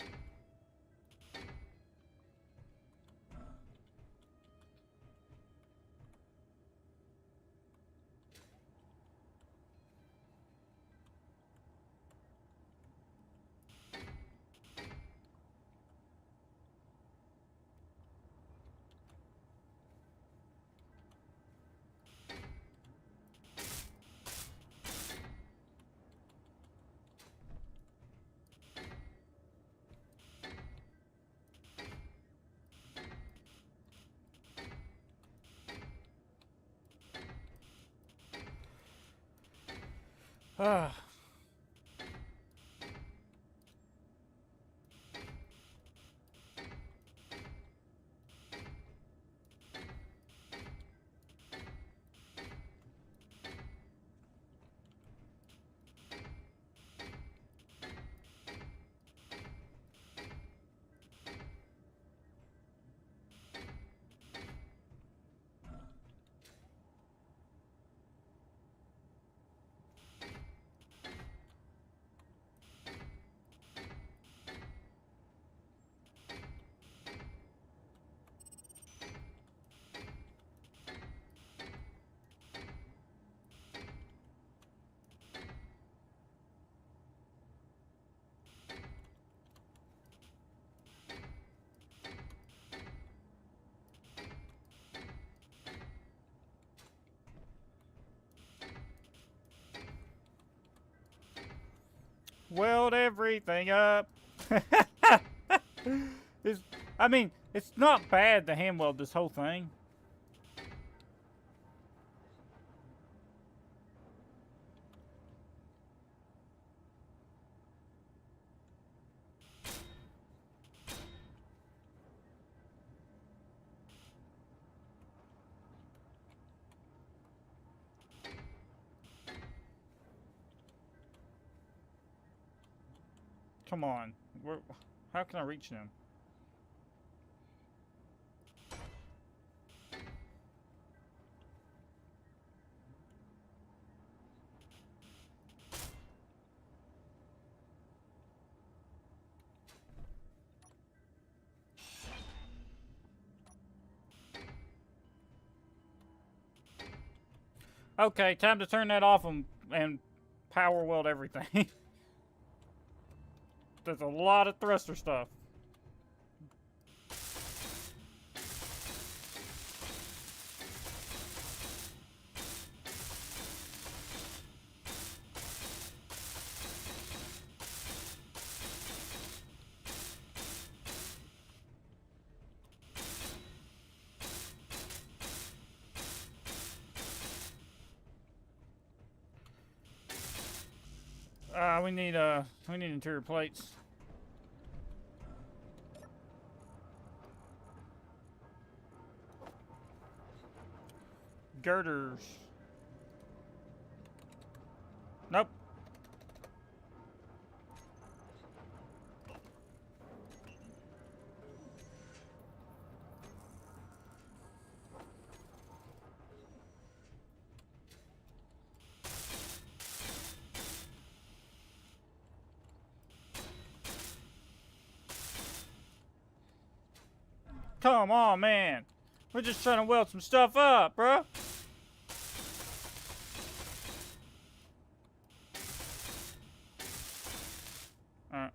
Speaker 2: Ah. Weld everything up. I mean, It's not bad to hand weld this whole thing. Come on. How can I reach them? Okay, time to turn that off and power weld everything. There's a lot of thruster stuff. We need interior plates. Girders. Nope. Come on, man. We're just trying to weld some stuff up, bro. Alright.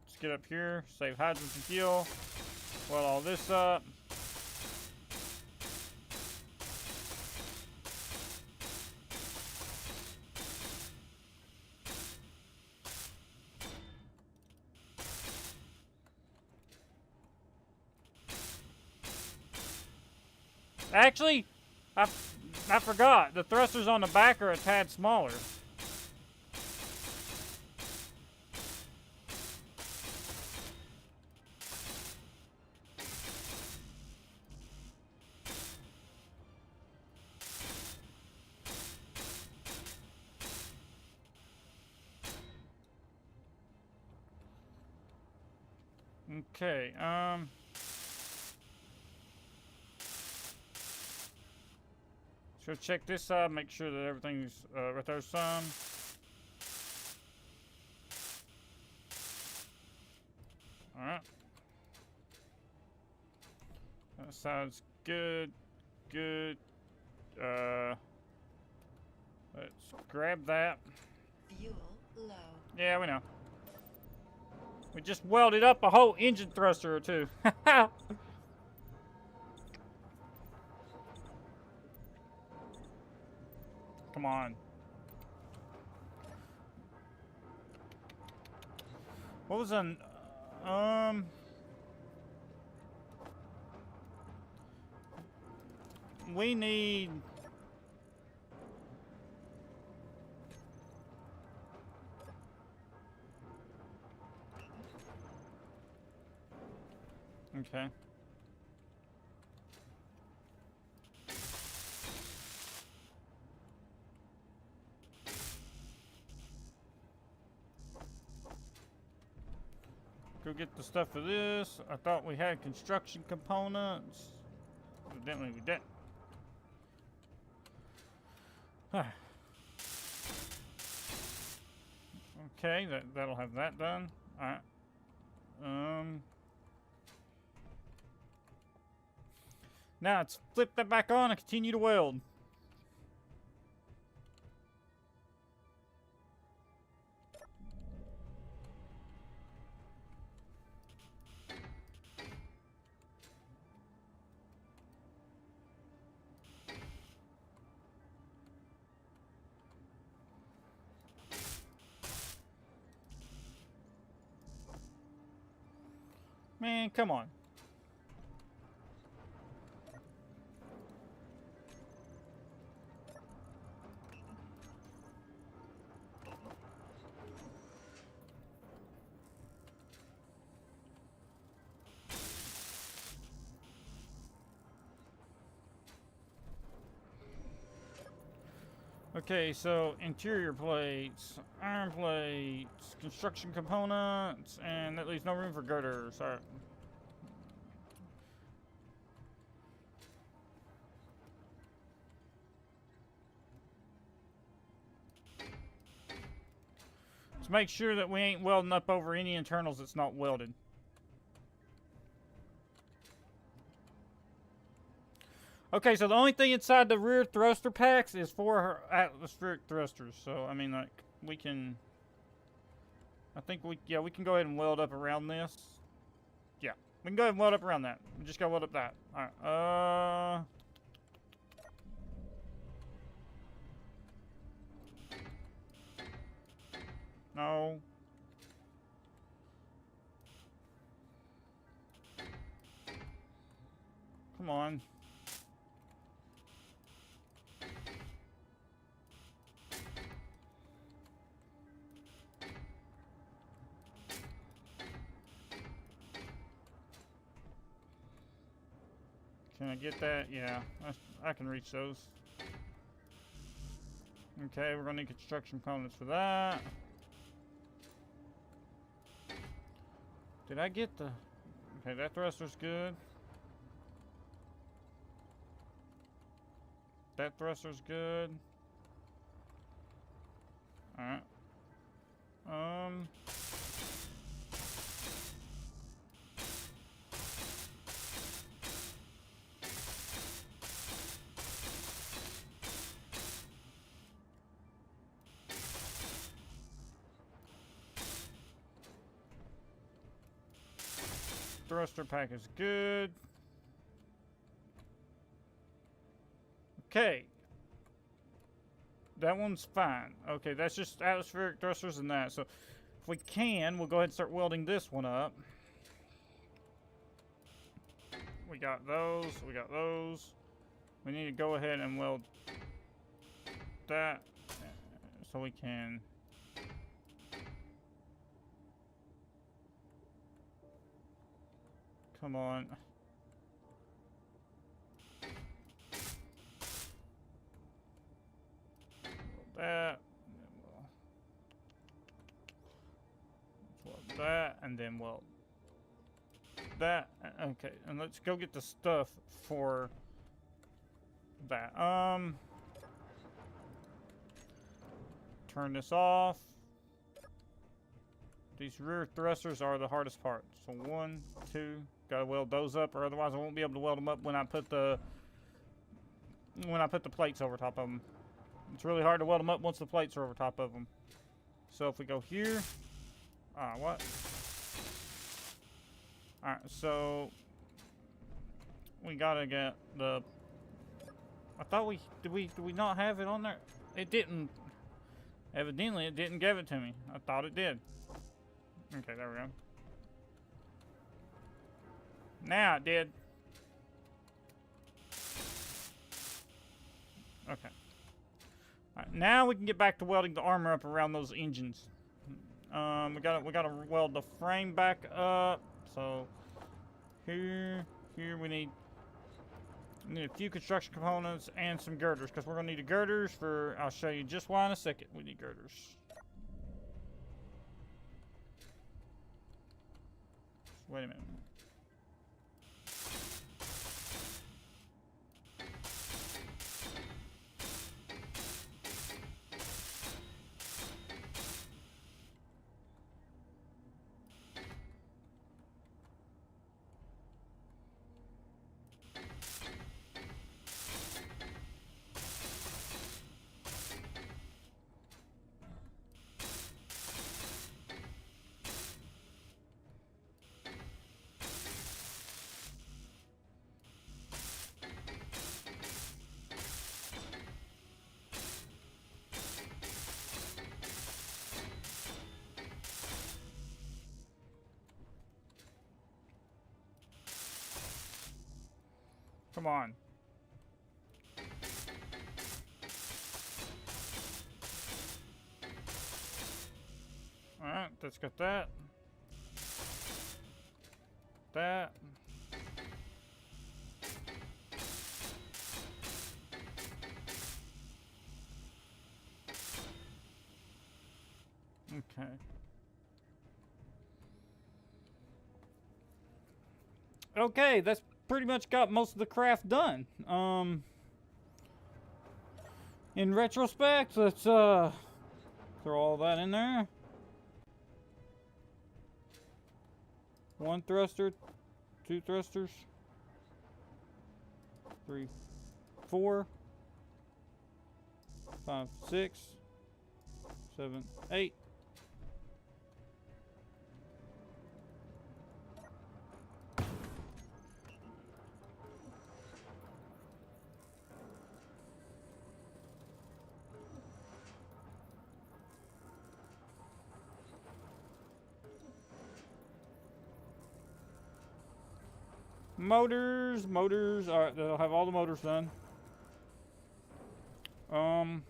Speaker 2: Let's get up here. Save hydrogen fuel. Weld all this up. Actually, I forgot. The thrusters on the back are a tad smaller. Okay, so check this side, make sure that everything's right there some. Alright. That side's good. Good. Let's grab that.
Speaker 3: Fuel low.
Speaker 2: Yeah, we know. We just welded up a whole engine thruster or two. Come on. What was an we need okay. Go get the stuff for this. I thought we had construction components. Evidently we didn't. Okay, that'll have that done. Alright. Now let's flip that back on and continue to weld. Man, come on. Okay, so interior plates, iron plates, construction components, and that leaves no room for girders. Alright. Let's make sure that we ain't welding up over any internals that's not welded. Okay, so the only thing inside the rear thruster packs is 4 atmospheric thrusters. So, I mean, like, we can... I think we can go ahead and weld up around this. Yeah, we can go ahead and weld up around that. We just gotta weld up that. Alright, no. Come on. Can I get that? Yeah, I can reach those. Okay, we're gonna need construction components for that. Did I get the... Okay, that thruster's good. That thruster's good. Alright. Thruster pack is good. Okay. That one's fine. Okay, that's just atmospheric thrusters and that. So, if we can, we'll go ahead and start welding this one up. We got those. We got those. We need to go ahead and weld that so we can... Come on. That. Weld that, and then weld that. Okay, and let's go get the stuff for that. Turn this off. These rear thrusters are the hardest part. So 1, 2, gotta weld those up, or otherwise I won't be able to weld them up when I put the plates over top of them. It's really hard to weld them up once the plates are over top of them. So if we go here, what? All right, so we gotta get the. I thought did we not have it on there? It didn't. Evidently, it didn't give it to me. I thought it did. Okay, there we go. Now it did. Okay. Alright, now we can get back to welding the armor up around those engines. We gotta weld the frame back up. So here we need a few construction components and some girders, because we're gonna need the girders for. I'll show you just why in a second. We need girders. Wait a minute. Come on. Alright, let's get that. That. Okay. Okay, that's pretty much got most of the craft done. In retrospect, let's throw all that in there. 1 thruster, 2 thrusters, 3, 4, 5, 6, 7, 8. Motors. All right, they'll have all the motors done. Come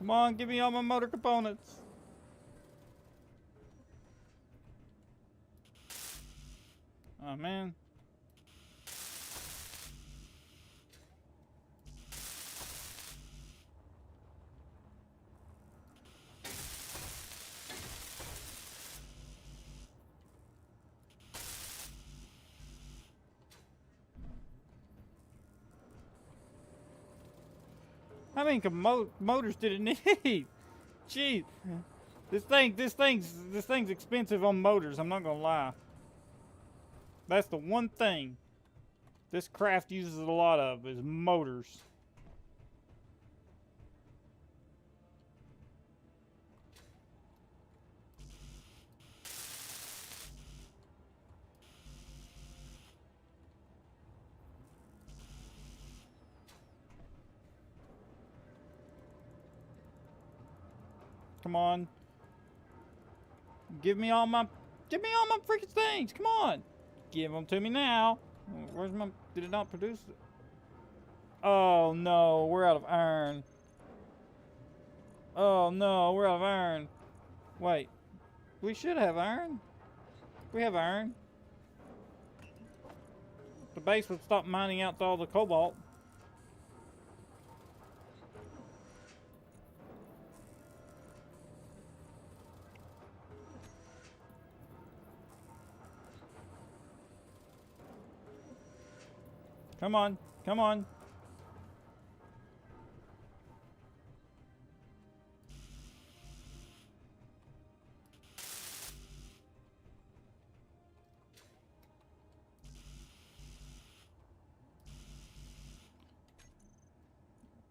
Speaker 2: on, give me all my motor components. Oh, man. How many motors did it need? Jeez. This thing's expensive on motors, I'm not gonna lie. That's the one thing this craft uses a lot of, is motors. Come on. Give me all my freaking things. Come on. Give them to me now. Where's my... Did it not produce it? Oh, no. We're out of iron. Oh, no. We're out of iron. Wait. We should have iron. We have iron. The base would stop mining out all the cobalt. Come on, come on.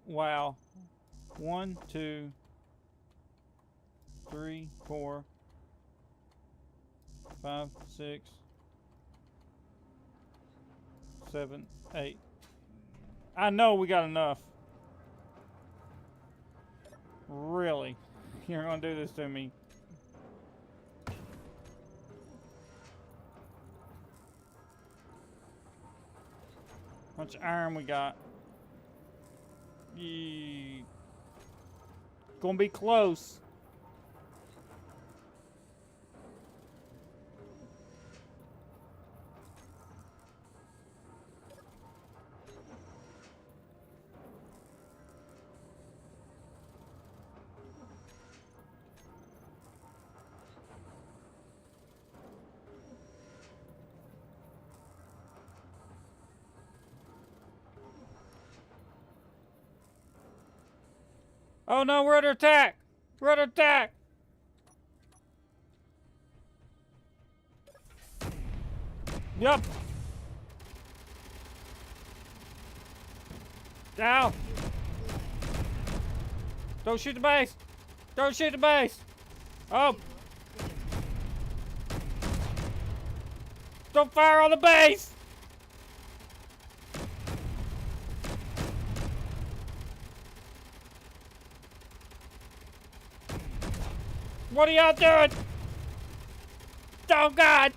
Speaker 2: Wow. 1, 2, 3, 4, 5, 6, 7, 8. I know we got enough. Really? You're gonna do this to me? How much iron we got? Gonna be close. Oh no, we're under attack! We're under attack! Yup! Ow! Don't shoot the base! Don't shoot the base! Oh! Don't fire on the base! What are y'all doing? Oh God!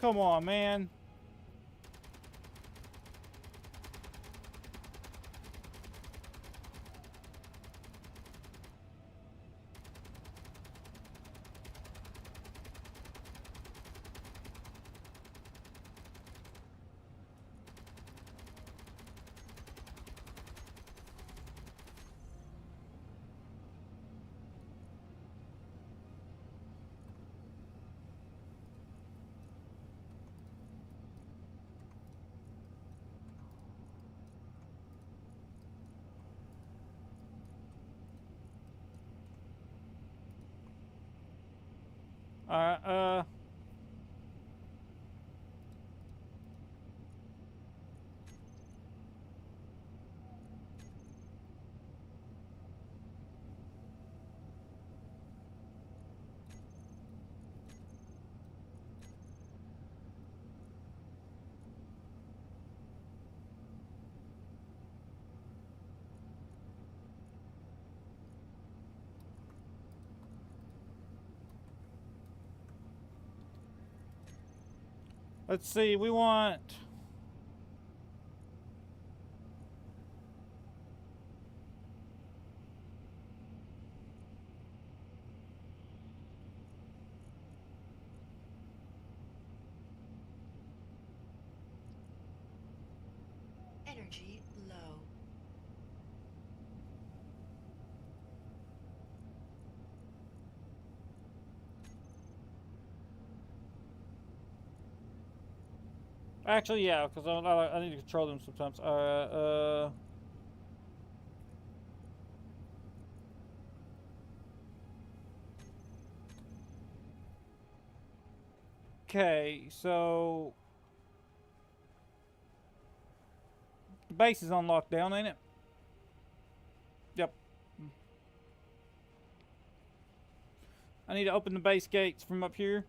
Speaker 2: Come on, man. Alright, let's see, we want...
Speaker 3: Energy low.
Speaker 2: Actually, yeah, because I need to control them sometimes. Okay, so... The base is on lockdown, ain't it? Yep. I need to open the base gates from up here.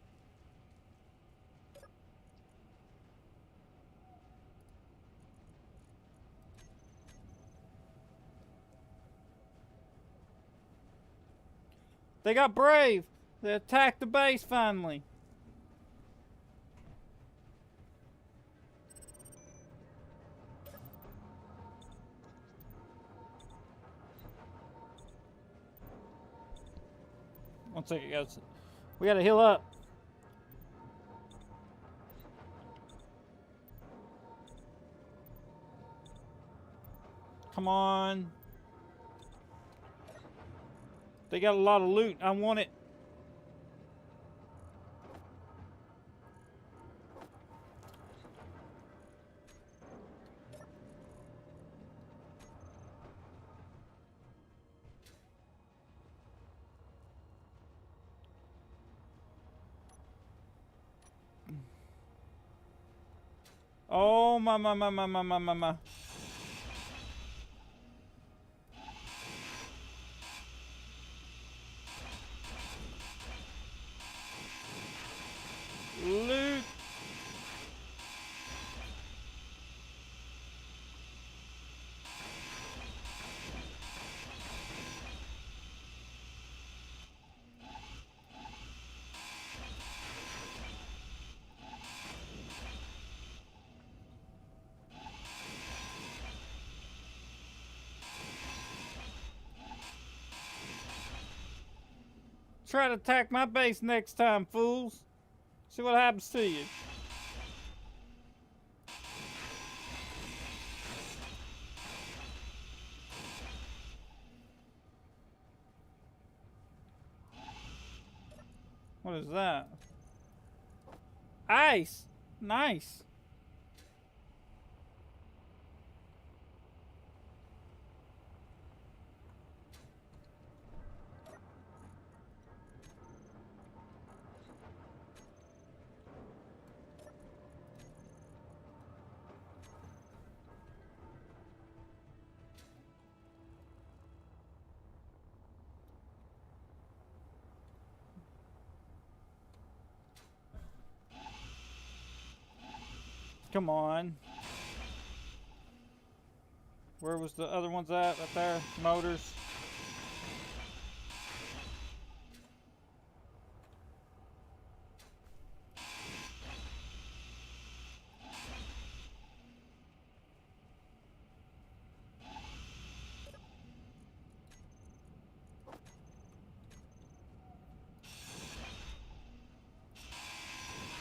Speaker 2: They got brave. They attacked the base finally. One second, guys. We gotta heal up. Come on. They got a lot of loot. I want it. Oh my. Loot. Try to attack my base next time, fools. See what happens to you. What is that? Ice! Nice. Come on. Where was the other ones at? Right there. Motors.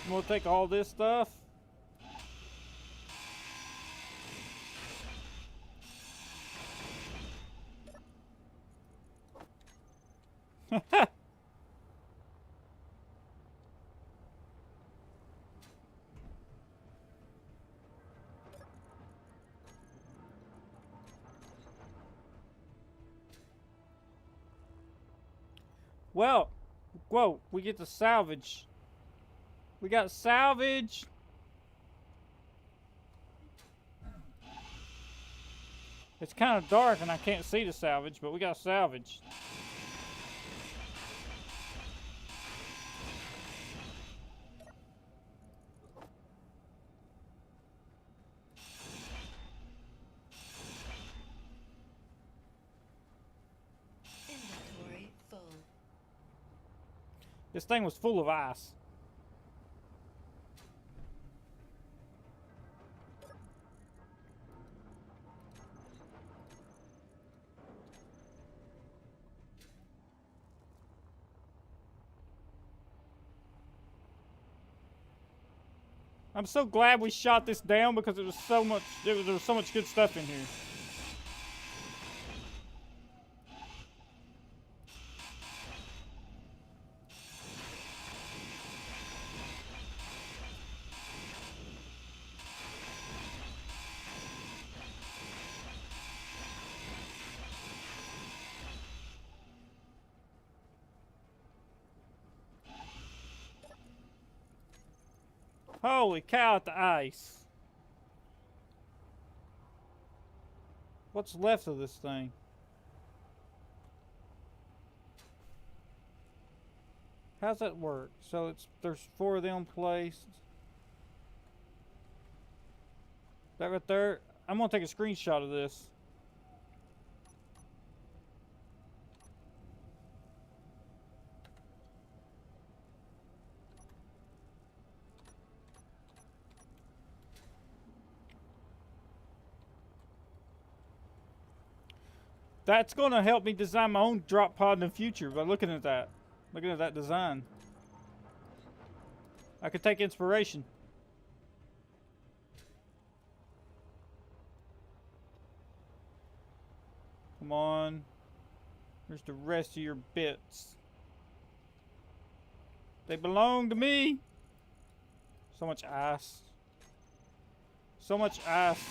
Speaker 2: We'll take all this stuff. Well, whoa, we get to salvage. We got salvage. It's kind of dark and I can't see the salvage, but we got salvage.
Speaker 3: Inventory full.
Speaker 2: This thing was full of ice. I'm so glad we shot this down because it was so much. There was so much good stuff in here. Holy cow at the ice. What's left of this thing? How's that work? So there's 4 of them placed. That right there. I'm gonna take a screenshot of this. That's going to help me design my own drop pod in the future by looking at that. Looking at that design. I could take inspiration. Come on. Here's the rest of your bits. They belong to me. So much ice. So much ice.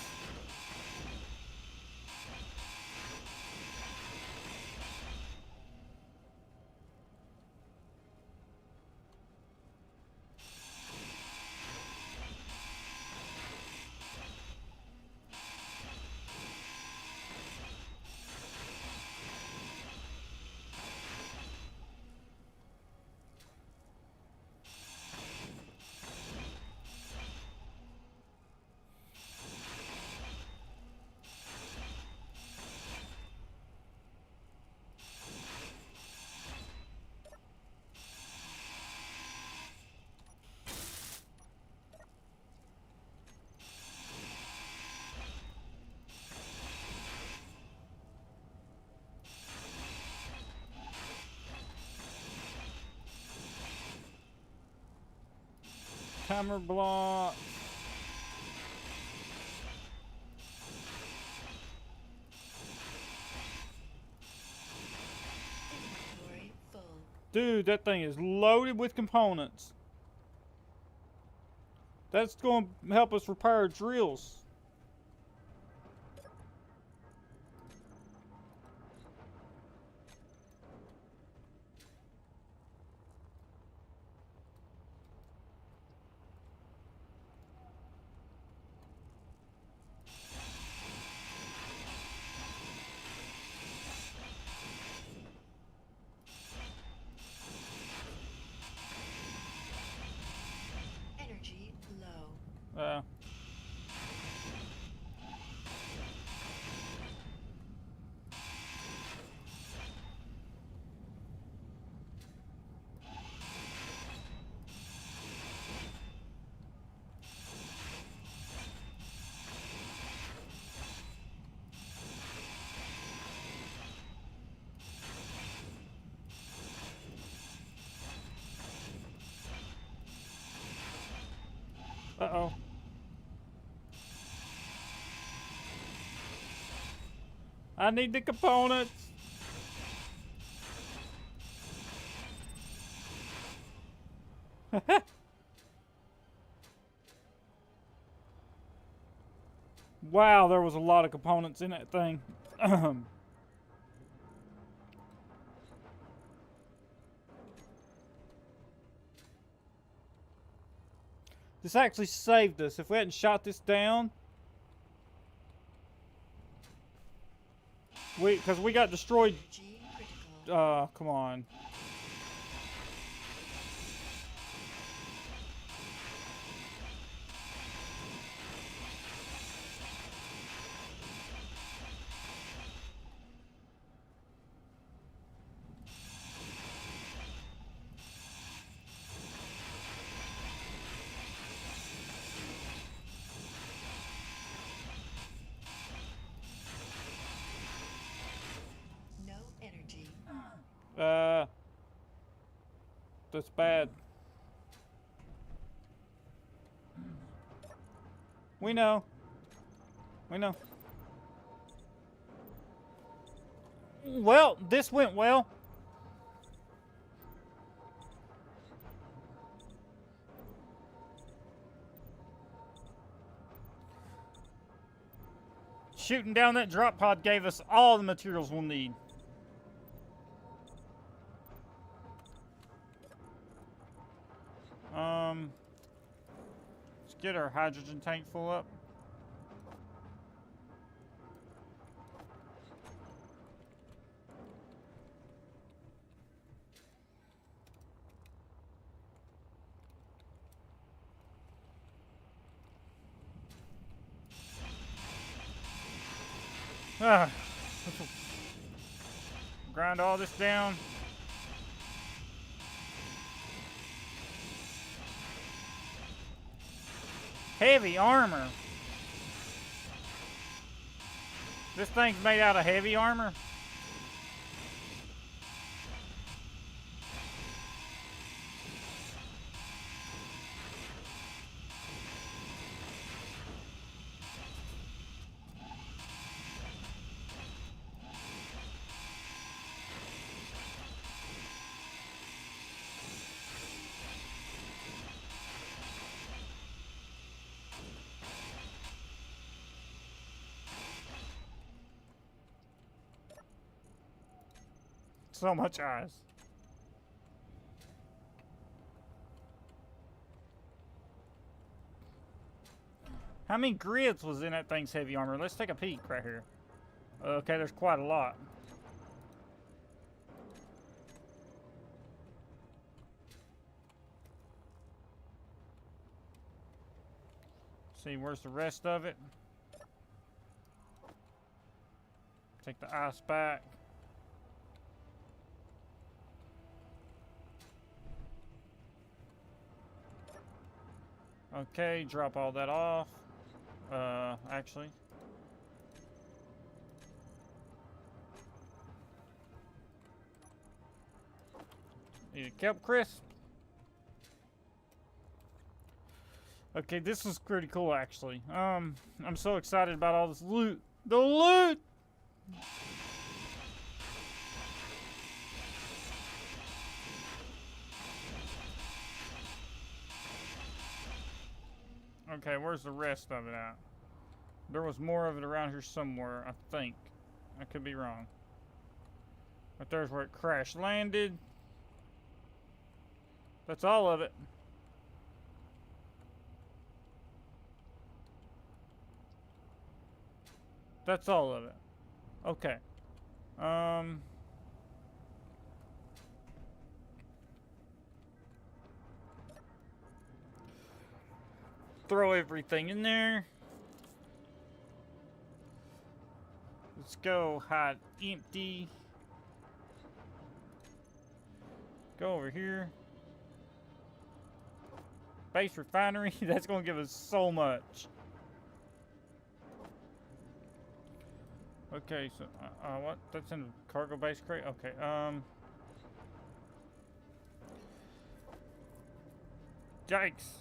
Speaker 2: Timer block.
Speaker 3: Inventory full.
Speaker 2: Dude, that thing is loaded with components. That's going to help us repair our drills.
Speaker 3: Energy low.
Speaker 2: Uh-oh. I need the components. Wow, there was a lot of components in that thing. This actually saved us. If we hadn't shot this down, because we got destroyed.
Speaker 3: Energy critical.
Speaker 2: Come on.
Speaker 3: No energy.
Speaker 2: That's bad. We know. We know. Well, this went well. Shooting down that drop pod gave us all the materials we'll need. Let's get our hydrogen tank full up. Grind all this down. Heavy armor. This thing's made out of heavy armor. So much eyes. How many grids was in that thing's heavy armor? Let's take a peek right here. Okay, there's quite a lot. See, where's the rest of it? Take the ice back. Okay, drop all that off. Actually. Need a kelp crisp. Okay, this is pretty cool actually. I'm so excited about all this loot. The loot! Okay, where's the rest of it at? There was more of it around here somewhere, I think. I could be wrong. But there's where it crash landed. That's all of it. That's all of it. Okay. Throw everything in there. Let's go hide empty. Go over here. Base refinery. That's going to give us so much. Okay, so what? That's in the cargo base crate. Okay. Yikes.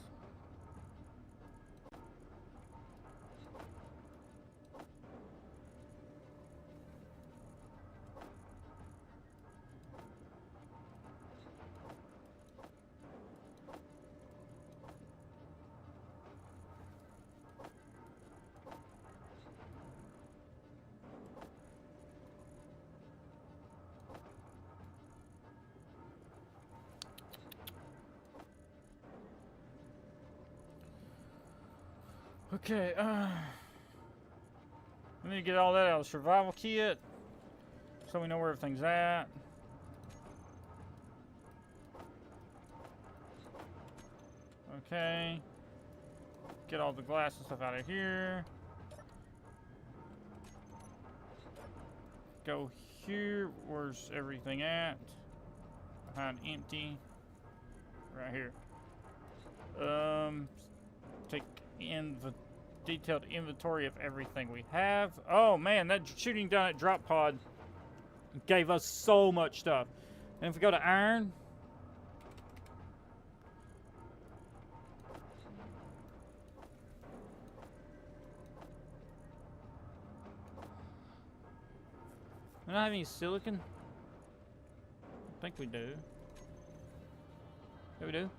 Speaker 2: Okay, we need to get all that out of the survival kit so we know where everything's at. Okay. Get all the glass and stuff out of here. Go here. Where's everything at? Behind empty. Right here. Take in the detailed inventory of everything we have. Oh man, that shooting down at drop pod gave us so much stuff. And if we go to iron, we don't have any silicon. I think we do. Yeah, we do.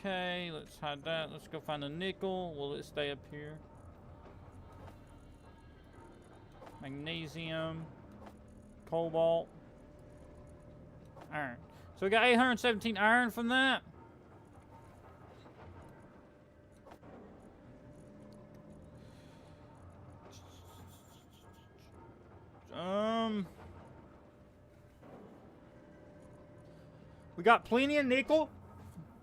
Speaker 2: Okay, let's hide that. Let's go find a nickel. Will it stay up here? Magnesium, cobalt, iron. So we got 817 iron from that. We got plenty of nickel.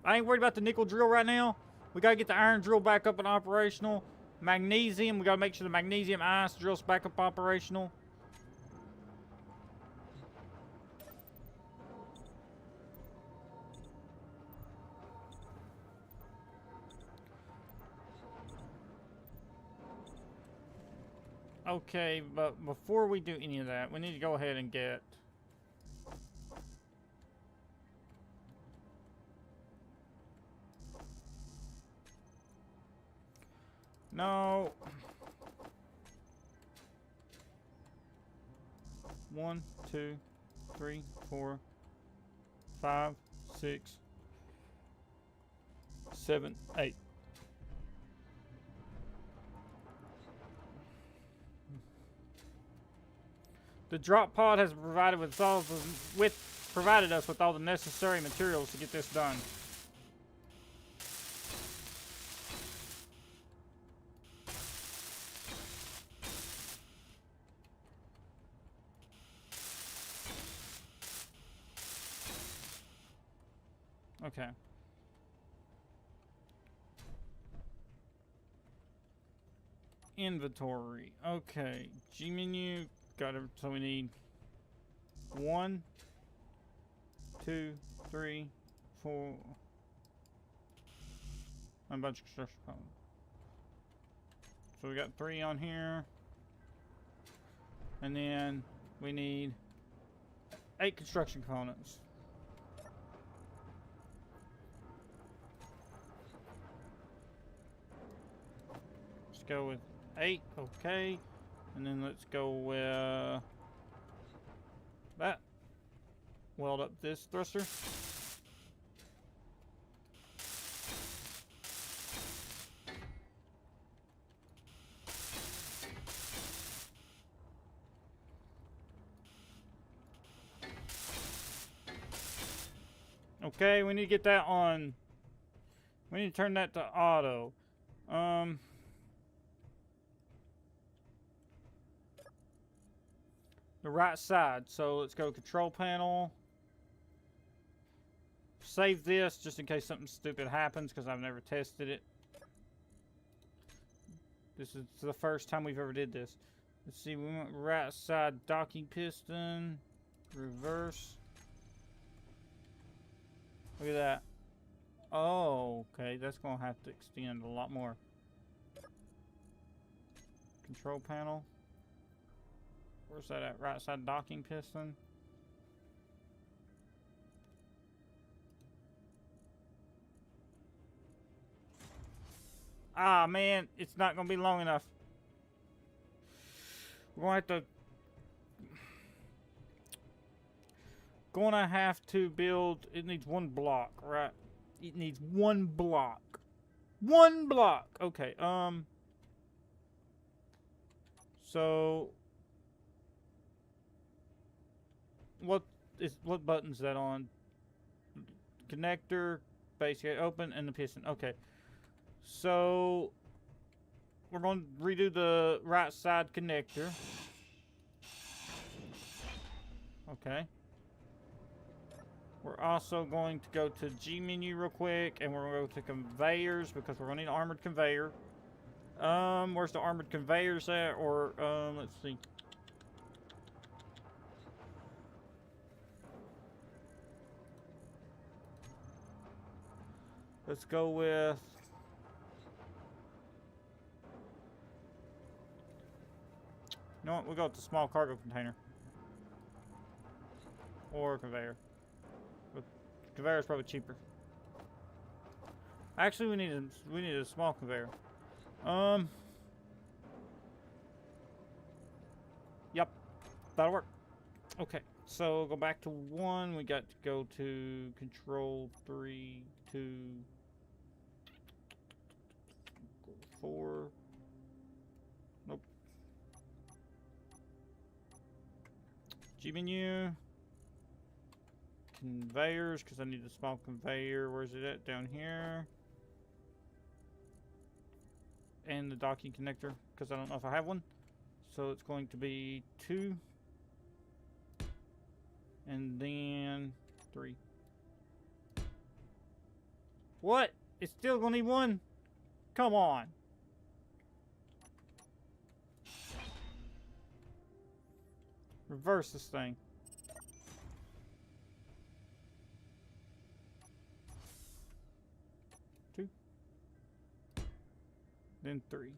Speaker 2: I ain't worried about the nickel drill right now. We gotta get the iron drill back up and operational. Magnesium, we gotta make sure the magnesium ice drill's back up operational. Okay, but before we do any of that, we need to go ahead and get... No. 1, 2, 3, 4, 5, 6, 7, 8. The drop pod has provided provided us with all the necessary materials to get this done. Okay. Inventory. Okay. G menu. Got it. So we need 1, 2, 3, 4. A bunch of construction components. So we got 3 on here. And then we need 8 construction components. Let's go with 8. Okay. And then let's go with that. Weld up this thruster. Okay, we need to get that on. We need to turn that to auto. The right side. So let's go control panel. Save this just in case something stupid happens because I've never tested it. This is the first time we've ever did this. Let's see, we want right side docking piston. Reverse. Look at that. Oh, okay. That's going to have to extend a lot more. Control panel. Where's that at? Right side docking piston. Ah, man. It's not going to be long enough. We're going to have to build... It needs 1 block, right? It needs 1 block. 1 block! Okay, So... What button's that on? Connector, base gate open and the piston. Okay. So we're going to redo the right side connector. Okay. We're also going to go to G menu real quick, and we're going to go to conveyors because we're going to need an armored conveyor. Where's the armored conveyors at? Or let's see. Let's go with you know what? We'll go with the small cargo container. Or conveyor. But conveyor is probably cheaper. Actually, we need a small conveyor. Yep, that'll work. Okay, so go back to 1. We got to go to control 3, 2, 4. Nope. G menu. Conveyors, because I need a small conveyor. Where's it at? Down here. And the docking connector, because I don't know if I have one. So it's going to be 2. And then 3. What? It's still going to need 1? Come on. Reverse this thing. Then 3.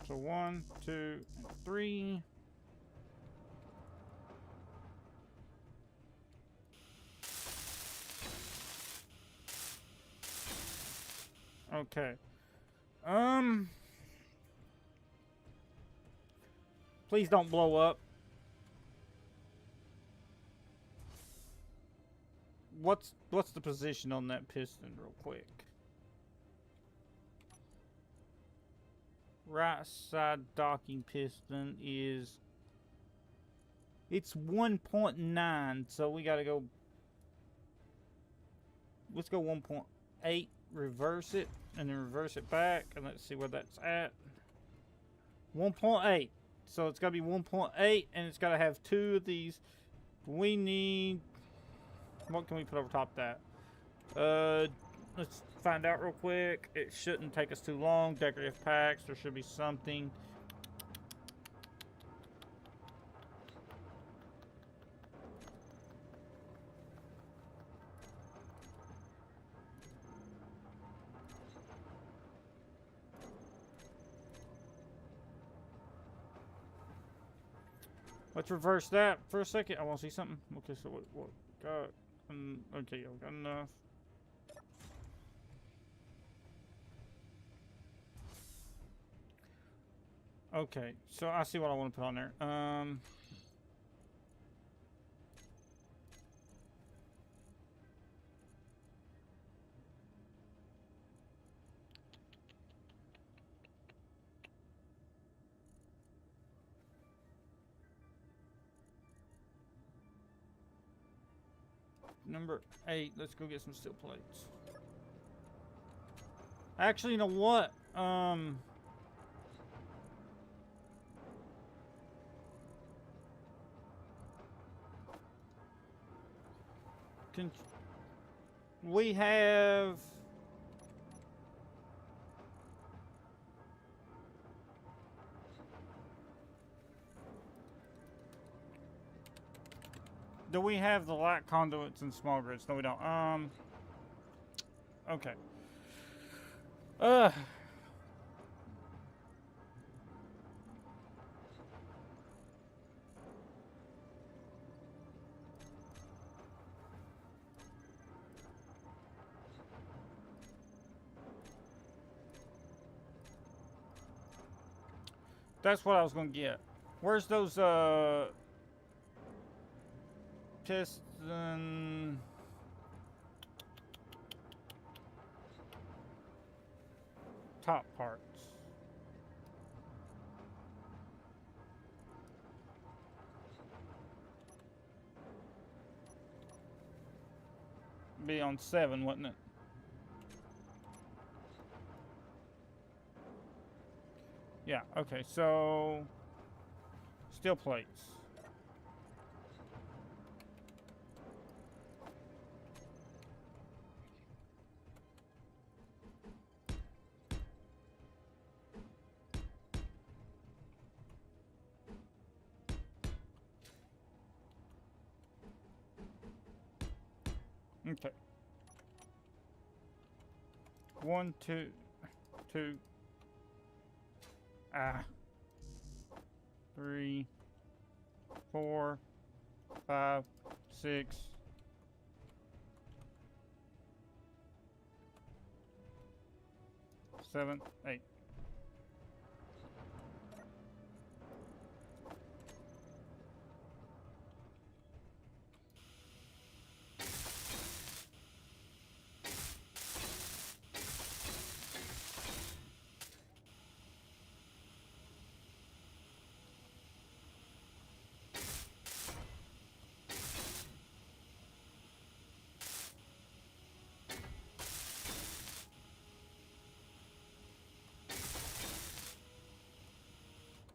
Speaker 2: So 1, 2, and 3. Okay. Please don't blow up. What's the position on that piston real quick? Right side docking piston is it's 1.9, so we got to go let's go 1.8. Reverse it and then reverse it back, and let's see where that's at. 1.8. So it's got to be 1.8, and it's got to have 2 of these. We need what can we put over top of that? Let's find out real quick. It shouldn't take us too long. Decorative packs, there should be something. Let's reverse that for a second. I want to see something. Okay, so what got? Okay, I've got enough. Okay, so I see what I want to put on there. Number 8. Let's go get some steel plates. Actually, you know what? We have do we have the light conduits and small grids? No, we don't. Okay. That's what I was gonna get. Where's those piston. Top parts. Be on 7, wouldn't it? Yeah, okay, so steel plates. Okay. 1, 2, 2. 3, 4, 5, 6. 7, 8.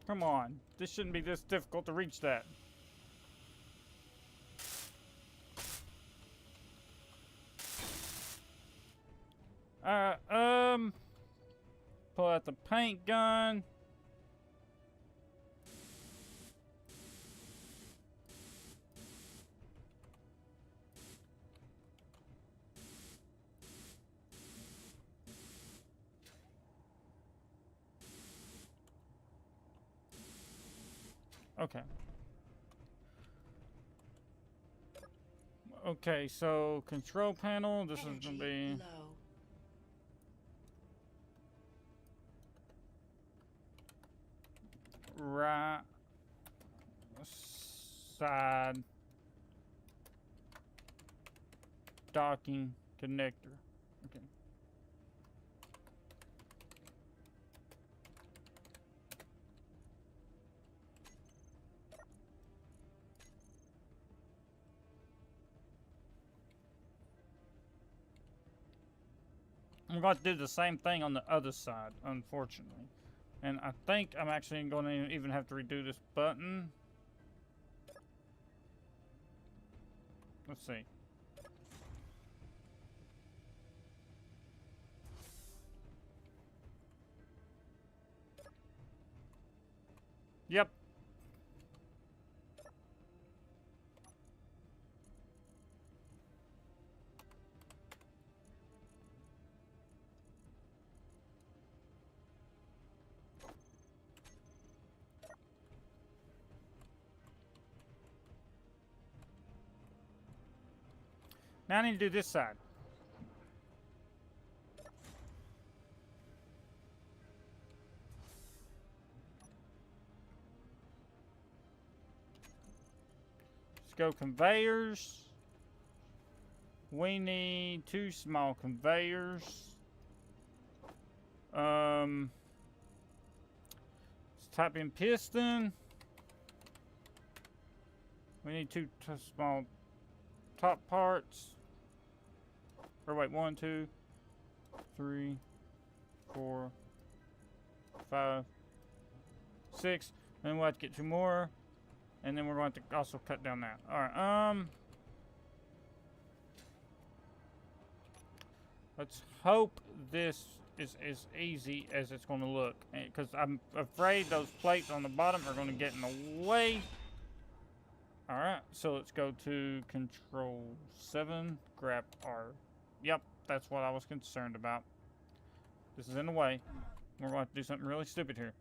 Speaker 2: Come on, this shouldn't be this difficult to reach that. Pull out the paint gun. Okay. Okay, so control panel, this is gonna be
Speaker 3: low.
Speaker 2: right side docking connector. Okay. I'm going to do the same thing on the other side, unfortunately. And I think I'm actually going to even have to redo this button. Let's see. Yep. Now I need to do this side. Let's go conveyors. We need 2 small conveyors. Let's type in piston. We need 2 small top parts. Or wait, 1, 2, 3, 4, 5, 6. Then we'll have to get 2 more. And then we're going to also cut down that. Alright, let's hope this is as easy as it's going to look. Because I'm afraid those plates on the bottom are going to get in the way. Alright, so let's go to Control 7, grab R. Yep, that's what I was concerned about. This is in the way. We're going to do something really stupid here.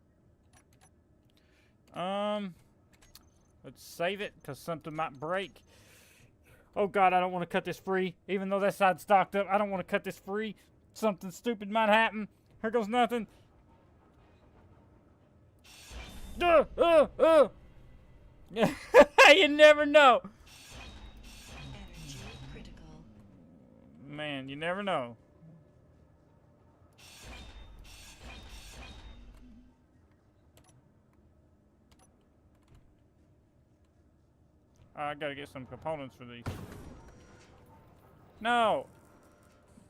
Speaker 2: Let's save it, because something might break. Oh god, I don't want to cut this free. Even though that side's stocked up, I don't want to cut this free. Something stupid might happen. Here goes nothing. You never know. Man, you never know. I gotta get some components for these. No!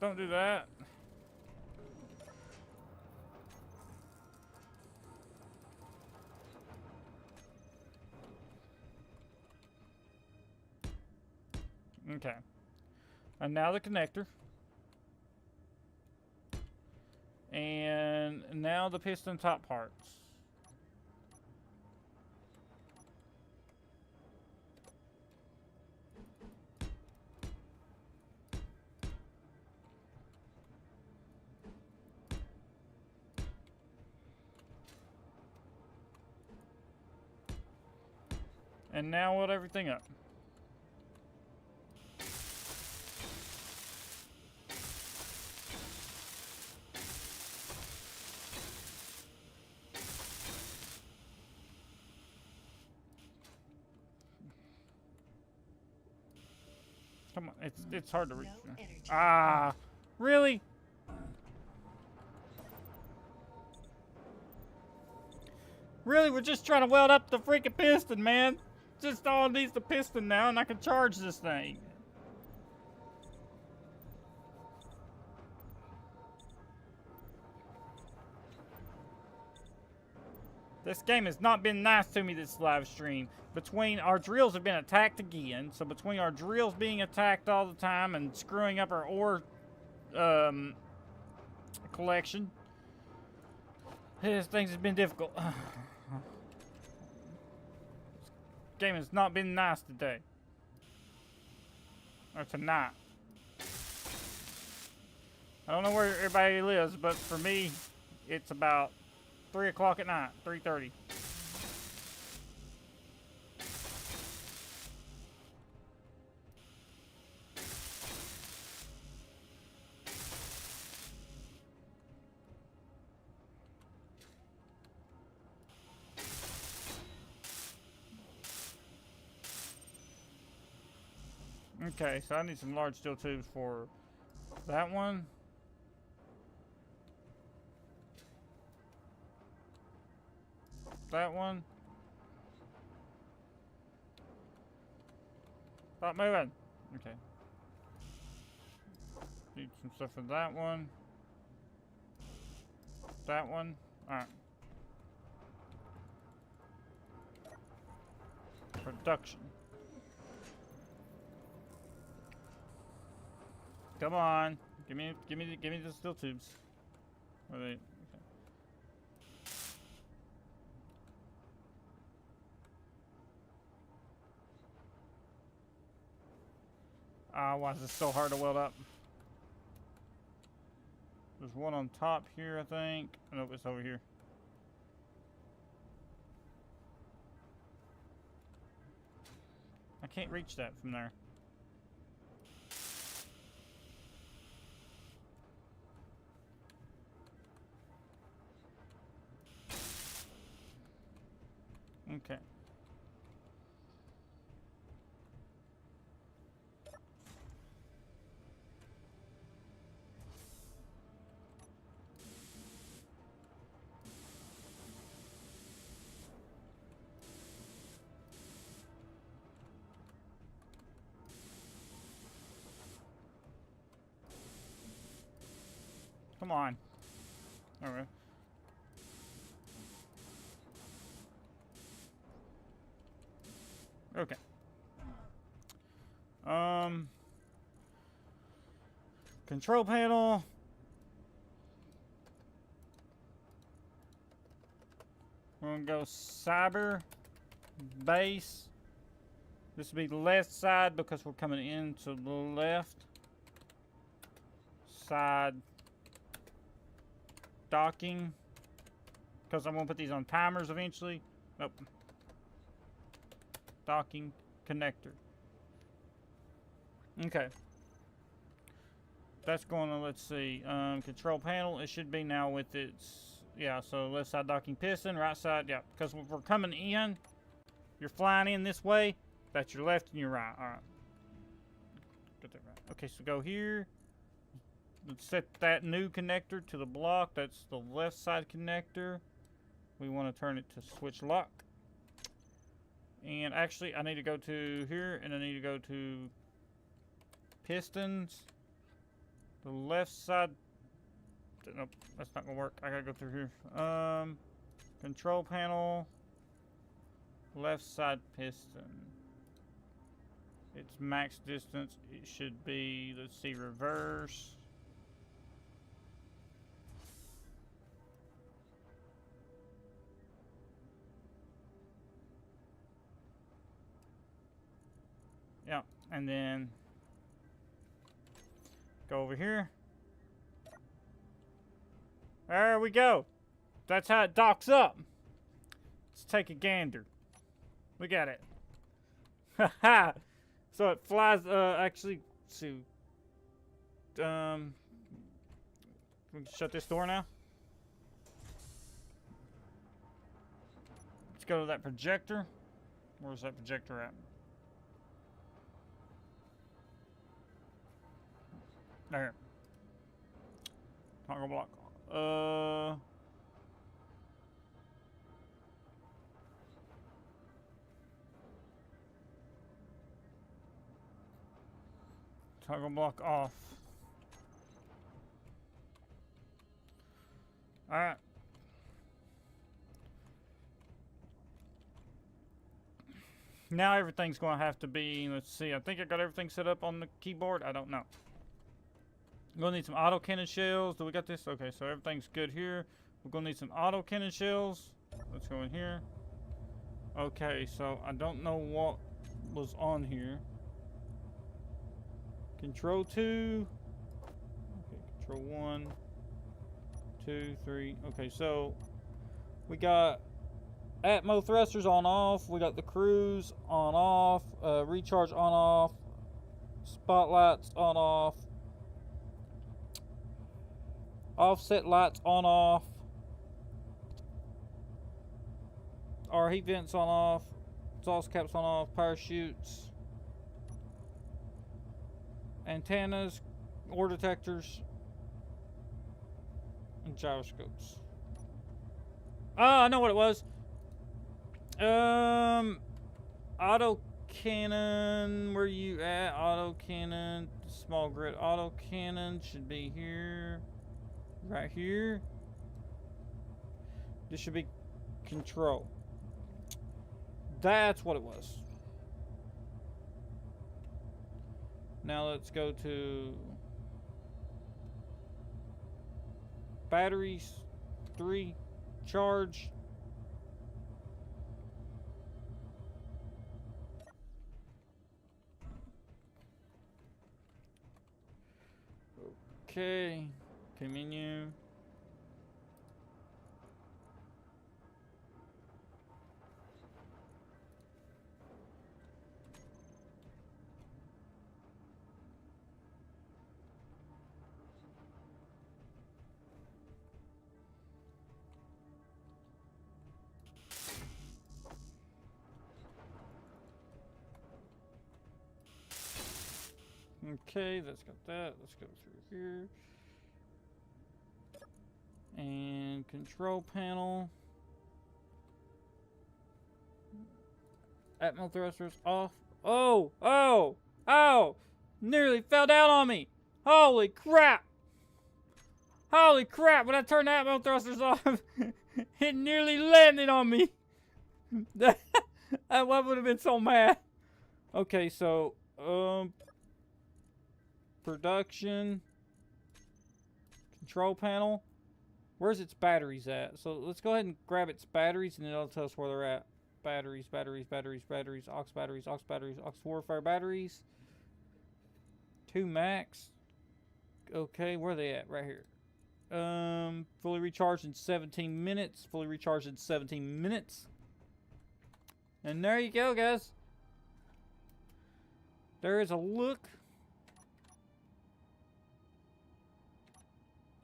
Speaker 2: Don't do that. Okay. And now the connector. And now the piston top parts. And now weld everything up. Come on, it's hard to reach.
Speaker 3: No energy.
Speaker 2: Ah, really? Really, we're just trying to weld up the freaking piston, man. Just all needs the piston now, and I can charge this thing. This game has not been nice to me this live stream. Between our drills have been attacked again, so between our drills being attacked all the time and screwing up our ore collection, this things has been difficult. This game has not been nice today. Or tonight. I don't know where everybody lives, but for me, it's about 3 o'clock at night, 3:30. Okay, so I need some large steel tubes for that one. That one. Stop moving. Okay. Need some stuff for that one. That one. Alright. Production. Come on. Give me the steel tubes. Where are they? Ah, why is this so hard to weld up? There's one on top here, I think. Nope, it's over here. I can't reach that from there. Okay. Come on. All right. Okay. Control panel. We're gonna go cyber base. This will be the left side because we're coming in to the left side. Docking, because I'm gonna put these on timers eventually. Nope. Docking connector. Okay. That's going to, let's see, control panel. It should be now with its, yeah, so left side docking piston, right side, yeah, because if we're coming in, you're flying in this way, that's your left and your right. All right. Get that right. Okay, so go here, let's set that new connector to the block. That's the left side connector. We want to turn it to switch lock. And actually, I need to go to here, and I need to go to pistons. The left side. Nope, that's not gonna work. I gotta go through here. Control panel. Left side piston. It's max distance. It should be, let's see, reverse. Yeah, and then go over here. There we go. That's how it docks up. Let's take a gander. Look at it. Haha. So it flies, actually, let's see. We can shut this door now. Let's go to that projector. Where's that projector at? There. Toggle block. Toggle block off. Alright. Now everything's going to have to be, let's see, I think I got everything set up on the keyboard. I don't know. We're going to need some auto cannon shells. Do we got this? Okay, so everything's good here. We're going to need some auto cannon shells. Let's go in here. Okay, so I don't know what was on here. Control 2. Okay, control 1, 2, 3. Okay, so we got Atmo thrusters on off. We got the cruise on off. Recharge on off. Spotlights on off. Offset lights on off. Our heat vents on off. Exhaust caps on off. Parachutes. Antennas. Ore detectors. And gyroscopes. I know what it was. Auto cannon. Where you at? Auto cannon. Small grid auto cannon should be here. Right here. This should be control. That's what it was. Now let's go to batteries. 3 charge. Okay. Menu. Okay, that's got that. Let's go through here. And control panel. Atmo thrusters off. Oh! Oh! Oh! Nearly fell down on me! Holy crap! Holy crap! When I turned the Atmo thrusters off, it nearly landed on me! I would have been so mad. Okay, so, production. Control panel. Where's its batteries at? So let's go ahead and grab its batteries and then it'll tell us where they're at. Batteries, batteries, batteries, batteries, aux batteries, aux batteries, aux warfare batteries. 2 max. Okay, where are they at? Right here. Fully recharged in 17 minutes. Fully recharged in 17 minutes. And there you go, guys. There is a look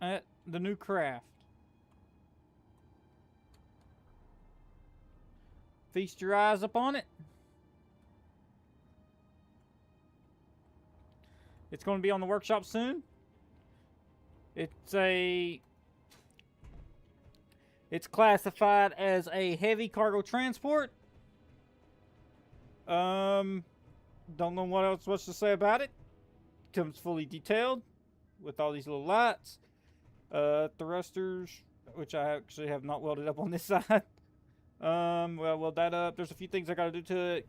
Speaker 2: at the new craft. Feast your eyes upon it. It's going to be on the workshop soon. It's classified as a heavy cargo transport. Don't know what else was to say about it. Comes fully detailed with all these little lights. Thrusters, which I actually have not welded up on this side. Well, weld that up. There's a few things I gotta do to it.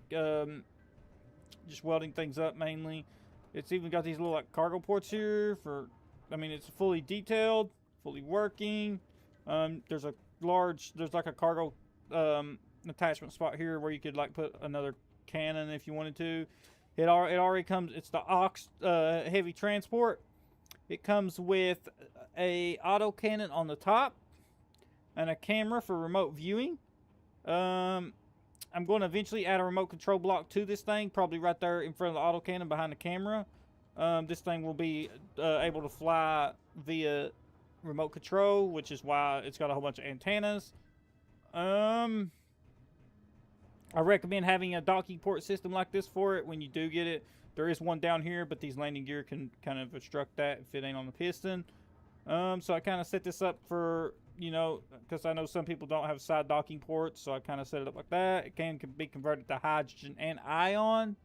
Speaker 2: Just welding things up mainly. It's even got these little like cargo ports here for, I mean, it's fully detailed, fully working. There's like a cargo attachment spot here where you could like put another cannon if you wanted to. It already comes, it's the Ox heavy transport. It comes with a auto cannon on the top and a camera for remote viewing. I'm going to eventually add a remote control block to this thing, probably right there in front of the auto cannon behind the camera. This thing will be able to fly via remote control, which is why it's got a whole bunch of antennas. I recommend having a docking port system like this for it when you do get it. There is one down here, but these landing gear can kind of obstruct that if it ain't on the piston. So I kind of set this up for, you know, because I know some people don't have side docking ports, so I kind of set it up like that. It can be converted to hydrogen and ion.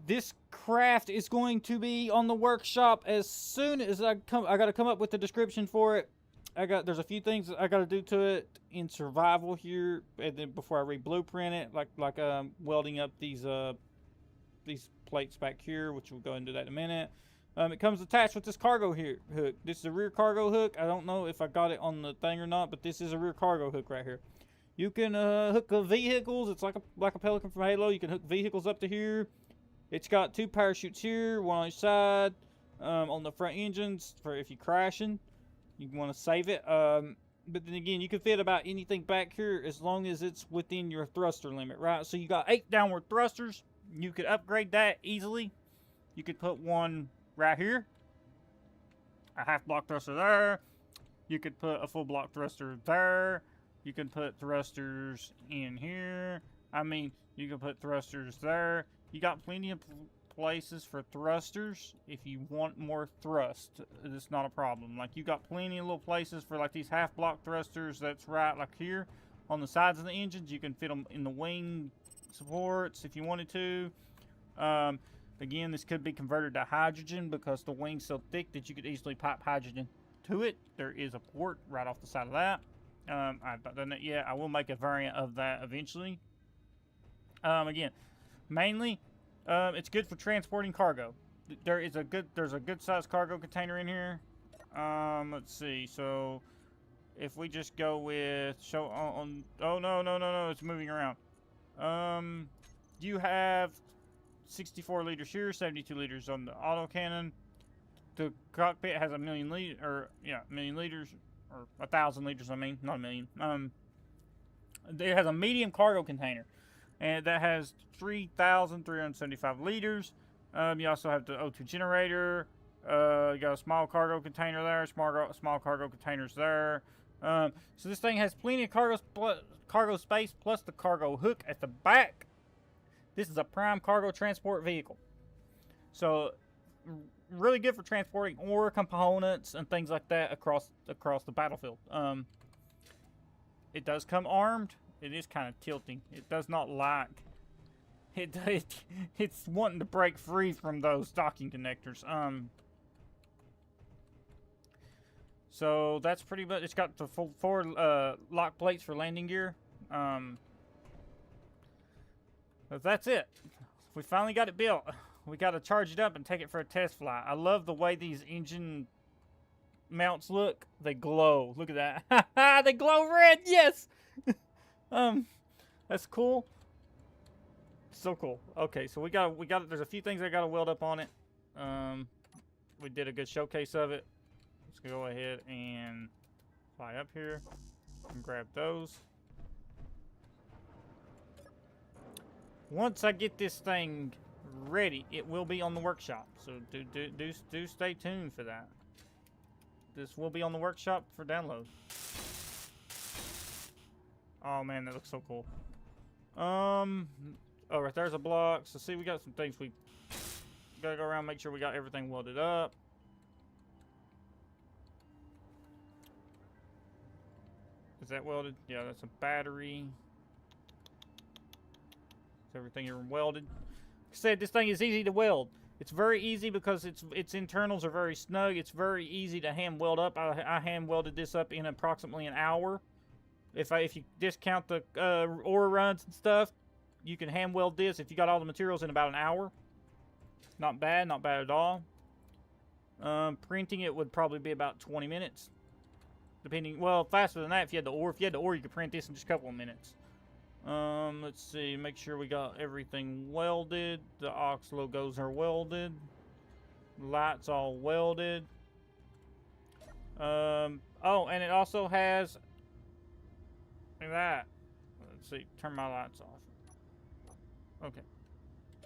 Speaker 2: This craft is going to be on the workshop as soon as I got to come up with the description for it. There's a few things I got to do to it in survival here, and then before I re-blueprint it, like welding up these plates back here, which we'll go into that in a minute. It comes attached with this cargo hook. This is a rear cargo hook. I don't know if I got it on the thing or not, but this is a rear cargo hook right here. You can hook vehicles. It's like a Pelican from Halo. You can hook vehicles up to here. It's got 2 parachutes here, one on each side, on the front engines for if you're crashing. You want to save it. But then again, you can fit about anything back here as long as it's within your thruster limit, right? So you got 8 downward thrusters. You could upgrade that easily. You could put one right here, a half block thruster there. You could put a full block thruster there. You can put thrusters in here. I mean, you can put thrusters there. You got plenty of places for thrusters if you want more thrust. It's not a problem. Like, you got plenty of little places for like these half block thrusters. That's right, like here on the sides of the engines. You can fit them in the wing supports if you wanted to. Again, this could be converted to hydrogen because the wing's so thick that you could easily pipe hydrogen to it. There is a port right off the side of that. I've not done that yet. I will make a variant of that eventually. Again, mainly, it's good for transporting cargo. There's a good sized cargo container in here. Let's see. So if we just go with oh no, it's moving around. You have 64 liters here, 72 liters on the autocannon. The cockpit has a million liters, or 1,000 liters. I mean, not a million. It has a medium cargo container, and that has 3,375 liters. You also have the O2 generator. You got a small cargo container there, small cargo containers there. So this thing has plenty of cargo space, plus the cargo hook at the back. This is a prime cargo transport vehicle. So really good for transporting ore components and things like that across the battlefield. It does come armed. It is kind of tilting. It does not like it's wanting to break free from those docking connectors. So that's pretty much. It's got the four lock plates for landing gear. But that's it. We finally got it built. We got to charge it up and take it for a test flight. I love the way these engine mounts look. They glow. Look at that. They glow red. Yes. That's cool. So cool. Okay, so we got. There's a few things I got to weld up on it. We did a good showcase of it. Let's go ahead and fly up here and grab those. Once I get this thing ready, it will be on the workshop. So do stay tuned for that. This will be on the workshop for download. Oh man, that looks so cool. Oh, right there's a block. So see, we got some things Gotta go around, make sure we got everything welded up. Is that welded? Yeah, that's a battery. Is everything here welded? Like I said, this thing is easy to weld. It's very easy because its internals are very snug. It's very easy to hand weld up. I hand welded this up in approximately an hour. If you discount the ore runs and stuff, you can hand weld this if you got all the materials in about an hour. Not bad at all. Printing it would probably be about 20 minutes. Depending, well, faster than that if you had the ore. If you had the ore, you could print this in just a couple of minutes. Let's see, make sure we got everything welded. The aux logos are welded. Lights all welded. Oh, and it also has, look at that. Let's see, turn my lights off. Okay.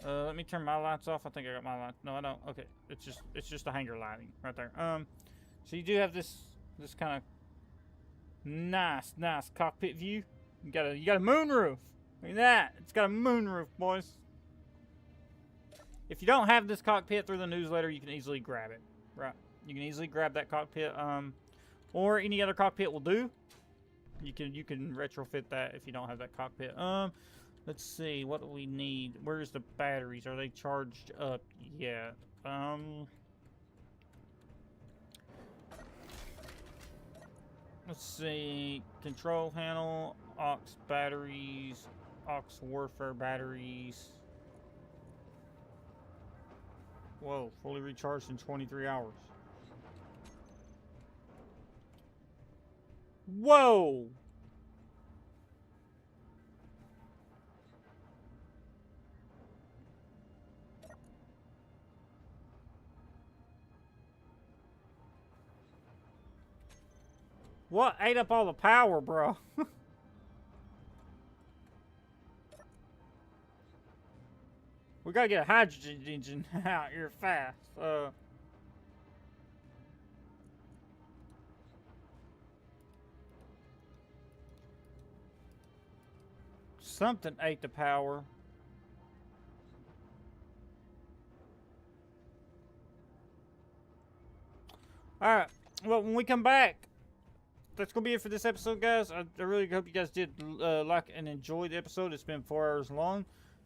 Speaker 2: Let me turn my lights off. I think I got my lights. No, I don't. Okay, it's just a hanger lighting right there. So you do have this kind of nice cockpit view. You got a moonroof. Look at that. It's got a moonroof, boys. If you don't have this cockpit through the newsletter, you can easily grab it. Right. You can easily grab that cockpit. Or any other cockpit will do. You can retrofit that if you don't have that cockpit. Let's see, what do we need? Where's the batteries? Are they charged up yet? Let's see, control panel, aux batteries, aux warfare batteries. Whoa, fully recharged in 23 hours. Whoa! What ate up all the power, bro? We gotta get a hydrogen engine out here fast. Something ate the power. Alright, well, when we come back, that's going to be it for this episode, guys. I really hope you guys did like and enjoy the episode. It's been 4 hours long.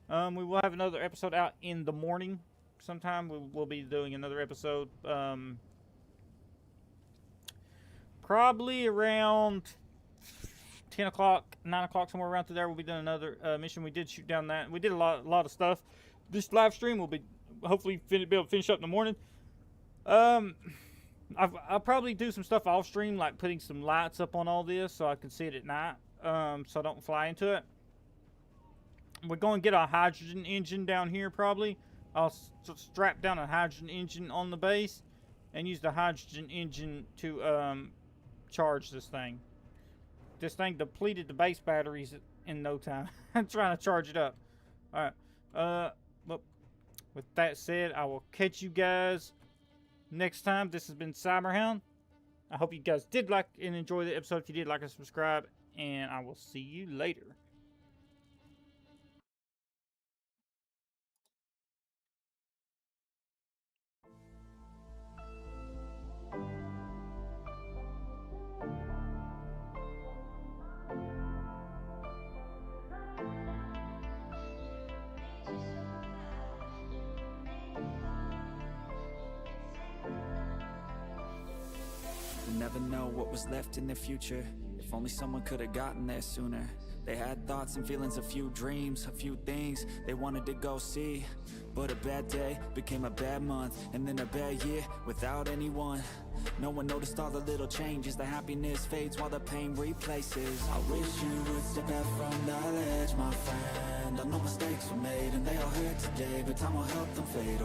Speaker 2: We will have another episode out in the morning sometime. We'll be doing another episode probably around 10 o'clock, 9 o'clock, somewhere around through there. We'll be doing another mission. We did shoot down that. We did a lot of stuff. This live stream will be hopefully be able to finish up in the morning. I'll probably do some stuff off stream, like putting some lights up on all this so I can see it at night, so I don't fly into it. We're going to get a hydrogen engine down here probably. I'll strap down a hydrogen engine on the base and use the hydrogen engine to charge this thing. This thing depleted the base batteries in no time. I'm trying to charge it up. Alright, but with that said, I will catch you guys next time. This has been Cyberhound. I hope you guys did like and enjoy the episode. If you did, like and subscribe, and I will see you later.
Speaker 1: We'll never know what was left in the future. If only someone could have gotten there sooner. They had thoughts and feelings, a few dreams, a few things they wanted to go see. But a bad day became a bad month, and then a bad year without anyone. No one noticed all the little changes. The happiness fades while the pain replaces. I wish you would step back from that ledge, my friend. I know mistakes were made and they all hurt today, but time will help them fade away.